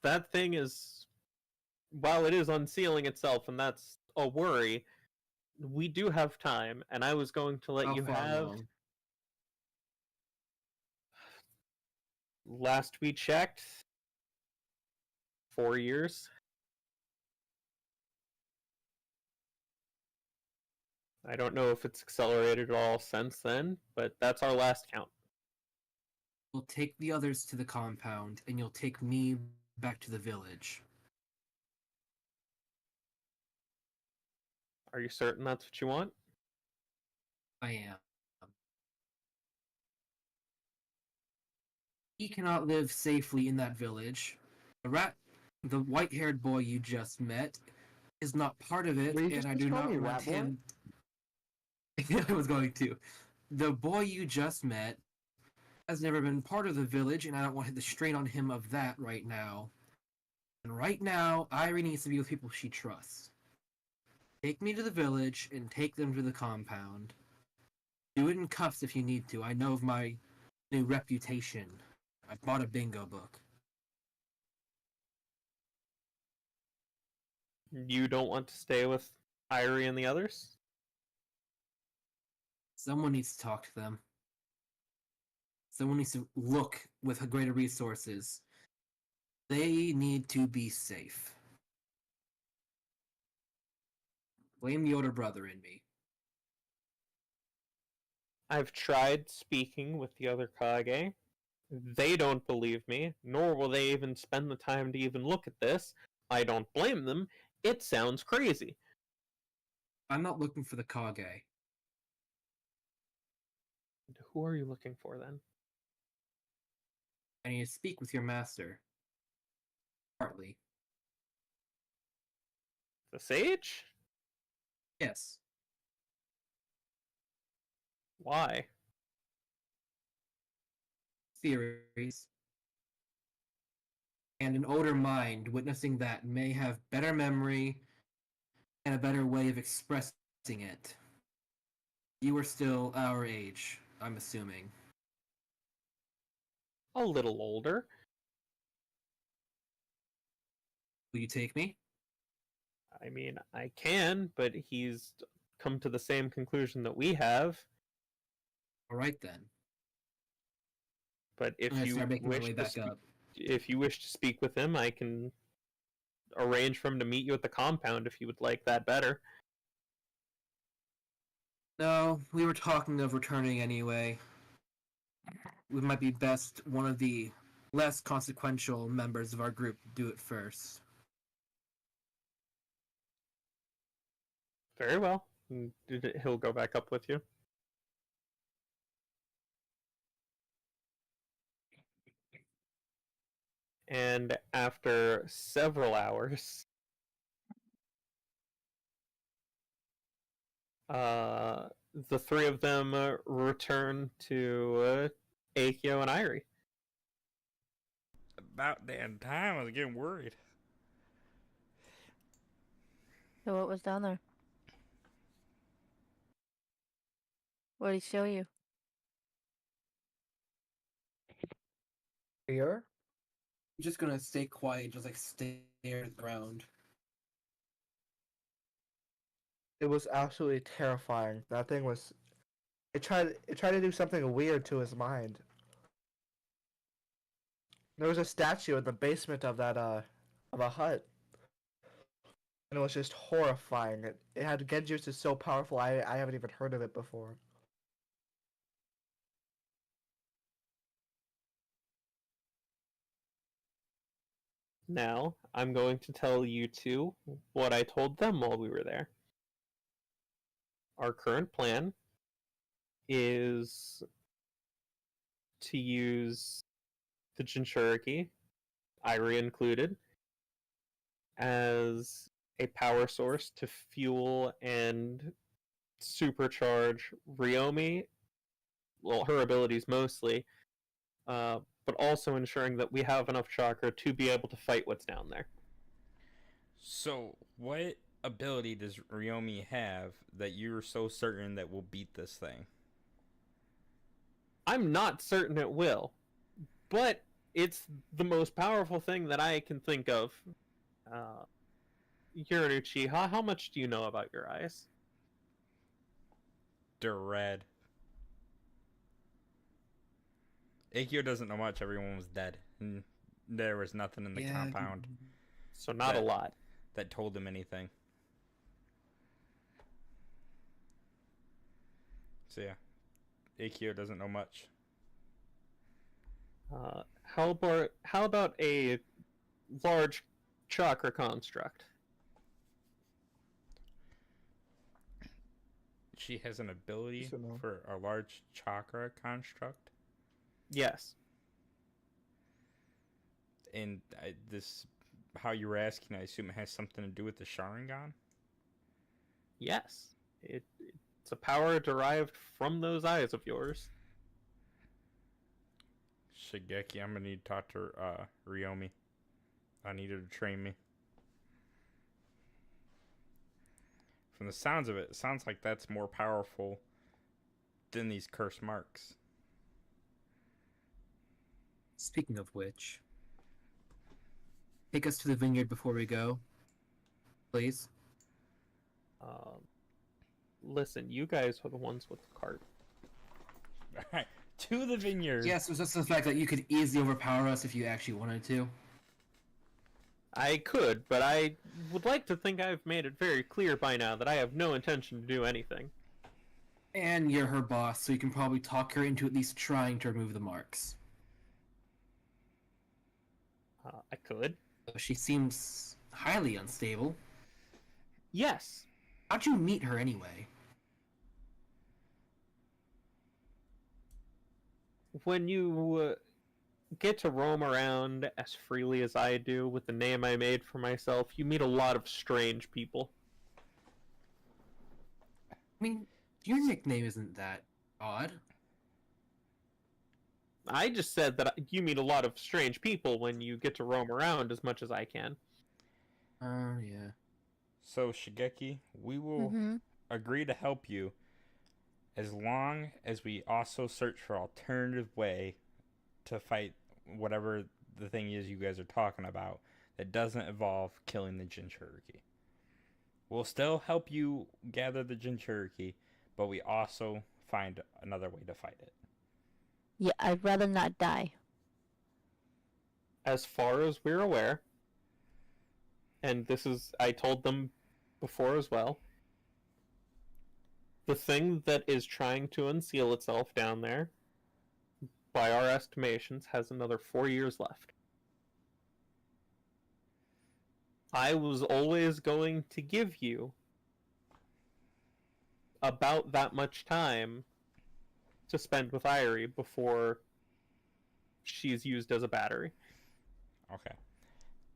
That thing is, while it is unsealing itself, and that's a worry, we do have time, and I was going to let How you far have. along? Last we checked, 4 years. I don't know if it's accelerated at all since then, but that's our last count. We'll take the others to the compound, and you'll take me back to the village. Are you certain that's what you want? I am. He cannot live safely in that village. The white-haired boy you just met, is not part of it, Will you and just I do call not me want Rat Boy? him. I was going to. The boy you just met has never been part of the village, and I don't want the strain on him of that right now. And right now, Irie needs to be with people she trusts. Take me to the village and take them to the compound. Do it in cuffs if you need to. I know of my new reputation. I bought a bingo book. You don't want to stay with Irie and the others? Someone needs to talk to them. Someone needs to look with greater resources. They need to be safe. Blame the older brother in me. I've tried speaking with the other Kage. They don't believe me, nor will they even spend the time to even look at this. I don't blame them. It sounds crazy. I'm not looking for the Kage. Who are you looking for then? I need to speak with your master. Partly. The sage? Yes. Why? Theories. And an older mind witnessing that may have better memory and a better way of expressing it. You are still our age, I'm assuming. A little older. Will you take me? I mean, I can, but he's come to the same conclusion that we have. All right then. But I'm gonna start making my way back up. if you wish to speak with him, I can arrange for him to meet you at the compound if you would like that better. No, we were talking of returning anyway. We might be best one of the less consequential members of our group do it first. Very well. He'll go back up with you. And after several hours, the three of them return to Akio and Irie. About damn time. I was getting worried. So what was down there? What did he show you? Here? I'm just gonna stay quiet, just like stare at the ground. It was absolutely terrifying. That thing was. It tried to do something weird to his mind. There was a statue in the basement of that of a hut, and it was just horrifying. It had genjutsu so powerful. I haven't even heard of it before. Now, I'm going to tell you two what I told them while we were there. Our current plan is to use the Jinchuriki, Irie included, as a power source to fuel and supercharge Ryomi, well, her abilities mostly, but also ensuring that we have enough chakra to be able to fight what's down there. So, what ability does Ryomi have that you're so certain that we'll beat this thing? I'm not certain it will, but it's the most powerful thing that I can think of. Yurinuchi, how much do you know about your eyes? They're red. Akio doesn't know much. Everyone was dead. And there was nothing in the compound So not a lot. that told him anything. So yeah, Akio doesn't know much. How about a large chakra construct? She has an ability So no. for a large chakra construct. Yes. And this, how you were asking, I assume it has something to do with the Sharingan? Yes. It's a power derived from those eyes of yours. Shigeki, I'm gonna need to talk to Ryomi. I need her to train me. From the sounds of it, it sounds like that's more powerful than these curse marks. Speaking of which, take us to the vineyard before we go, please. Listen, you guys are the ones with the cart. Alright, to the vineyard. Yes, it was just the fact that you could easily overpower us if you actually wanted to. I could, but I would like to think I've made it very clear by now that I have no intention to do anything. And you're her boss, so you can probably talk her into at least trying to remove the marks. I could. She seems highly unstable. Yes. How'd you meet her anyway? When you get to roam around as freely as I do with the name I made for myself, you meet a lot of strange people. I mean, your nickname isn't that odd. I just said that you meet a lot of strange people when you get to roam around as much as I can. Yeah. So, Shigeki, we will agree to help you as long as we also search for alternative way to fight whatever the thing is you guys are talking about that doesn't involve killing the Jinchuriki. We'll still help you gather the Jinchuriki, but we also find another way to fight it. Yeah, I'd rather not die. As far as we're aware, and this is, I told them before as well, the thing that is trying to unseal itself down there, by our estimations, has another 4 years left. I was always going to give you about that much time to spend with Irie before she's used as a battery. Okay.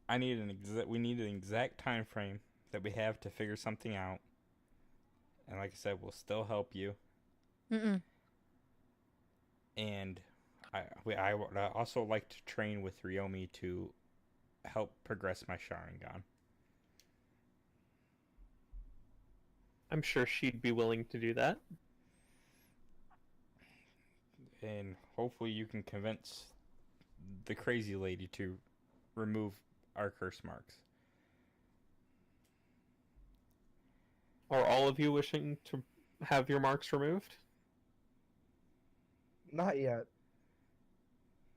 I need we need an exact time frame that we have to figure something out. And like I said, we'll still help you. Mm-mm. And I would also like to train with Ryomi to help progress my Sharingan. I'm sure she'd be willing to do that. And hopefully you can convince the crazy lady to remove our curse marks. Are all of you wishing to have your marks removed? Not yet.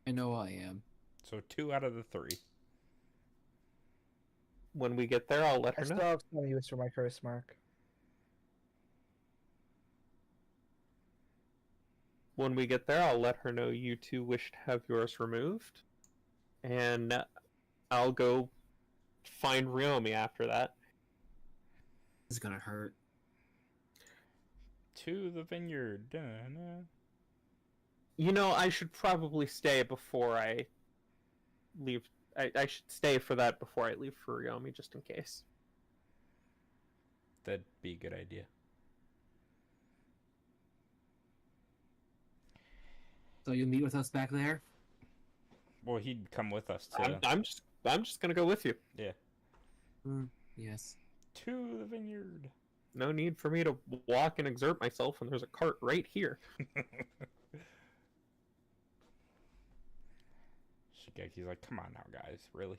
I know I am. So 2 out of the 3. When we get there, I'll let I her still know. have some use for my curse mark. When we get there, I'll let her know you two wish to have yours removed. And I'll go find Ryomi after that. This is gonna hurt. To the vineyard. Da-na. You know, I should probably stay before I leave. I should stay for that before I leave for Ryomi, just in case. That'd be a good idea. So you'll meet with us back there? Well, he'd come with us to. I'm just gonna go with you. Yeah. Yes. To the vineyard. No need for me to walk and exert myself when there's a cart right here. Shigeki's like, come on now, guys, really?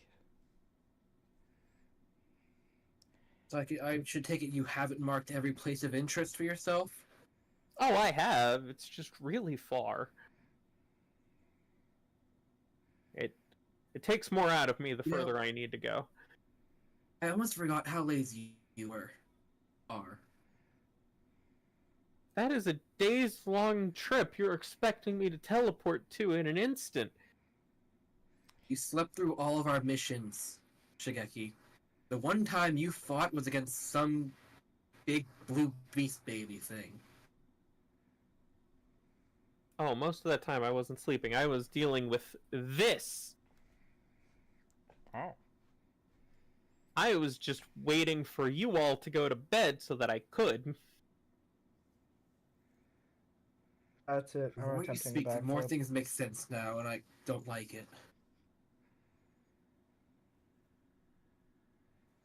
So I should take it you haven't marked every place of interest for yourself? Oh, I have. It's just really far. It takes more out of me the You know- further I need to go. I almost forgot how lazy you are. That is a days-long trip you're expecting me to teleport to in an instant. You slept through all of our missions, Shigeki. The one time you fought was against some big blue beast baby thing. Oh, most of that time I wasn't sleeping. I was dealing with this. Oh. I was just waiting for you all to go to bed so that I could. That's it. The I'm more you attempting speak, a the more backflip. things make sense now, and I don't like it.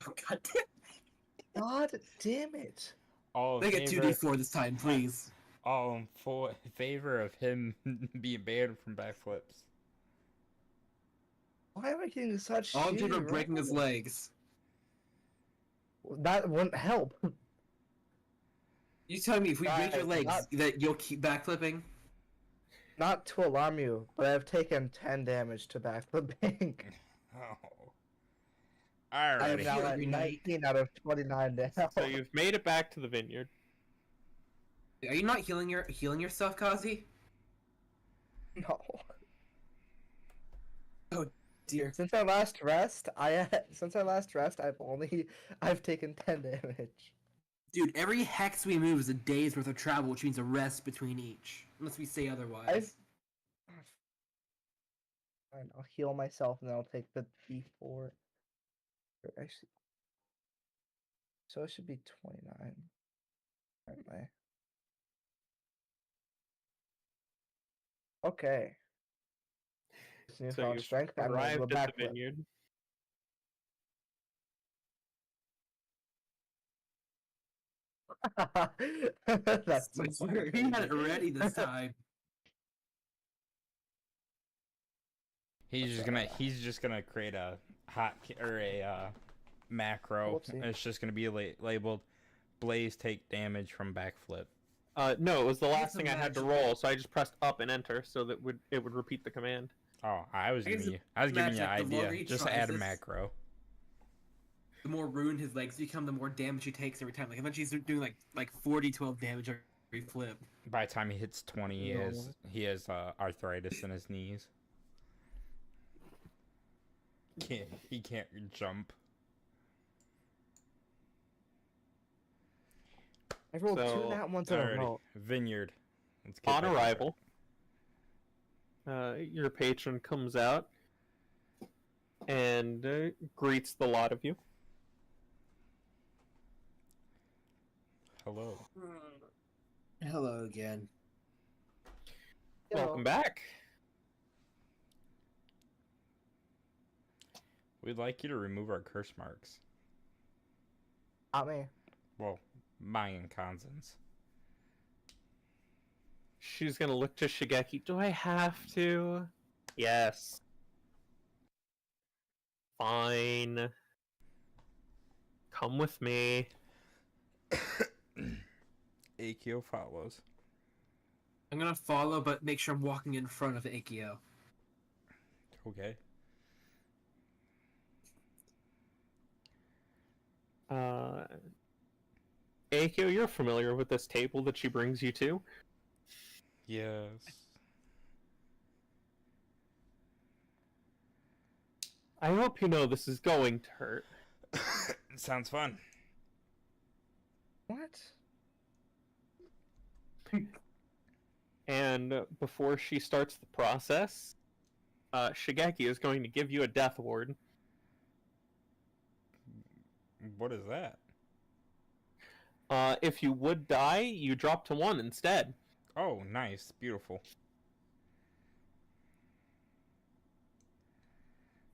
Oh, God damn. God damn it! All in Make it favor, 2d4 this time, please. all in favor of him being banned from backflips. Why am I getting such All in favor shitty of breaking his rolls? legs. That wouldn't help. You tell me if we break your Guys, legs not- that you'll keep backflipping? Not to alarm you, but I've taken 10 damage to backflipping. Oh. I'm Alrighty. now heal at every night. 19 out of 29 now. So you've made it back to the vineyard. Are you not healing yourself, Kazi? No. Oh dear. Since our last rest, I've taken 10 damage. Dude, every hex we move is a day's worth of travel, which means a rest between each. Unless we say otherwise. Fine, I'll heal myself and then I'll take the D4. Actually, so it should be 29. Aren't I? Okay. This So newfound you've strength. I'm gonna do a arrived at the backflip. vineyard. That's I swear, he had it ready this time. He's just gonna create a macro. Whoopsie. It's just gonna be labeled "Blaze take damage from backflip." No, it was the last It's a thing I had to magical- roll, so I just pressed up and enter so that it would repeat the command. Oh, I was I guess giving you an imagine, idea. like, the longer he Just tries add a this- macro. The more ruined his legs become, the more damage he takes every time. Like eventually he's doing like 40-12 damage every flip. By the time he hits 20, No. he has arthritis in his knees. He can't jump. I rolled two So, nat ones in a Alrighty, row. Vineyard. Let's get On back into it. arrival, your patron comes out and greets the lot of you. Hello. Hello again. Welcome back. We'd like you to remove our curse marks. Not me. Well, mine and Kanzen's. She's gonna look to Shigeki. Do I have to? Yes. Fine. Come with me. Akio follows. I'm gonna follow, but make sure I'm walking in front of Akio. Okay. Akio, you're familiar with this table that she brings you to. Yes. I hope you know this is going to hurt. Sounds fun. What? And before she starts the process, Shigeki is going to give you a death ward. What is that? If you would die, you drop to 1 instead. Oh, nice. Beautiful.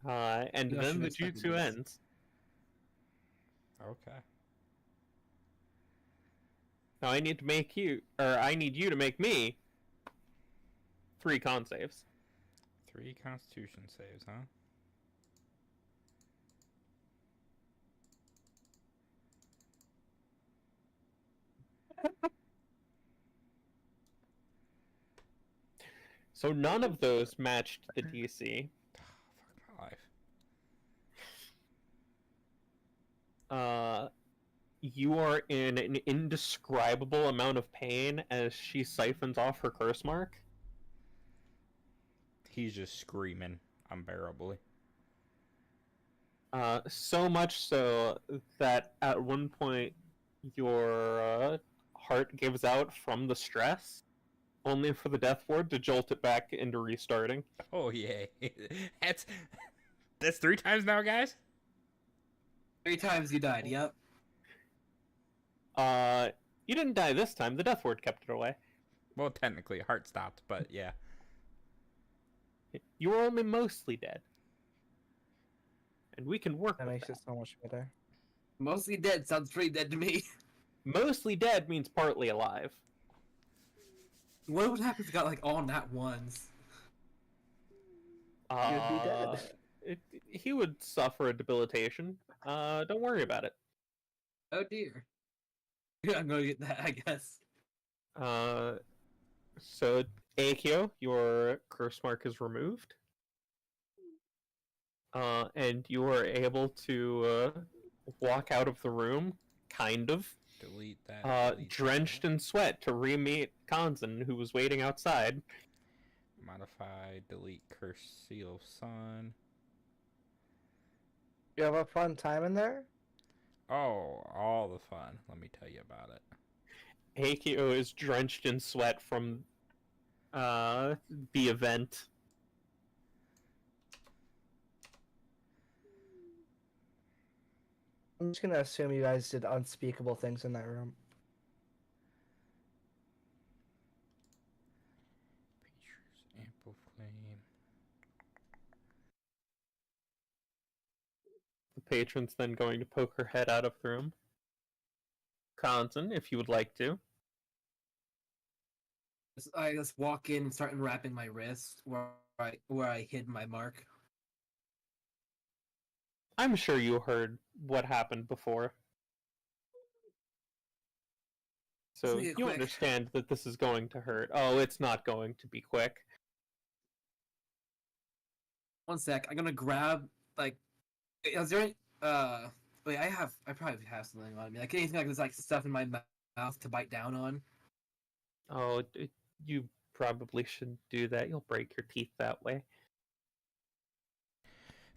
And Yeah, then she the expected jutsu this. ends. Okay. Now I need you to make me 3 con saves. 3 constitution saves, huh? So none of those matched the DC. Fuck my life. You are in an indescribable amount of pain as she siphons off her curse mark. He's just screaming unbearably. So much so that at one point your heart gives out from the stress, only for the death ward to jolt it back into restarting. Oh, yeah. That's 3 times now, guys? 3 times you died, yep. You didn't die this time. The death ward kept it away. Well, technically, heart stopped, but yeah. You were only mostly dead. And we can work That with makes that. it so much better. Mostly dead sounds pretty dead to me. Mostly dead means partly alive. What would happen if you got like all nat ones? You'd be dead. He would suffer a debilitation. Don't worry about it. Oh dear. Yeah, I'm gonna get that, I guess. So, Akio, your curse mark is removed. And you are able to walk out of the room, kind of, Delete that. Delete drenched in sweat to re-meet Kanzen, who was waiting outside. that. Modify, delete, curse, seal, sun. You have a fun time in there? Oh, all the fun. Let me tell you about it. Akio is drenched in sweat from the event. I'm just gonna assume you guys did unspeakable things in that room. Features, ample flame. The patron's then going to poke her head out of the room. Kanzen, if you would like to. I just walk in and start unwrapping my wrist where I hid my mark. I'm sure you heard what happened before. So make it you quick. understand that this is going to hurt. Oh, it's not going to be quick. One sec. I'm gonna grab like. Is there any, wait, I probably have something on me. Like anything like this, like stuff in my mouth to bite down on. Oh, you probably shouldn't do that. You'll break your teeth that way.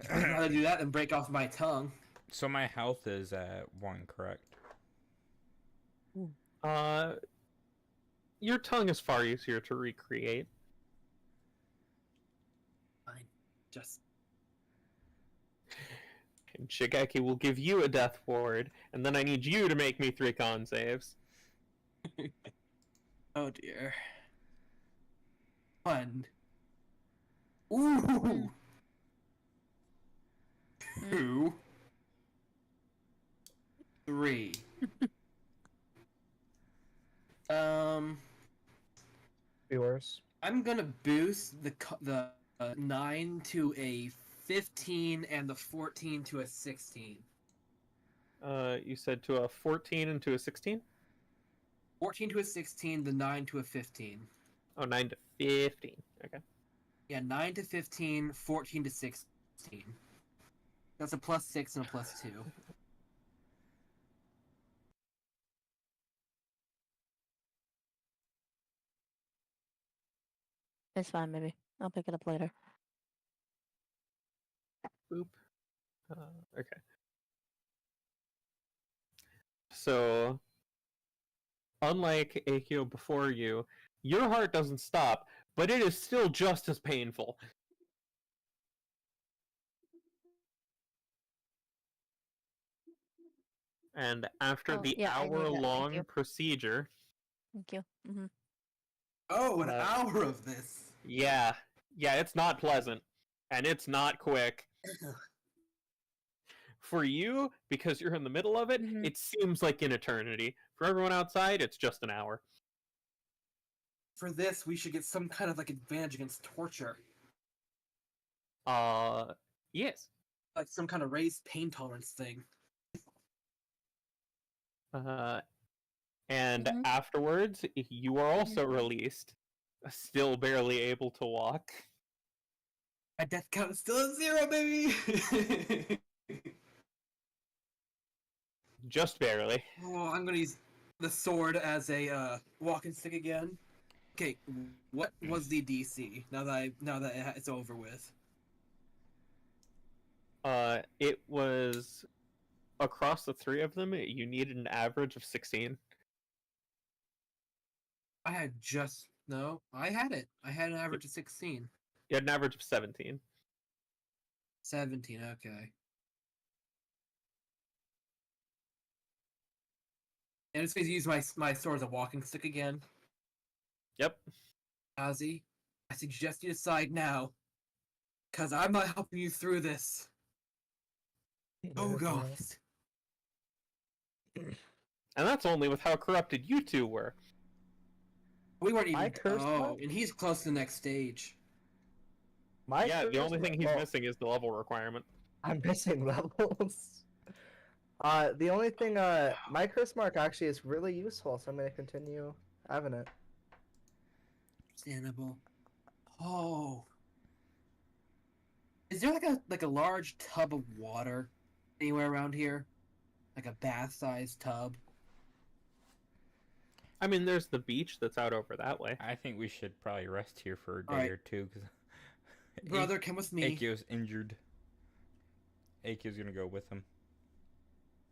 I'd rather do that than break off my tongue. So my health is at 1, correct? Uh, your tongue is far easier to recreate. Fine. Just And Shigeki will give you a death ward, and then I need you to make me 3 con saves. oh dear. 1. Ooh. 2. 3. Viewers. I'm gonna boost the 9 to a 15 and the 14 to a 16. You said to a 14 and to a 16? 14 to a 16, the 9 to a 15. Oh, 9 to 15. Okay. Yeah, 9 to 15, 14 to 16. That's a +6 and a +2. It's fine, maybe. I'll pick it up later. Boop. Okay. So, unlike Akio before you, your heart doesn't stop, but it is still just as painful. And after Oh, the yeah, I need that, thank you. hour-long procedure, Thank you. Mm-hmm. Oh, an Uh, hour of this. yeah, it's not pleasant, and it's not quick. For you, because you're in the middle of it, Mhm. it seems like an eternity. For everyone outside, it's just an hour. For this, we should get some kind of like advantage against torture. Yes. Like some kind of raised pain tolerance thing. And Mhm. afterwards, you are also released, still barely able to walk. My death count is still at 0, baby! Just barely. Oh, I'm gonna use the sword as a walking stick again. Okay, what was the DC? Now that it's over with. It was across the 3 of them. You needed an average of 16. I had just no. I had it. I had an average of 16. You had an average of 17. 17. Okay. And it's going to use my sword as a walking stick again. Yep. Ozzy, I suggest you decide now, because I'm not helping you through this. Oh, Ghost. And that's only with how corrupted you two were. We weren't even. My curse Oh, mark? and he's close to the next stage. My Yeah, the curse only thing mark- he's well, missing is the level requirement. I'm missing levels. The only thing, my curse mark actually is really useful, so I'm gonna continue having it. Understandable. Oh. Is there like a large tub of water anywhere around here? Like a bath-sized tub? I mean, there's the beach that's out over that way. I think we should probably rest here for a day Alright. or two because Brother, come with me. Akio's injured. Akio's gonna go with him.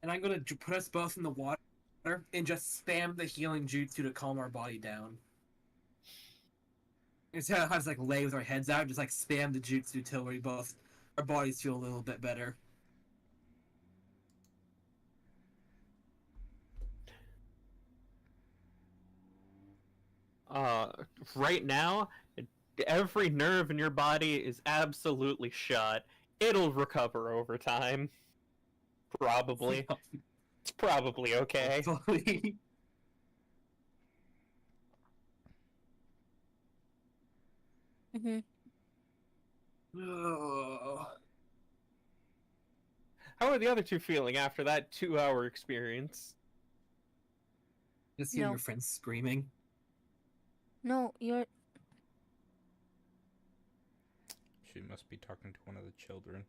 And I'm gonna put us both in the water and just spam the healing jutsu to calm our body down. Instead of us like lay with our heads out, just like spam the jutsu till our bodies feel a little bit better. Right now, every nerve in your body is absolutely shot. It'll recover over time. Probably. It's probably okay. Hopefully. Mm-hmm. Oh. How are the other two feeling after that 2-hour experience? Just hear No. your friends screaming. No, you're. She must be talking to one of the children.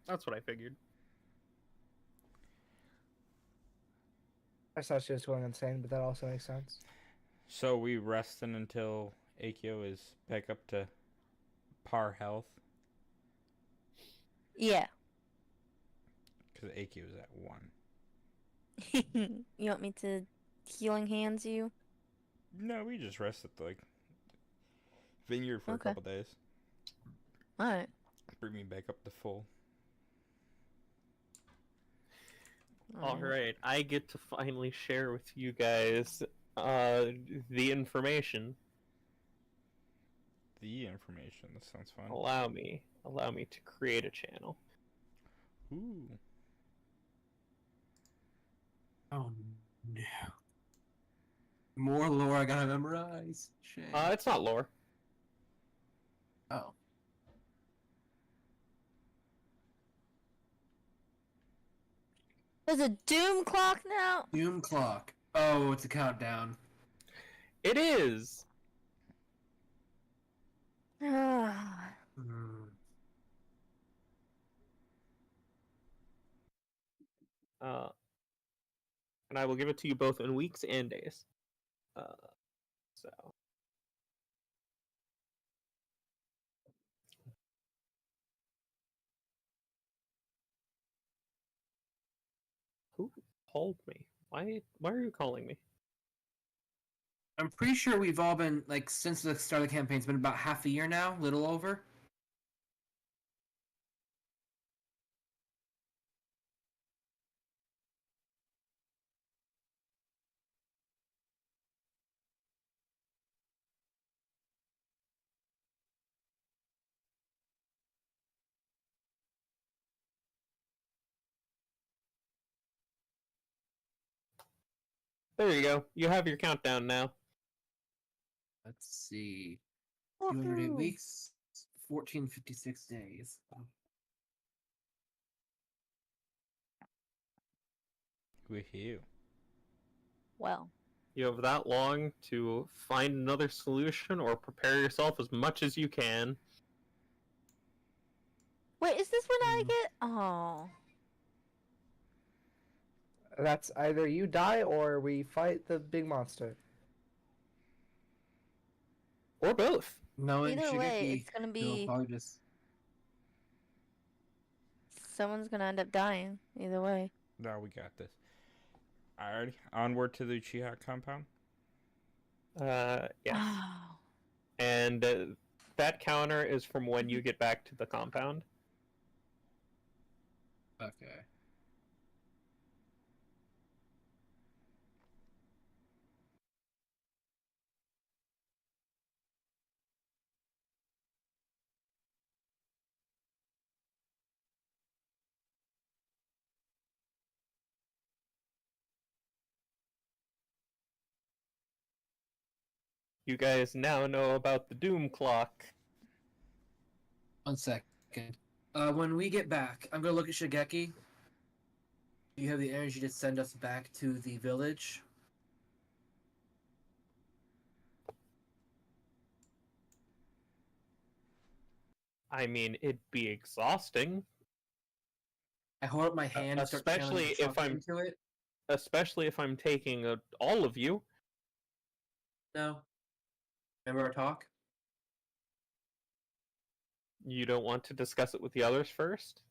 That's what I figured. I thought she was going insane, but that also makes sense. So we resting until Akio is back up to par health. Yeah. Because Akio is at 1. You want me to healing hands you? No, we just rest at the vineyard for Okay. a couple days. Alright. Bring me back up to full. All right, I get to finally share with you guys the information. The information. That sounds fun. Allow me to create a channel. Ooh. Oh no. More lore I gotta memorize. Shame. It's not lore. Oh. There's a doom clock now. Doom clock. Oh, it's a countdown. It is. Hmm. Uh, and I will give it to you both in weeks and days. So. Who called me? Why are you calling me? I'm pretty sure we've all been, like, since the start of the campaign, it's been about half a year now, little over. There you go. You have your countdown now. Let's see. Woohoo. 208 weeks, 1456 days. Woohoo. Well, You have that long to find another solution or prepare yourself as much as you can. wait, is this when I Hmm. get? Oh, That's either you die or we fight the big monster. Or both. Knowing either way, Shigeki, it's gonna he'll be probably just. someone's gonna end up dying. Either way. Now we got this. Alrighty. Onward to the Uchiha compound. Yes. Oh. And that counter is from when you get back to the compound. Okay. You guys now know about the Doom Clock. 1 second. When we get back, I'm gonna look at Shigeki. Do you have the energy to send us back to the village? I mean, it'd be exhausting, I hold up my hand and start channeling especially the if chakra I'm into it. taking all of you. No. Remember our talk? You don't want to discuss it with the others first?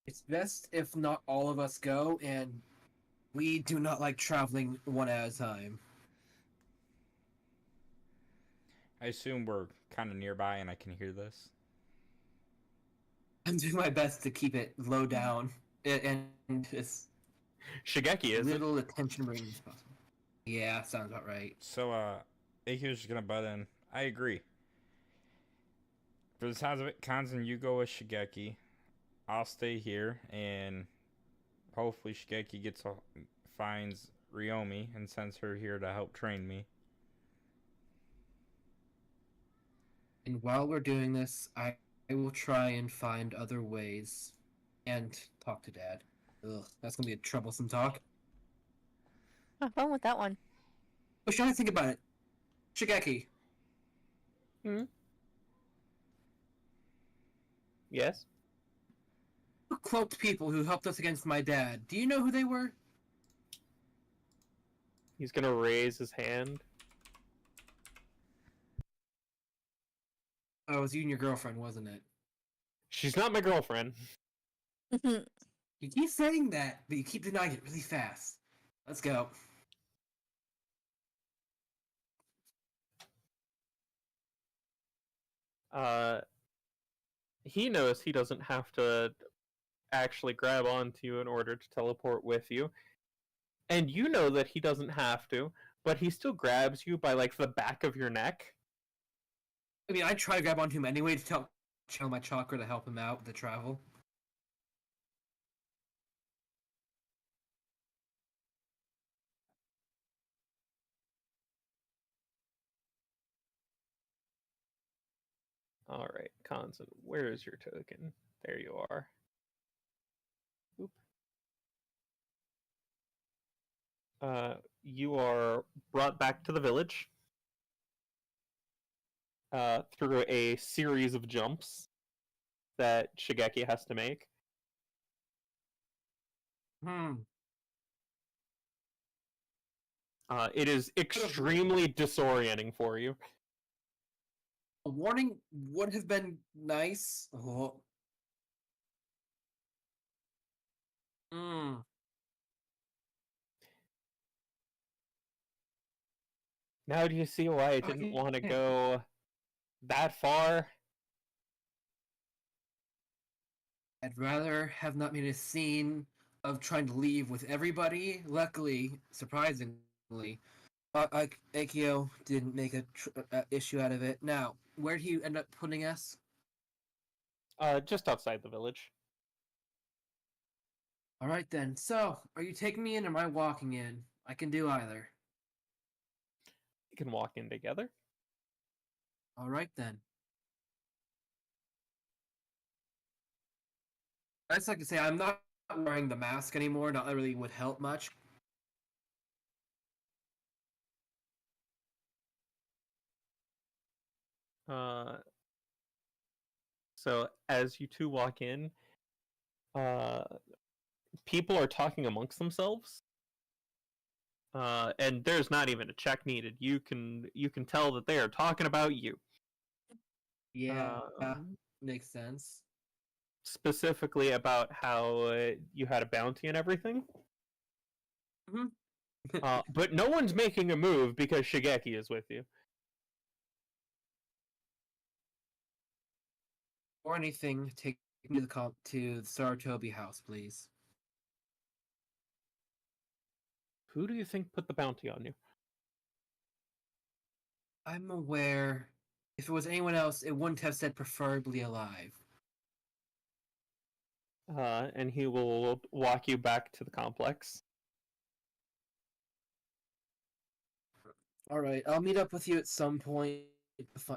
It's best if not all of us go, and we do not like traveling one at a time. I assume we're kind of nearby and I can hear this. I'm doing my best to keep it low down and as Shigeki, is it? little attention bringing as possible. Yeah, sounds about right. So, Akio's just gonna butt in. I agree. For the sounds of it, Kanzen, you go with Shigeki. I'll stay here, and hopefully Shigeki finds Ryomi and sends her here to help train me. And while we're doing this, I will try and find other ways and talk to Dad. Ugh, that's gonna be a troublesome talk. Have fun with that one. But trying to think about it. Shigeki, Hmm? Yes? the cloaked people who helped us against my dad, do you know who they were? He's gonna raise his hand. Oh, it was you and your girlfriend, wasn't it? She's not my girlfriend. You keep saying that, but you keep denying it really fast. Let's go. Uh, he knows he doesn't have to actually grab onto you in order to teleport with you. And you know that he doesn't have to, but he still grabs you by like the back of your neck. I mean, I try to grab onto him anyway to channel my chakra to help him out with the travel. Alright, Constant, where is your token? There you are. Oop. You are brought back to the village through a series of jumps that Shigeki has to make. It is extremely disorienting for you. A warning would have been nice. Oh. Now do you see why I didn't want to go that far? I'd rather have not made a scene of trying to leave with everybody. Luckily, surprisingly, Akio didn't make a issue out of it. Now, where did he end up putting us? Just outside the village. All right then. So, are you taking me in or am I walking in? I can do either. You can walk in together. All right then. I just like to say I'm not wearing the mask anymore. Not that really would help much. So as you two walk in, uh, people are talking amongst themselves. And there's not even a check needed. You can tell that they are talking about you. Yeah, Um, makes sense. Specifically about how you had a bounty and everything. Mhm. But no one's making a move because Shigeki is with you. Or anything, take me to the Saratobi house, please. Who do you think put the bounty on you? I'm aware. If it was anyone else, it wouldn't have said preferably alive. And he will walk you back to the complex. All right, I'll meet up with you at some point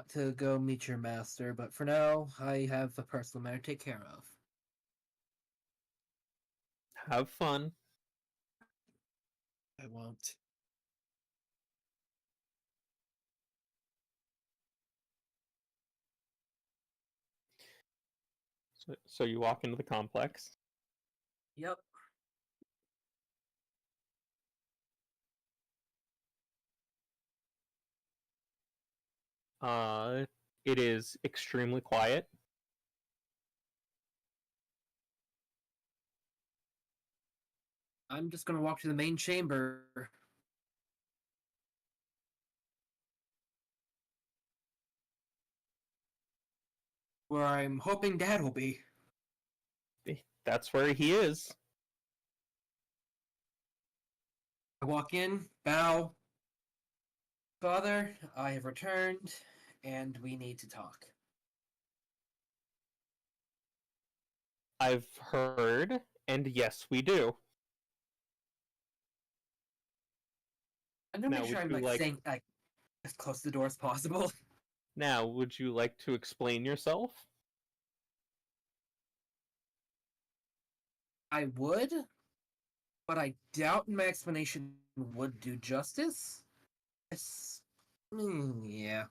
to go meet your master. But for now, I have a personal matter to take care of. Have fun. I won't. So you walk into the complex. Yep. It is extremely quiet. I'm just gonna walk to the main chamber. Where I'm hoping Dad will be. That's where he is. I walk in, bow. Father, I have returned, and we need to talk. I've heard, and yes, we do. I'm gonna Now, make sure would I'm you like- saying as close to the door as possible. Now, would you like to explain yourself? I would, but I doubt my explanation would do justice. Yes. Yeah.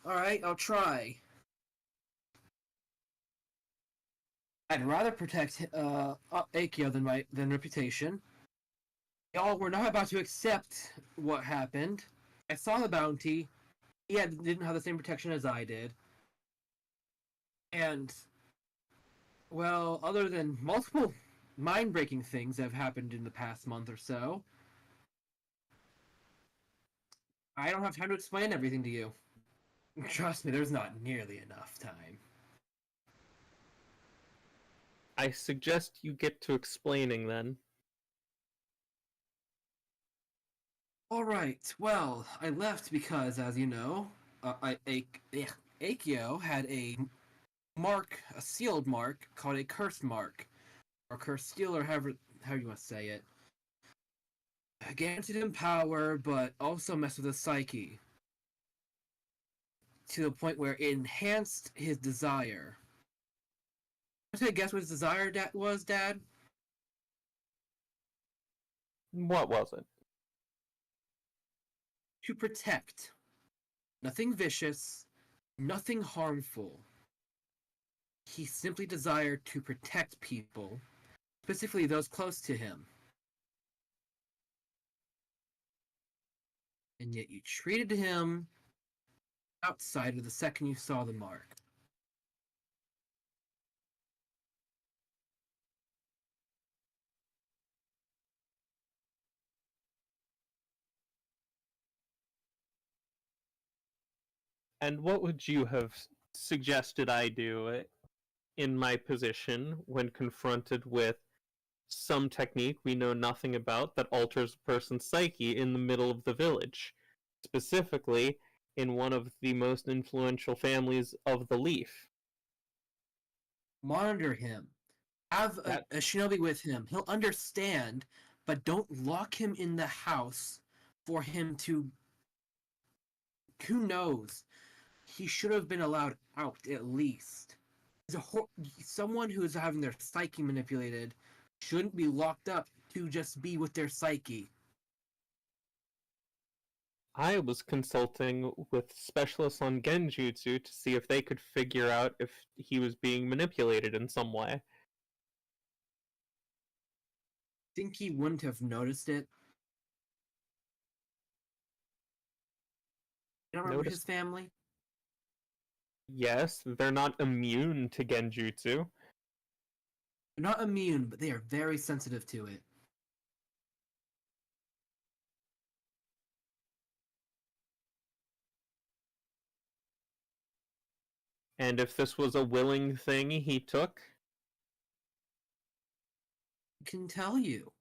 Alright, I'll try. I'd rather protect Akio than reputation. Y'all were not about to accept what happened. I saw the bounty. He didn't have the same protection as I did. And, well, other than multiple mind-breaking things that have happened in the past month or so, I don't have time to explain everything to you. Trust me, there's not nearly enough time. I suggest you get to explaining then. Alright, well, I left because, as you know, Akio had a mark, a sealed mark, called a cursed mark, or cursed seal, or however you want to say it. Granted him power, but also messed with his psyche. To the point where it enhanced his desire. Want to guess what his desire was, Dad? What was it? To protect. Nothing vicious, nothing harmful. He simply desired to protect people, specifically those close to him. And yet you treated him outside of the second you saw the mark. And what would you have suggested I do in my position when confronted with some technique we know nothing about that alters a person's psyche in the middle of the village? Specifically, in one of the most influential families of the Leaf. Monitor him. Have a shinobi with him. He'll understand, but don't lock him in the house for him to. Who knows? He should have been allowed out at least. Someone who is having their psyche manipulated shouldn't be locked up to just be with their psyche. I was consulting with specialists on genjutsu to see if they could figure out if he was being manipulated in some way. Think he wouldn't have noticed it? You don't remember his family? Yes, they're not immune to genjutsu. They're not immune, but they are very sensitive to it. And if this was a willing thing he took, I can tell you.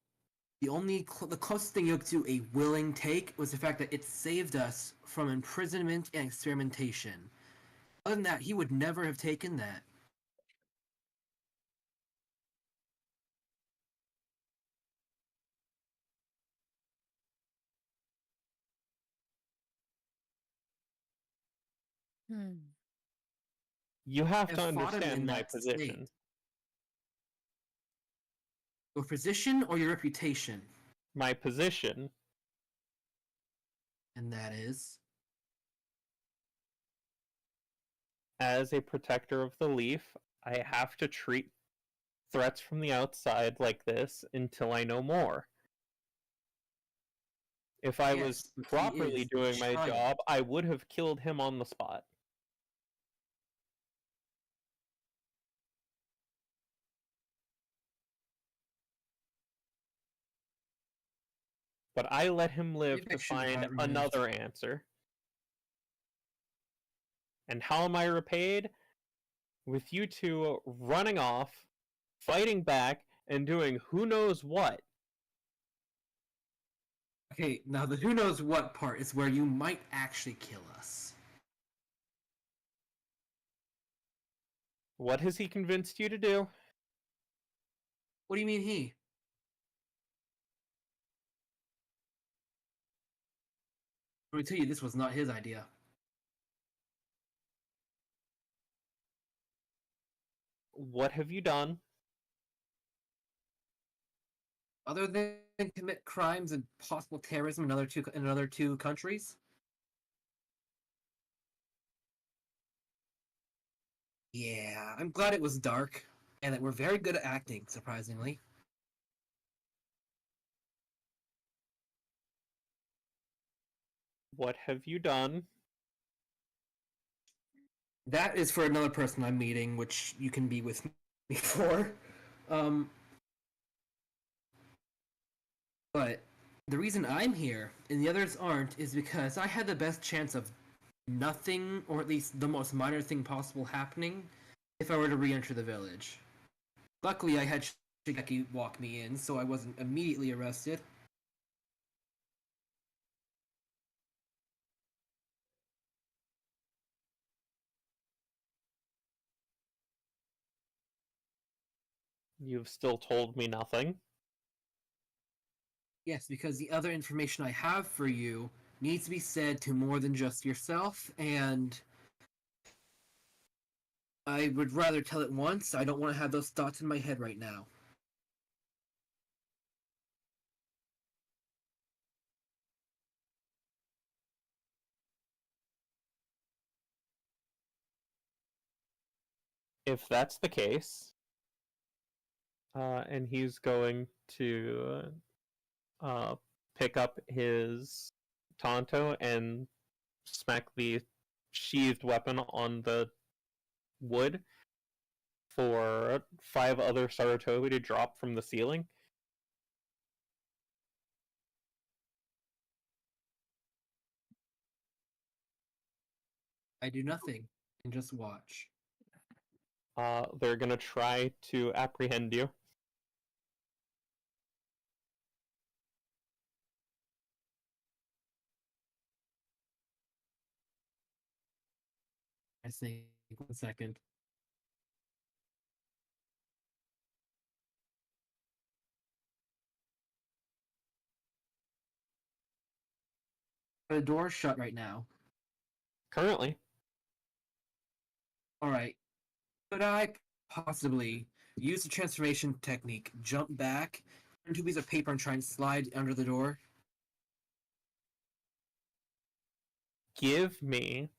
The closest thing you look to a willing take was the fact that it saved us from imprisonment and experimentation. Other than that, he would never have taken that. you have to Have fought him understand in my that position. state. Your position or your reputation? My position, And that is. as a protector of the Leaf, I have to treat threats from the outside like this until I know more. If I was Yes, but he properly is a doing my child. job, I would have killed him on the spot. But I let him live Maybe I to should have had find it removed. another answer. And how am I repaid? With you two running off, fighting back, and doing who knows what. Okay, now the who knows what part is where you might actually kill us. What has he convinced you to do? What do you mean he? Let me tell you, this was not his idea. What have you done? other than commit crimes and possible terrorism in other two countries? Yeah, I'm glad it was dark and that we're very good at acting, surprisingly. What have you done? That is for another person I'm meeting, which you can be with me for. Um, but the reason I'm here and the others aren't is because I had the best chance of nothing, or at least the most minor thing possible, happening if I were to re-enter the village. Luckily, I had Shigeki walk me in, so I wasn't immediately arrested. You've still told me nothing. Yes, because the other information I have for you needs to be said to more than just yourself, and I would rather tell it once. I don't want to have those thoughts in my head right now. If that's the case, and he's going to uh, pick up his Tonto and smack the sheathed weapon on the wood for 5 other Saratobi to drop from the ceiling. I do nothing and just watch. They're gonna try to apprehend you. I think 1 second. The door's shut right now. Currently, Alright. Could I possibly use the transformation technique, jump back, turn 2 pieces of paper, and try and slide under the door? give me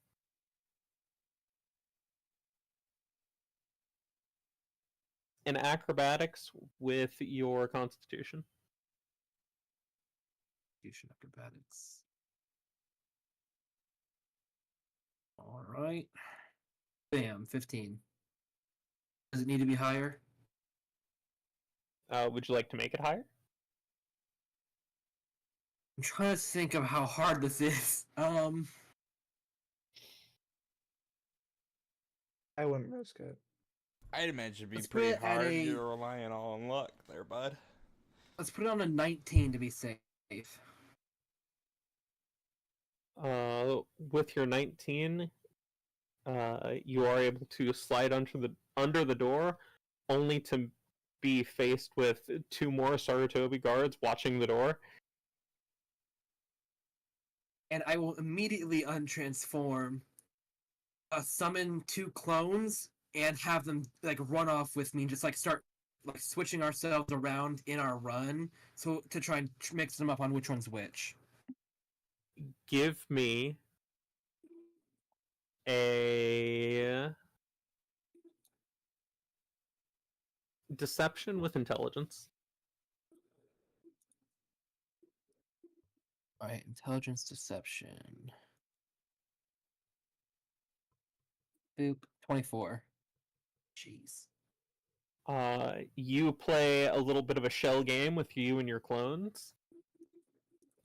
an acrobatics with your constitution. Fusion acrobatics. Alright. Bam, 15. Does it need to be higher? Would you like to make it higher? I'm trying to think of how hard this is. I wouldn't risk it. I'd imagine it'd be Let's put pretty it at hard. a- You're relying all on luck there, bud. Let's put it on a 19 to be safe. With your 19, you are able to slide under the door, only to be faced with 2 more Saratobi guards watching the door. And I will immediately untransform, summon 2 clones, and have them like run off with me and just like start like switching ourselves around in our run, so to try and mix them up on which one's which. Give me a deception with intelligence. Alright, intelligence deception. Boop, 24. Jeez. You play a little bit of a shell game with you and your clones,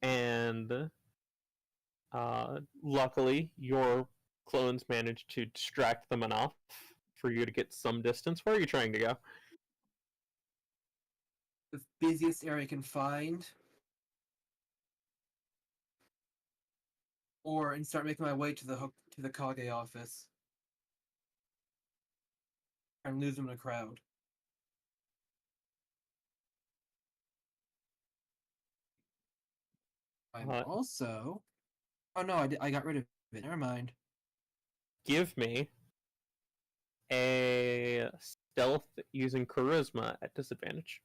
and luckily your clones manage to distract them enough for you to get some distance. Where are you trying to go? The busiest area I can find. And start making my way to the Kage office. And lose them in a crowd. I'm also. Oh no, I got rid of it. Never mind. Give me a stealth using charisma at disadvantage.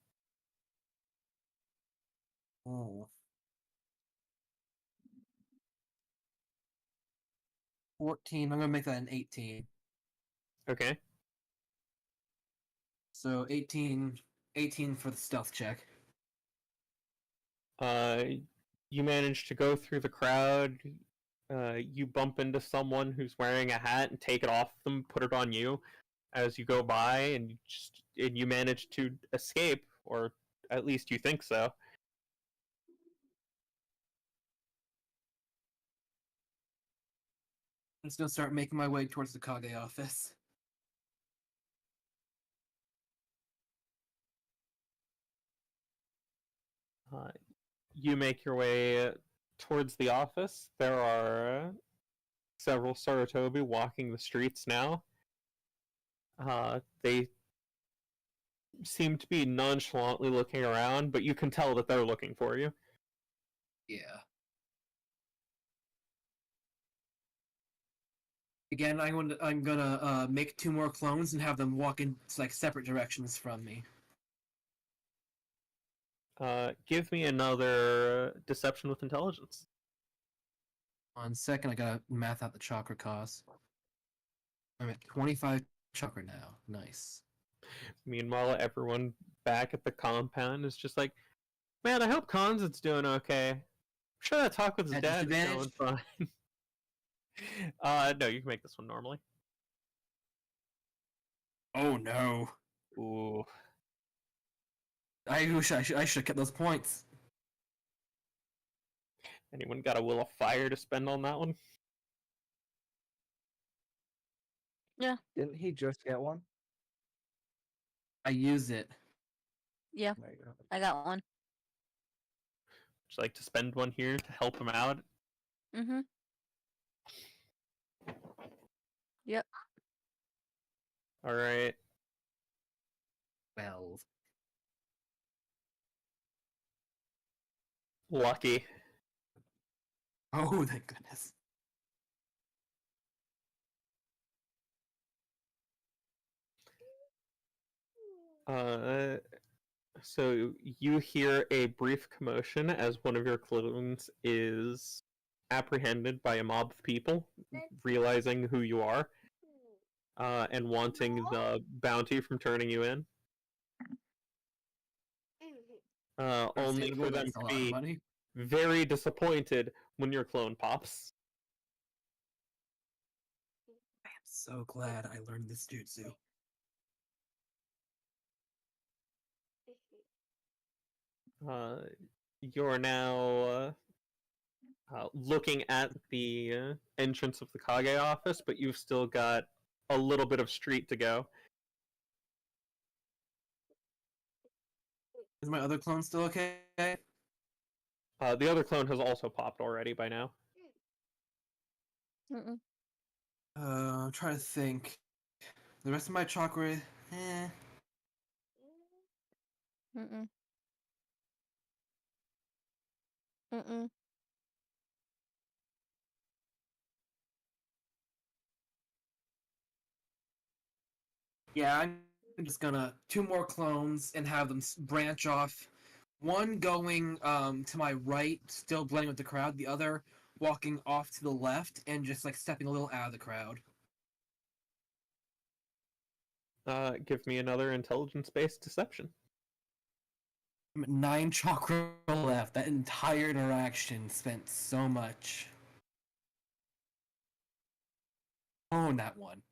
Oh. 14. I'm gonna make that an 18. Okay. So 18 for the stealth check. Uh, you manage to go through the crowd. You bump into someone who's wearing a hat and take it off them, put it on you as you go by, and you manage to escape, or at least you think so. I'm just gonna start making my way towards the Kage office. Uh, you make your way towards the office. There are several Sarutobi walking the streets now. They seem to be nonchalantly looking around, but you can tell that they're looking for you. Yeah. Again, I'm gonna make 2 more clones and have them walk in like separate directions from me. Give me another deception with intelligence. 1 second, I gotta math out the chakra cost. I'm at 25 chakra now. Nice. Meanwhile, everyone back at the compound is just like, man, I hope Kanzen's doing okay. I'm sure that talk with his At dad is going disadvantage? fine. No, you can make this one normally. Oh no. Ooh. I wish I should have kept those points. Anyone got a will of fire to spend on that one? Didn't he just get one? I use it. Yeah, There you go. I got one. Would you like to spend one here to help him out? Mm-hmm. Yep. Alright. 12. Lucky. Oh, thank goodness. So you hear a brief commotion as one of your clones is apprehended by a mob of people, realizing who you are, and wanting the bounty from turning you in. Only for Understandable, them that's to a lot of be money. very disappointed when your clone pops. I am so glad I learned this jutsu. You're now looking at the entrance of the Kage office, but you've still got a little bit of street to go. Is my other clone still okay? The other clone has also popped already by now. Mm-mm. I'm trying to think. The rest of my chakra, Mm-mm. Mm-mm. yeah, I'm just gonna 2 more clones and have them branch off. One going to my right, still blending with the crowd. The other walking off to the left and just like stepping a little out of the crowd. Give me another intelligence-based deception. I'm at 9 chakra left. That entire interaction spent so much. Oh, that one.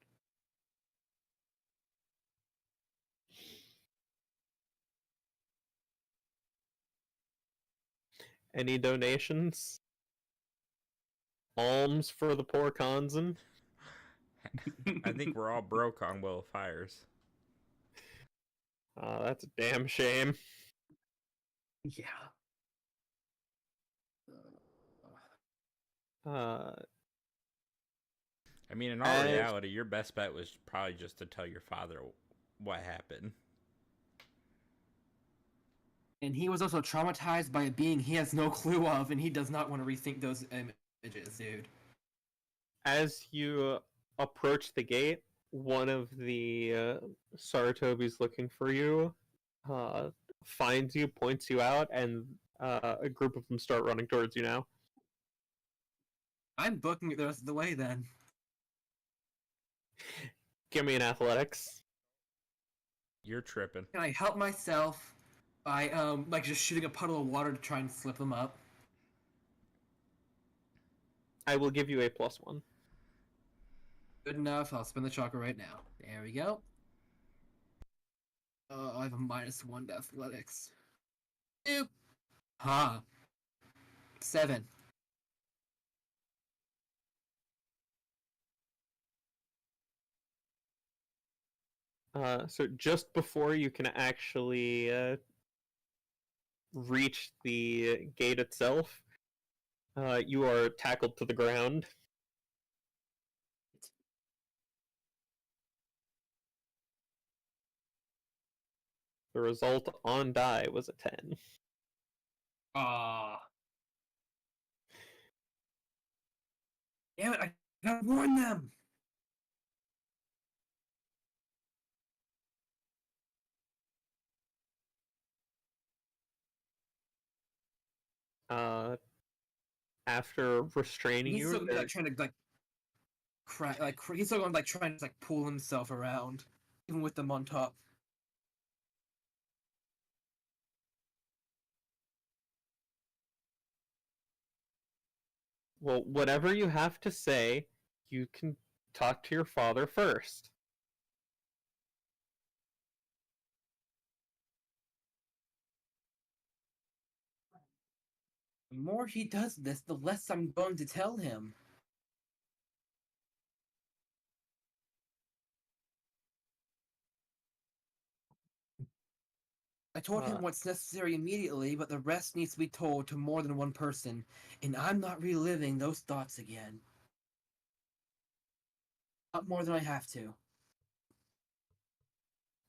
Any donations? Alms for the poor Kanzen? I think we're all broke on Will of Fires. That's a damn shame. Yeah. Uh, I mean, in all As- reality, your best bet was probably just to tell your father what happened. And he was also traumatized by a being he has no clue of, and he does not want to rethink those images, dude. as you approach the gate, one of the Saratobi's looking for you finds you, points you out, and A group of them start running towards you now. I'm booking it the rest of the way then. Give me an athletics. You're tripping. Can I help myself by like just shooting a puddle of water to try and slip them up? I will give you a +1. Good enough. I'll spin the chakra right now. There we go. I have a -1 to athletics. Nope. Ha. 7. So just before you can actually reach the gate itself, you are tackled to the ground. The result on die was a 10. Ah. Damn it! I gotta warn them. After restraining He's you, still gonna be there- like trying to like crack. Like he's still gonna like trying to like pull himself around, even with them on top. well, whatever you have to say, you can talk to your father first. The more he does this, the less I'm going to tell him. I told him what's necessary immediately, but the rest needs to be told to more than one person, and I'm not reliving those thoughts again. Not more than I have to.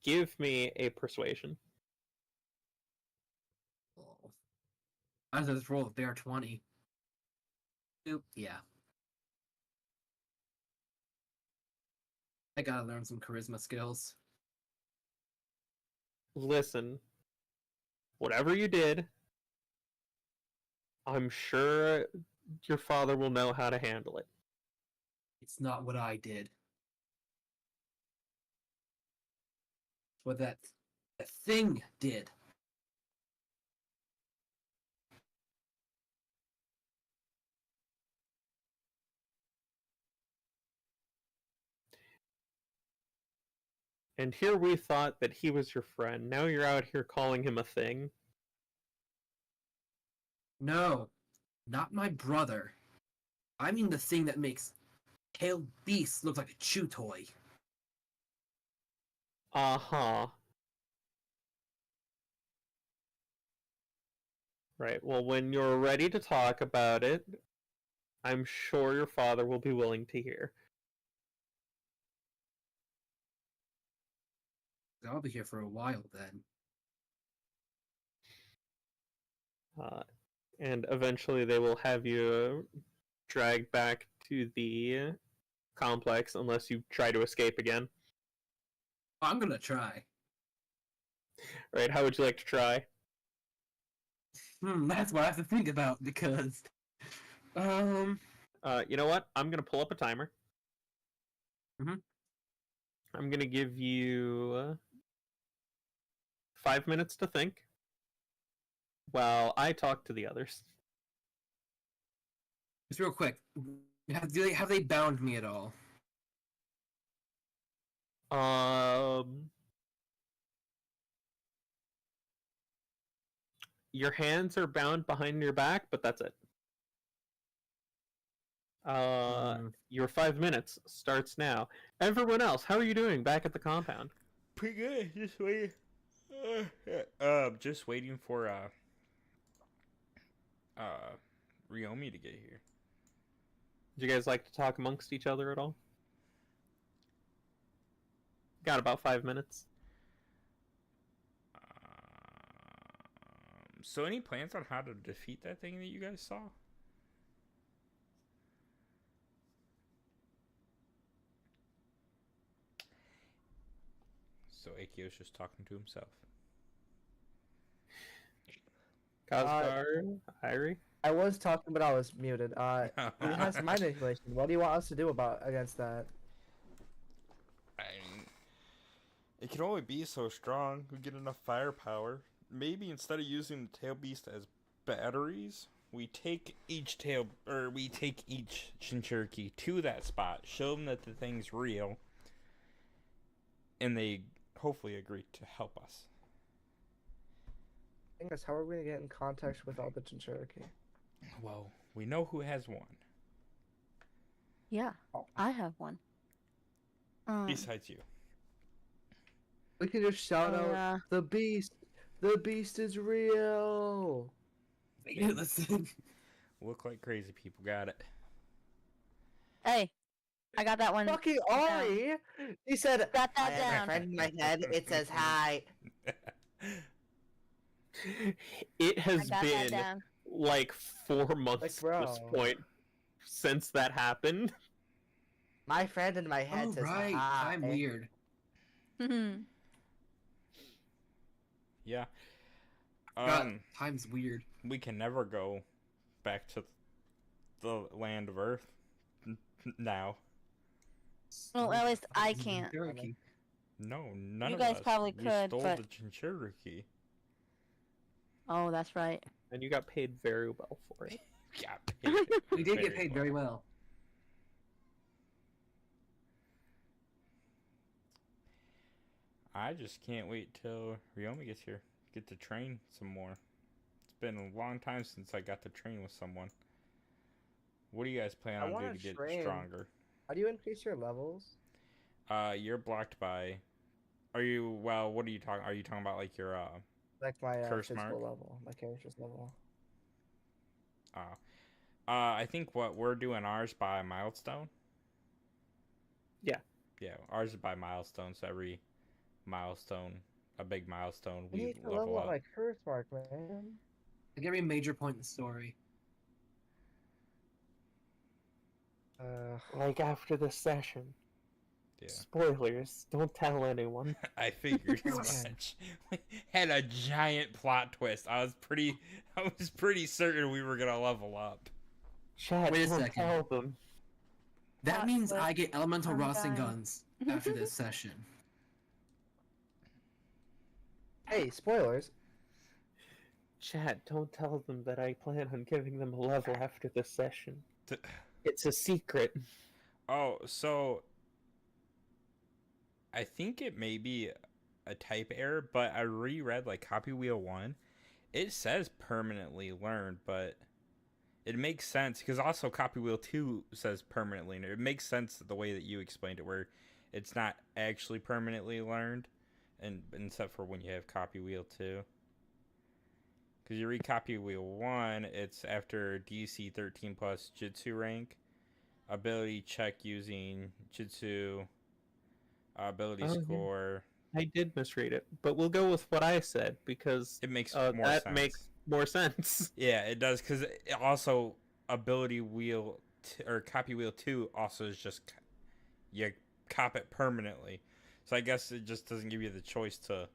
Give me a persuasion. Oh. I just roll a bare 20. Oop, yeah. I gotta learn some charisma skills. Listen, whatever you did, I'm sure your father will know how to handle it. It's not what I did. It's what that thing did. And here we thought that he was your friend. Now you're out here calling him a thing. No, not my brother. I mean the thing that makes tailed beasts look like a chew toy. Uh-huh. Right, well, when you're ready to talk about it, I'm sure your father will be willing to hear. I'll be here for a while then. Uh, and eventually they will have you dragged back to the complex unless you try to escape again. I'm gonna try. Right, how would you like to try? That's what I have to think about because, You know what? I'm gonna pull up a timer. Mhm. I'm gonna give you 5 minutes to think while I talk to the others. just real quick, have they bound me at all? Um, your hands are bound behind your back, but that's it. Your 5 minutes starts now. Everyone else, how are you doing back at the compound? Pretty good. Just waiting. Just waiting for Ryomi to get here. Do you guys like to talk amongst each other at all? Got about 5 minutes. So any plans on how to defeat that thing that you guys saw? So Akio's just talking to himself. Kazgar, Irie? I was talking, but I was muted. He has mind manipulation. What do you want us to do against that? I mean, it can only be so strong. We get enough firepower. Maybe instead of using the tail beast as batteries, we take each Chinchuriki to that spot, show them that the thing's real, and they hopefully agree to help us. I think that's how we're going to get in contact with all the Jinchuriki. Well, we know who has one. Yeah, I have one. Besides you. We can just shout out, the beast! The beast is real! Yeah, listen. Look like crazy people. Got it. Hey, I got that one. Fucking Ari! He said, Got that I have down. my friend in my head, it says hi. It I has got that been down. like 4 months Like, at this bro. point since that happened. My friend in my head Oh, says right. hi. I'm weird. Yeah. God, time's weird. We can never go back to the land of Earth now. Well, at least I can't. Cherokee. No, none You of guys us. probably We could, stole but- the Chinchuriki. Oh, that's right. And you got paid very well for it. Got paid. We did get paid very well. I just can't wait till Ryomi gets here. Get to train some more. It's been a long time since I got to train with someone. What do you guys plan I on wanna doing to get train. stronger? How do you increase your levels? You're blocked by. Are you? Well, what are you talking? Are you talking about like your Like my Curse physical mark? level, my character's level. I think what we're doing ours by milestone. Yeah. Yeah, ours is by milestone. So every milestone, a big milestone, I we need to level level up up. my curse mark, man. Like every major point in the story. Like after the session. Yeah. Spoilers, don't tell anyone. I figured as Okay. much. We had a giant plot twist. I was pretty certain we were gonna level up. Chad, Wait a don't second. tell them. That What? means What? I get elemental I'm Rossing dying. guns after this session. Hey, spoilers. Chad, don't tell them that I plan on giving them a level after this session. T- It's a secret. Oh, so I think it may be a type error, but I reread like Copy Wheel 1. It says permanently learned, but it makes sense because also Copy Wheel 2 says permanently learned. It makes sense the way that you explained it, where it's not actually permanently learned, and except for when you have Copy Wheel 2. Because you read Copy Wheel 1, it's after DC 13 plus Jitsu rank. Ability check using Jitsu. Ability Oh, yeah. score. I did misread it, but we'll go with what I said because It makes more that sense. makes more sense. Yeah, it does, because also Ability Wheel or Copy Wheel 2 also is just you cop it permanently. So I guess it just doesn't give you the choice to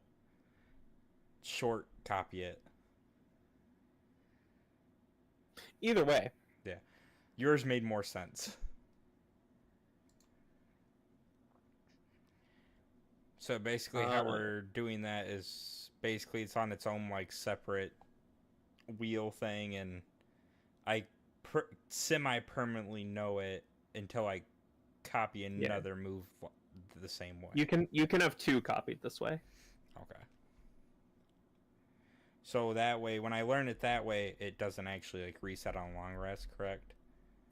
short copy it. Either way, Yours made more sense. So basically how we're doing that is basically it's on its own like separate wheel thing, and I semi-permanently know it until I copy another move the same way. you can have two copied this way. Okay. So that way, when I learn it that way, it doesn't actually like reset on long rest, correct?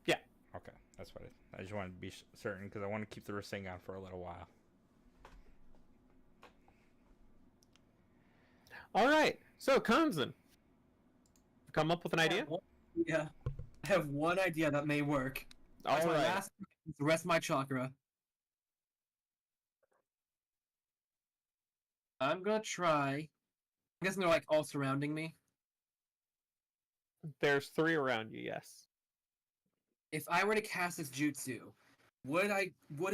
Yeah. Okay, that's what I just wanted to be certain because I want to keep the Rasengan for a little while. All right, so Kanzen, come up with an idea. Yeah. I have one idea that may work. That's All my right. last the rest of my chakra. I'm gonna try. I'm guessing they're like all surrounding me. There's 3 around you. Yes. If I were to cast this jutsu, would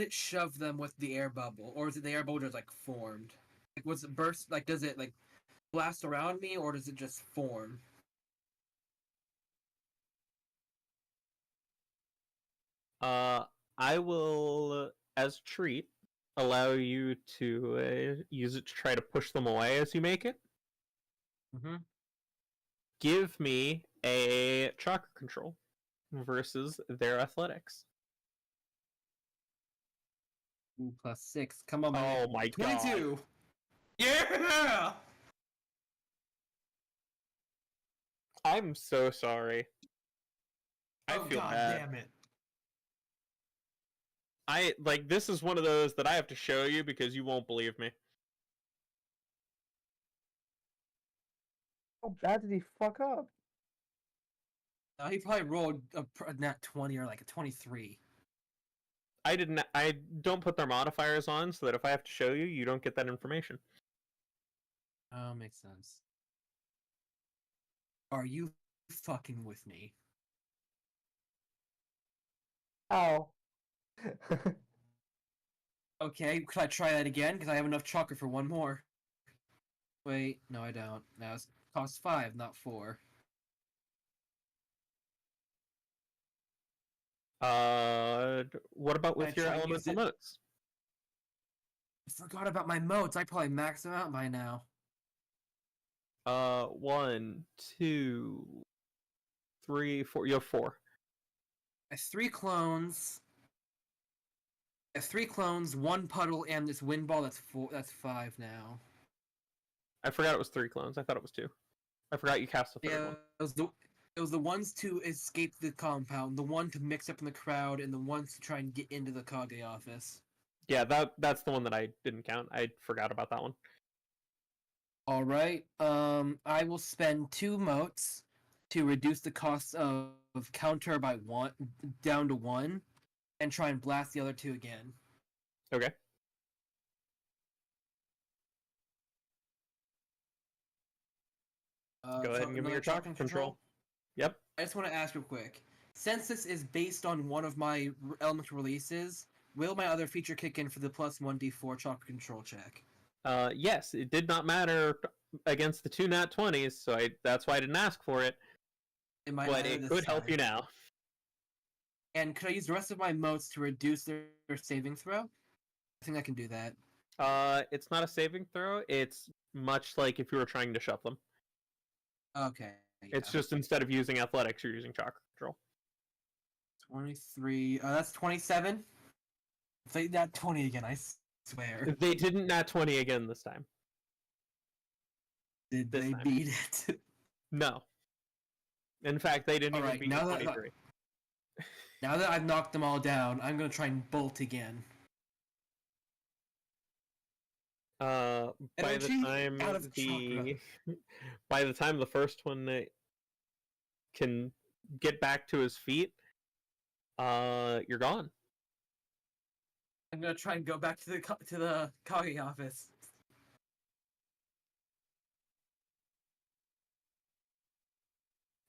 it shove them with the air bubble, or is it the air bubble just like formed? Like, was it burst? Like, does it like blast around me, or does it just form? I will, as a treat, allow you to use it to try to push them away as you make it. Mm-hmm. Give me a chakra control versus their athletics. Ooh, +6. Come on, man. Oh my 22. god. Yeah. I'm so sorry. I Oh feel god bad. damn it. This is one of those that I have to show you because you won't believe me. How bad did he fuck up? He probably rolled a nat 20 or like a 23. I don't put their modifiers on so that if I have to show you, you don't get that information. Oh, makes sense. Are you fucking with me? Ow. Okay, could I try that again? Because I have enough chocolate for one more. Wait, no, I don't. Now it costs 5, not 4. What about with your try and use elemental it? notes? I forgot about my modes. I probably maxed them out by now. 1, 2, 3, 4. You have 4. I have 3 clones. I have 3 clones, 1 puddle, and this wind ball. That's 4. That's 5 now. I forgot it was 3 clones. I thought it was 2. I forgot you cast the third Yeah, one. it was the ones to escape the compound, the one to mix up in the crowd, and the ones to try and get into the Kage office. Yeah, that's the one that I didn't count. I forgot about that one. All right. I will spend 2 motes to reduce the cost of counter by 1 down to 1, and try and blast the other 2 again. Okay. Go ahead and give me your chakra control. Yep. I just want to ask real quick. Since this is based on one of my elemental releases, will my other feature kick in for the +1d4 chakra control check? Yes, it did not matter against the 2 nat 20s, so that's why I didn't ask for it. It might But matter it this could help time. you now. And could I use the rest of my motes to reduce their saving throw? I think I can do that. It's not a saving throw. It's much like if you were trying to shove them. Okay. It's just instead of using athletics, you're using chakra control. 23. That's 27. Say that 20 again, I swear. They didn't nat 20 again this time. Did This they time. beat it? No. In fact, they didn't even Alright, beat now the that 23. now that I've knocked them all down, I'm gonna try and bolt again. By the Energy time out of chakra. by the time the first one can get back to his feet, you're gone. I'm gonna try and go back to the Kage office.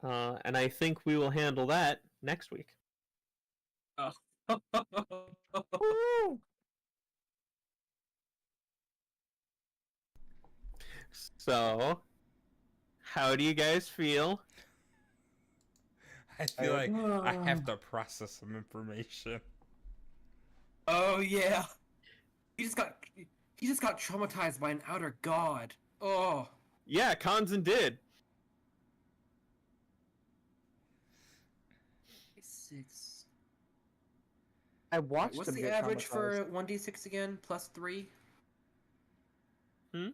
And I think we will handle that next week. Oh. Woo! So, how do you guys feel? I feel like I have to process some information. Oh yeah. He just got traumatized by an outer god. Oh. Yeah, Kanzan did. 6. I watched What's him the get average for traumatized. 1d6 again? +3? Hmm?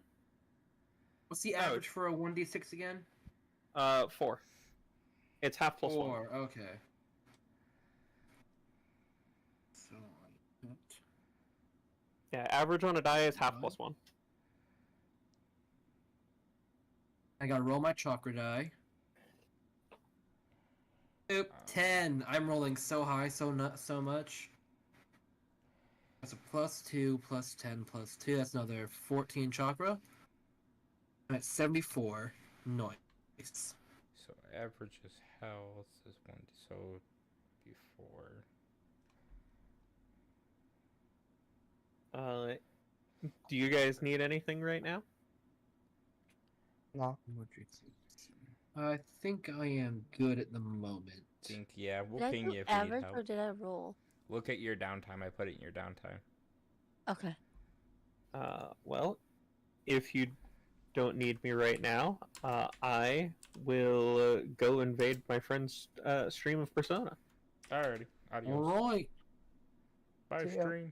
What's the Oh. average for a 1d6 again? 4. It's half plus 1. 4, okay. So, Yeah, average on a die is half plus 1. I gotta roll my chakra die. Oop, 10. I'm rolling so high, so much. That's a +2, +10, +2. That's another 14 chakra. I'm at 74. Nice. So average is health is 1, so before. Do you guys need anything right now? No. I think I am good at the moment. Think, yeah, we'll Did I ping do you if we need average help. or did I roll? Look at your downtime. I put it in your downtime. Okay. Well, if you don't need me right now, I will go invade my friend's stream of Persona. Alrighty. Adios. Alright. Bye, See ya. stream.